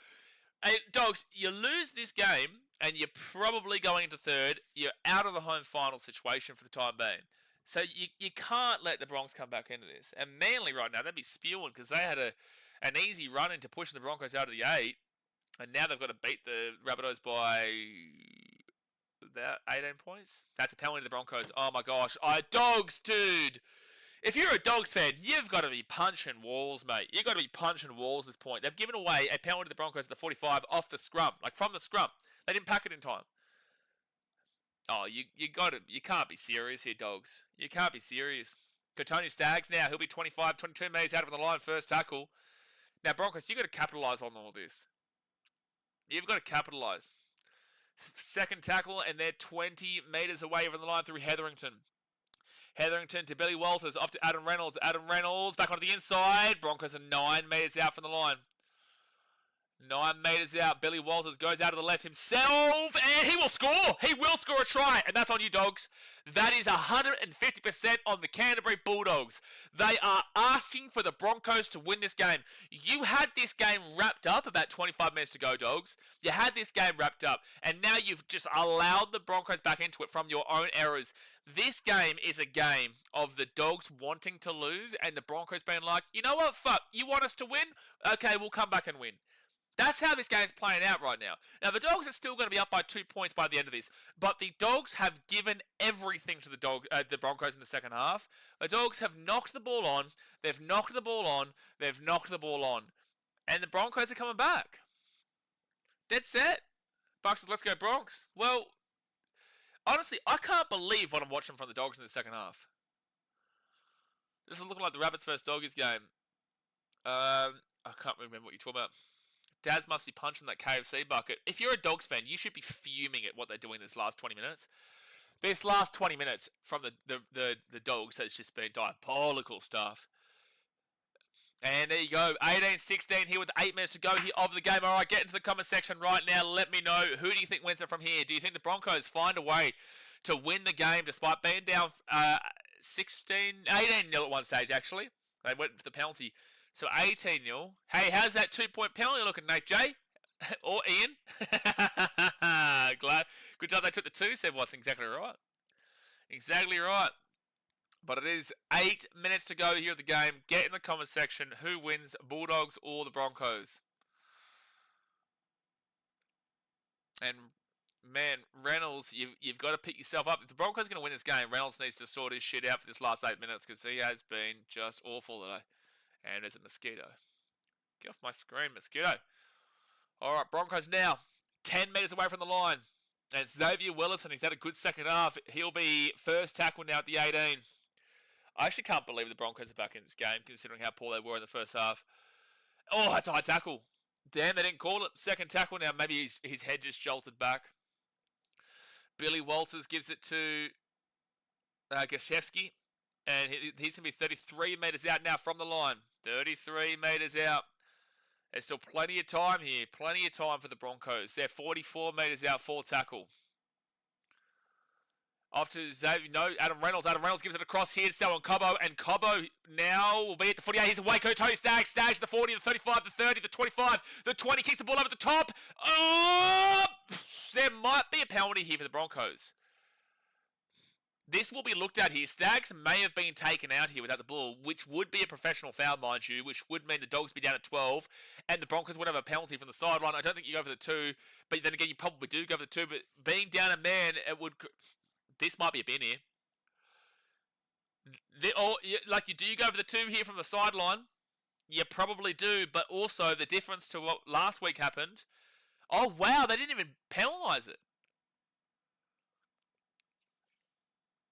A: Hey, Dogs, you lose this game, and you're probably going into third. You're out of the home final situation for the time being. So you can't let the Broncos come back into this. And Manly right now, they'd be spewing because they had an easy run into pushing the Broncos out of the 8. And now they've got to beat the Rabbitohs by about 18 points. That's a penalty to the Broncos. Oh my gosh. Dogs, dude. If you're a Dogs fan, you've got to be punching walls, mate. You've got to be punching walls at this point. They've given away a penalty to the Broncos at the 45 off the scrum. From the scrum. They didn't pack it in time. Oh, you can't be serious here, Dogs. You can't be serious. Tony Staggs now, he'll be 25, 22 metres out of the line, first tackle. Now, Broncos, you've got to capitalise on all this. You've got to capitalise. Second tackle, and they're 20 metres away from the line through Hetherington. Hetherington to Billy Walters, off to Adam Reynolds. Adam Reynolds back onto the inside. Broncos are 9 metres out from the line. 9 metres out. Billy Walters goes out to the left himself, and he will score. He will score a try, and that's on you, Dogs. That is 150% on the Canterbury Bulldogs. They are asking for the Broncos to win this game. You had this game wrapped up about 25 minutes to go, Dogs. You had this game wrapped up, and now you've just allowed the Broncos back into it from your own errors. This game is a game of the Dogs wanting to lose, and the Broncos being like, you know what, fuck, you want us to win? Okay, we'll come back and win. That's how this game's playing out right now. Now, the Dogs are still going to be up by 2 points by the end of this, but the Dogs have given everything to the Broncos in the second half. The Dogs have knocked the ball on, they've knocked the ball on, they've knocked the ball on, and the Broncos are coming back. Dead set. Bucks says, let's go Bronx. Well, honestly, I can't believe what I'm watching from the Dogs in the second half. This is looking like the Rabbits versus Doggies game. I can't remember what you're talking about. Daz must be punching that KFC bucket. If you're a Dogs fan, you should be fuming at what they're doing this last 20 minutes. This last 20 minutes from the Dogs has just been diabolical stuff. And there you go, 18-16 here with 8 minutes to go here of the game. All right, get into the comment section right now. Let me know, who do you think wins it from here? Do you think the Broncos find a way to win the game despite being down 18-0 at one stage, actually? They went for the penalty. So 18-0. Hey, how's that 2-point penalty looking, Nate J? Or Ian? Glad. Good job they took the 2, said Watson. Exactly right. Exactly right. But it is 8 minutes to go here of the game. Get in the comment section. Who wins, Bulldogs or the Broncos? And, man, Reynolds, you've got to pick yourself up. If the Broncos are going to win this game, Reynolds needs to sort his shit out for this last 8 minutes because he has been just awful today. And there's a mosquito. Get off my screen, mosquito. All right, Broncos now 10 metres away from the line. And Xavier Willison, he's had a good second half. He'll be first tackle now at the 18. I actually can't believe the Broncos are back in this game, considering how poor they were in the first half. Oh, that's a high tackle. Damn, they didn't call it. Second tackle now. Maybe his head just jolted back. Billy Walters gives it to Gashevsky. And he's going to be 33 metres out now from the line. 33 metres out. There's still plenty of time here. Plenty of time for the Broncos. They're 44 metres out, 4 tackle. Off to Xavier. No, Adam Reynolds. Adam Reynolds gives it across here to Selwyn Cobbo. And Cobbo now will be at the 48. He's a Waco. Tony Staggs. Staggs the 40, the 35, the 30, the 25, the 20. Kicks the ball over the top. Oh! There might be a penalty here for the Broncos. This will be looked at here. Staggs may have been taken out here without the ball, which would be a professional foul, mind you, which would mean the Dogs be down at 12, and the Broncos would have a penalty from the sideline. I don't think you go for the 2, but then again, you probably do go for the 2, but being down a man, it would... This might be a bin here. Do you go for the 2 here from the sideline? You probably do, but also the difference to what last week happened... Oh, wow, they didn't even penalise it.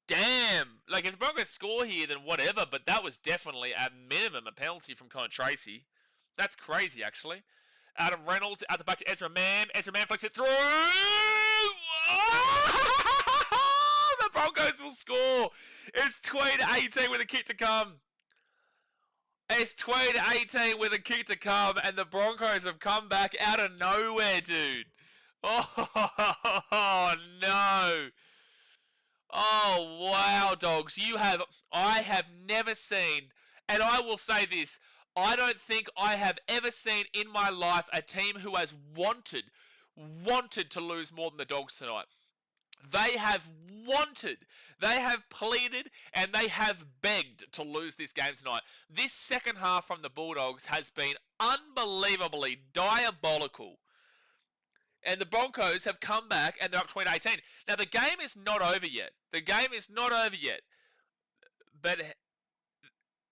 A: Damn! Like, if the Broncos score here, then whatever, but that was definitely, at minimum, a penalty from Colin Tracy. That's crazy, actually. Adam Reynolds out the back to Ezra Mann. Ezra Mann flicks it through! Oh! The Broncos will score! It's 20-18 with a kick to come. It's 20-18 with a kick to come, and the Broncos have come back out of nowhere, dude. Oh, no. Oh, wow, Dogs. I have never seen, and I will say this, I don't think I have ever seen in my life a team who has wanted to lose more than the Dogs tonight. They have wanted, they have pleaded, and they have begged to lose this game tonight. This second half from the Bulldogs has been unbelievably diabolical. And the Broncos have come back and they're up 20-18. Now, the game is not over yet. The game is not over yet. But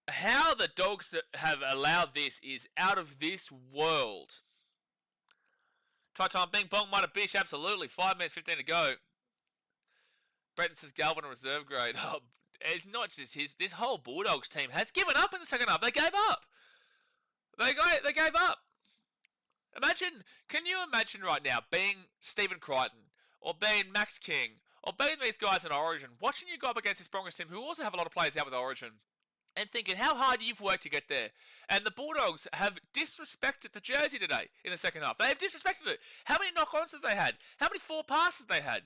A: how the Dogs have allowed this is out of this world. Try time, bing bong, might have bish, absolutely. 5 minutes, 15 to go. Brenton says Galvin a reserve grade. Oh, it's not just his. This whole Bulldogs team has given up in the second half. They gave up. They gave up. Can you imagine right now being Stephen Crichton or being Max King or being these guys in Origin, watching you go up against this Broncos team who also have a lot of players out with Origin and thinking how hard you've worked to get there. And the Bulldogs have disrespected the jersey today in the second half. They have disrespected it. How many knock-ons have they had? How many 4 passes they had?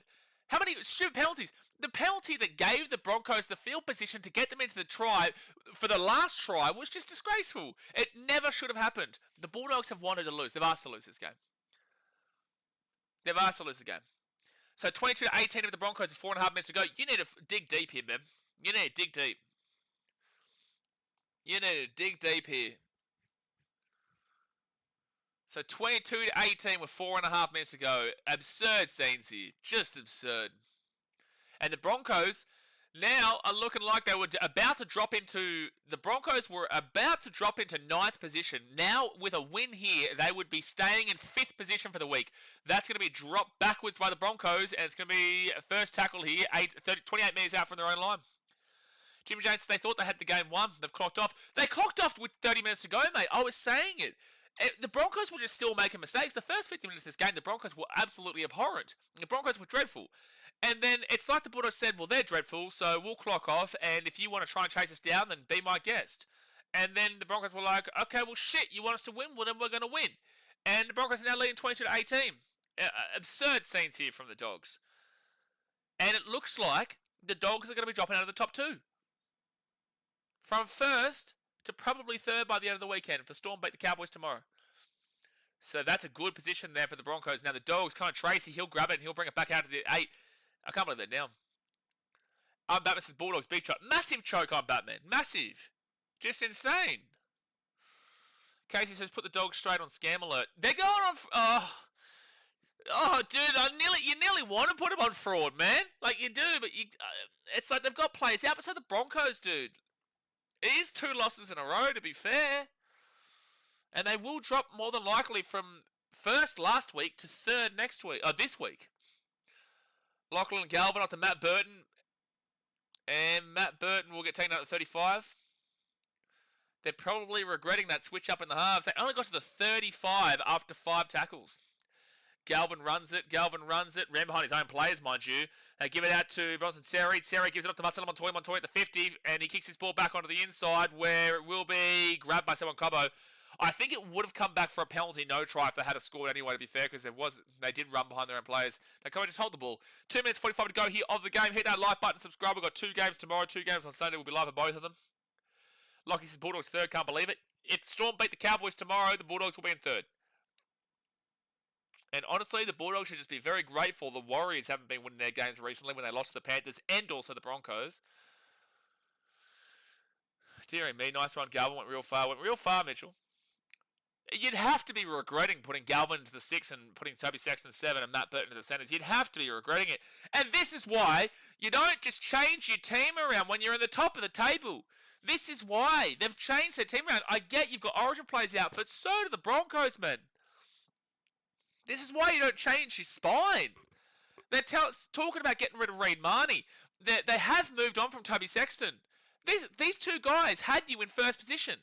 A: How many stupid penalties? The penalty that gave the Broncos the field position to get them into the try for the last try was just disgraceful. It never should have happened. The Bulldogs have wanted to lose. They've asked to lose this game. They've asked to lose the game. So 22-18 of the Broncos with 4.5 minutes to go. You need to dig deep here, man. You need to dig deep. You need to dig deep here. So 22-18 with 4.5 minutes to go. Absurd scenes here. Just absurd. And the Broncos now are looking like they were about to drop into... The Broncos were about to drop into 9th position. Now, with a win here, they would be staying in 5th position for the week. That's going to be dropped backwards by the Broncos, and it's going to be first tackle here, 28 minutes out from their own line. Jimmy James, they thought they had the game won. They've clocked off. They clocked off with 30 minutes to go, mate. I was saying it. The Broncos were just still making mistakes. The first 50 minutes of this game, the Broncos were absolutely abhorrent. The Broncos were dreadful. And then it's like the Bulldogs said, well, they're dreadful, so we'll clock off, and if you want to try and chase us down, then be my guest. And then the Broncos were like, okay, well, shit, you want us to win? Well, then we're going to win. And the Broncos are now leading 22-18. Absurd scenes here from the Dogs. And it looks like the Dogs are going to be dropping out of the top 2. From first to probably third by the end of the weekend if the Storm beat the Cowboys tomorrow. So that's a good position there for the Broncos. Now the Dogs, kind of Tracy, he'll grab it and he'll bring it back out to the 8. I can't believe that now. I'm Batman says Bulldogs, big choke. Massive choke on Batman. Massive. Just insane. Casey says put the Dogs straight on scam alert. They're going on... Oh, dude, you nearly want to put them on fraud, man. Like, you do, but it's like they've got players out, but so the Broncos, dude. It is 2 losses in a row, to be fair. And they will drop more than likely from first last week to third this week. Lachlan and Galvin up to Matt Burton. And Matt Burton will get taken out at 35. They're probably regretting that switch up in the halves. They only got to the 35 after 5 tackles. Galvin runs it. Ran behind his own players, mind you. They give it out to Bronson Seri. Seri gives it up to Marcelo Montoya. Montoya at the 50. And he kicks his ball back onto the inside where it will be grabbed by someone Cobbo. I think it would have come back for a penalty, no try, if they had a scored anyway, to be fair, because they did run behind their own players. Now, Cobbo, just hold the ball. 2 minutes 45 to go here of the game. Hit that like button, subscribe. We've got 2 games tomorrow, 2 games on Sunday. We'll be live for both of them. Lockie says Bulldogs third. Can't believe it. If Storm beat the Cowboys tomorrow, the Bulldogs will be in third. And honestly, the Bulldogs should just be very grateful the Warriors haven't been winning their games recently when they lost to the Panthers and also the Broncos. Dearie me, nice run. Galvin went real far, Mitchell. You'd have to be regretting putting Galvin into the 6 and putting Toby Sexton 7 and Matt Burton into the centres. You'd have to be regretting it. And this is why you don't just change your team around when you're in the top of the table. This is why. They've changed their team around. I get you've got Origin players out, but so do the Broncos, man. This is why you don't change your spine. They're talking about getting rid of Reid Marnie. They have moved on from Toby Sexton. These 2 guys had you in first position.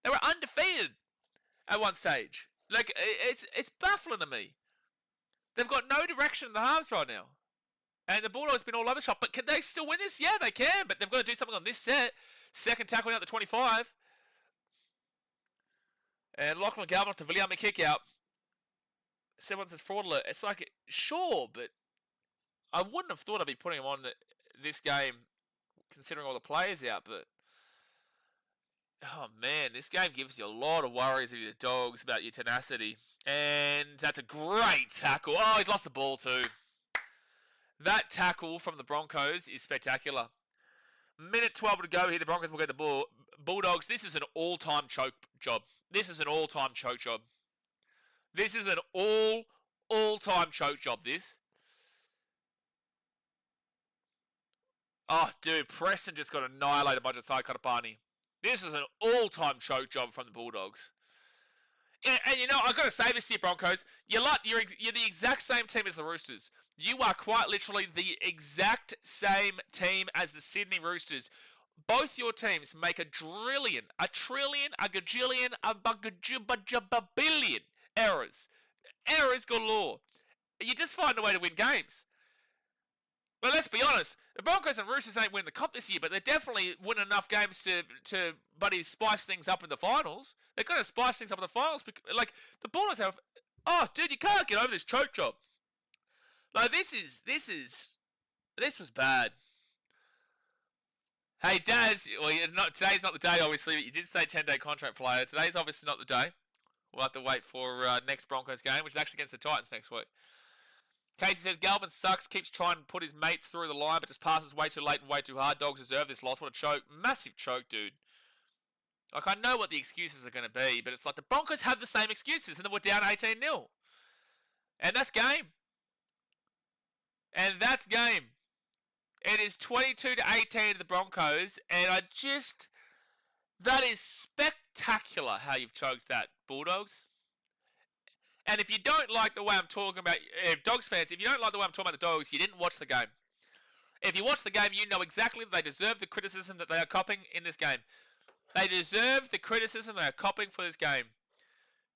A: They were undefeated at one stage. Like, it's baffling to me. They've got no direction in the halves right now. And the Bulldogs have been all over the shop. But can they still win this? Yeah, they can. But they've got to do something on this set. Second tackle out to 25. And Lachlan Galvin off to Viliame kick out. Someone says fraud alert. It's like, sure, but I wouldn't have thought I'd be putting him on this game considering all the players out, but oh man, this game gives you a lot of worries of your Dogs about your tenacity. And that's a great tackle. Oh, he's lost the ball too. That tackle from the Broncos is spectacular. Minute 12 to go here. The Broncos will get the ball. Bulldogs, this is an all-time choke job. This is an all-time choke job. This is an all-time choke job, this. Oh, dude, Preston just got annihilated by Josiah Katapani. This is an all-time choke job from the Bulldogs. And you know, I've got to say this to you, Broncos. You're the exact same team as the Roosters. You are quite literally the exact same team as the Sydney Roosters. Both your teams make a trillion, a gajillion, a billion errors. Errors galore. You just find a way to win games. But let's be honest, the Broncos and Roosters ain't winning the comp this year, but they're definitely winning enough games to buddy spice things up in the finals. They're going to spice things up in the finals. Like, the Bulldogs have... Oh, dude, you can't get over this choke job. Like, this was bad. Hey, Daz, well, today's not the day, obviously, but you did say 10-day contract player. Today's obviously not the day. We'll have to wait for next Broncos game, which is actually against the Titans next week. Casey says, Galvin sucks, keeps trying to put his mates through the line, but just passes way too late and way too hard. Dogs deserve this loss. What a choke. Massive choke, dude. Like, I know what the excuses are going to be, but it's like the Broncos have the same excuses, and then we're down 18-0. And that's game. And that's game. It is 22-18 to the Broncos, and that is spectacular how you've choked that, Bulldogs. And if you don't like the way I'm talking about, Dogs fans, if you don't like the way I'm talking about the Dogs, you didn't watch the game. If you watch the game, you know exactly that they deserve the criticism that they are copping in this game. They deserve the criticism they are copping for this game.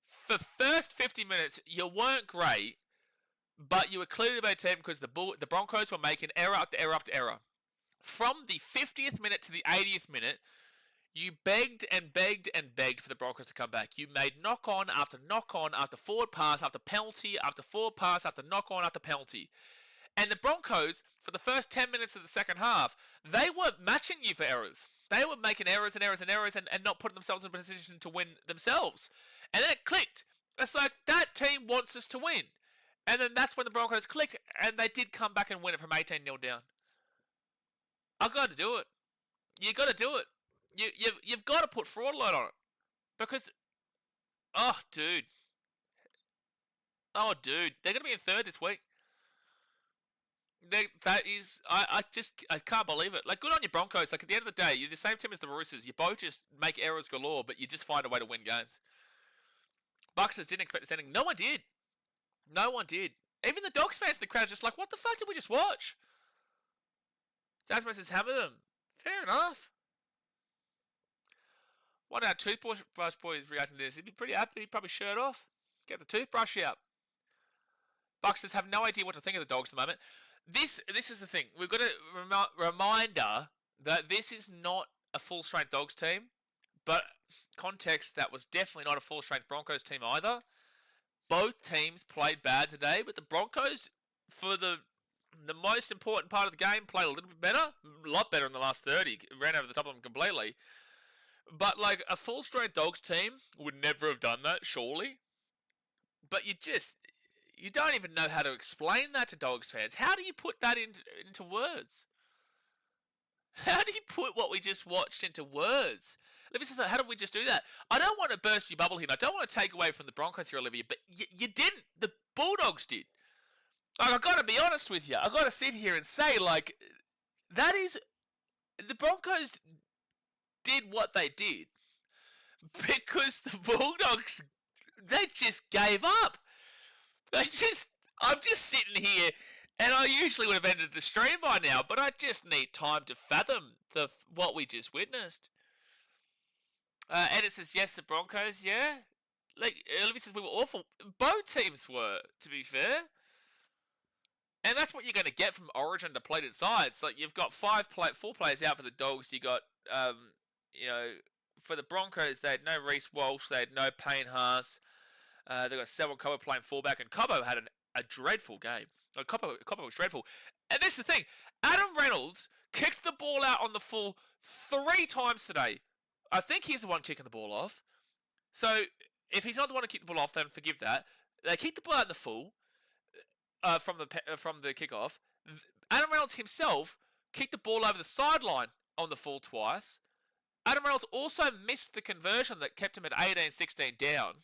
A: For the first 50 minutes, you weren't great, but you were clearly a better team because the Broncos were making error after error after error. From the 50th minute to the 80th minute, you begged and begged and begged for the Broncos to come back. You made knock-on after forward pass, after penalty, after forward pass, after knock-on, after penalty. And the Broncos, for the first 10 minutes of the second half, they weren't matching you for errors. They were making errors and errors and errors and not putting themselves in a position to win themselves. And then it clicked. It's like, that team wants us to win. And then that's when the Broncos clicked, and they did come back and win it from 18-0 down. I've got to do it. You got to do it. You've got to put fraud alert on it. Because, oh, dude. They're going to be in third this week. I can't believe it. Like, good on your Broncos. Like, at the end of the day, you're the same team as the Roosters. You both just make errors galore, but you just find a way to win games. Bucks didn't expect this ending. No one did. No one did. Even the Dogs fans in the crowd are just like, what the fuck did we just watch? Jasmine says, hammer them. Fair enough. One of our toothbrush boys reacting to this. He'd be pretty happy. He'd probably shirt off. Get the toothbrush out. Bucks have no idea what to think of the Dogs at the moment. This is the thing. We've got a reminder that this is not a full-strength Dogs team, but context, that was definitely not a full-strength Broncos team either. Both teams played bad today, but the Broncos, for the most important part of the game, played a little bit better. A lot better in the last 30. Ran over the top of them completely. But, like, a full-strength Dogs team would never have done that, surely. But you don't even know how to explain that to Dogs fans. How do you put that into words? How do you put what we just watched into words? Olivia, how did we just do that? I don't want to burst your bubble here. I don't want to take away from the Broncos here, Olivia, but you didn't. The Bulldogs did. Like, I've got to be honest with you. I've got to sit here and say, like, that is... The Broncos did what they did because the Bulldogs, they just gave up. I'm just sitting here, and I usually would have ended the stream by now, but I just need time to fathom what we just witnessed. And it says, yes, the Broncos, yeah. Like, Olivia says we were awful. Both teams were, to be fair. And that's what you're going to get from Origin depleted sides. Like, you've got 4 players out for the Dogs. You got, for the Broncos, they had no Reece Walsh. They had no Payne Haas. They got Selwyn Cobbo playing fullback, and Cobbo had a dreadful game. Like, Cobbo was dreadful. And this is the thing. Adam Reynolds kicked the ball out on the full 3 times today. I think he's the one kicking the ball off. So, if he's not the one to kick the ball off, then forgive that. They kicked the ball out in the full from the kickoff. Adam Reynolds himself kicked the ball over the sideline on the full twice. Adam Reynolds also missed the conversion that kept him at 18-16 down.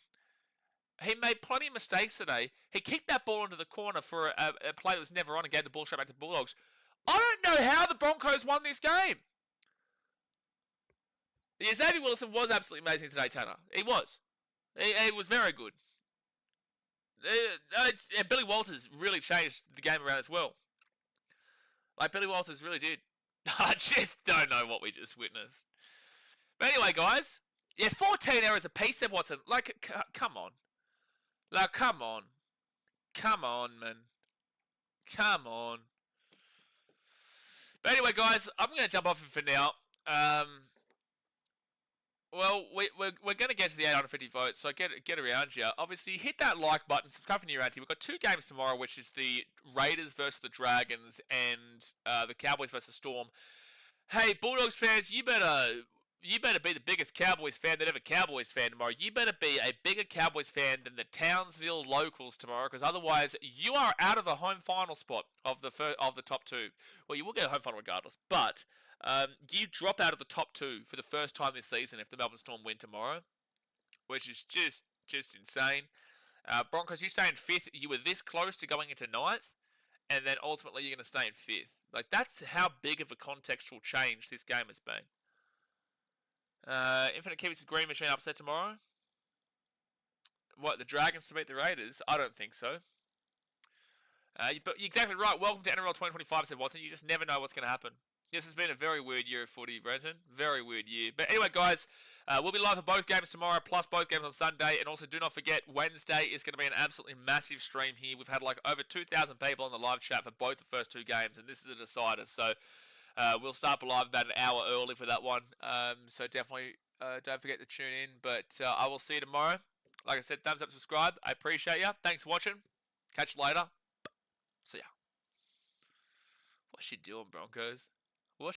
A: He made plenty of mistakes today. He kicked that ball into the corner for a play that was never on and gave the ball straight back to the Bulldogs. I don't know how the Broncos won this game. Yeah, Xavier Wilson was absolutely amazing today, Tanner. He was. He was very good. And Billy Walters really changed the game around as well. Like, Billy Walters really did. I just don't know what we just witnessed. But anyway, guys. Yeah, 14 errors apiece, said Watson. Like, come on. Like, come on. Come on, man. Come on. But anyway, guys, I'm going to jump off for now. Well, we're going to get to the 850 votes, so get around here. Obviously, hit that like button, subscribe for new around here. We've got 2 games tomorrow, which is the Raiders versus the Dragons and the Cowboys versus Storm. Hey, Bulldogs fans, you better be the biggest Cowboys fan that ever Cowboys fan tomorrow. You better be a bigger Cowboys fan than the Townsville locals tomorrow, because otherwise you are out of the home final spot of the top 2. Well, you will get a home final regardless, but You drop out of the top 2 for the first time this season if the Melbourne Storm win tomorrow, which is just insane. Broncos, you stay in 5th. You were this close to going into 9th, and then ultimately you're going to stay in 5th. Like, that's how big of a contextual change this game has been. Infinite Kiwis' Green Machine upset tomorrow? What, the Dragons to beat the Raiders? I don't think so. But you're exactly right. Welcome to NRL 2025, said Watson. You just never know what's going to happen. This has been a very weird year of footy, Brenton. Very weird year. But anyway, guys, we'll be live for both games tomorrow, plus both games on Sunday. And also, do not forget, Wednesday is going to be an absolutely massive stream here. We've had like over 2,000 people on the live chat for both the first 2 games, and this is a decider. So we'll start live about an hour early for that one. So definitely don't forget to tune in. But I will see you tomorrow. Like I said, thumbs up, subscribe. I appreciate you. Thanks for watching. Catch you later. See ya. What's she doing, Broncos?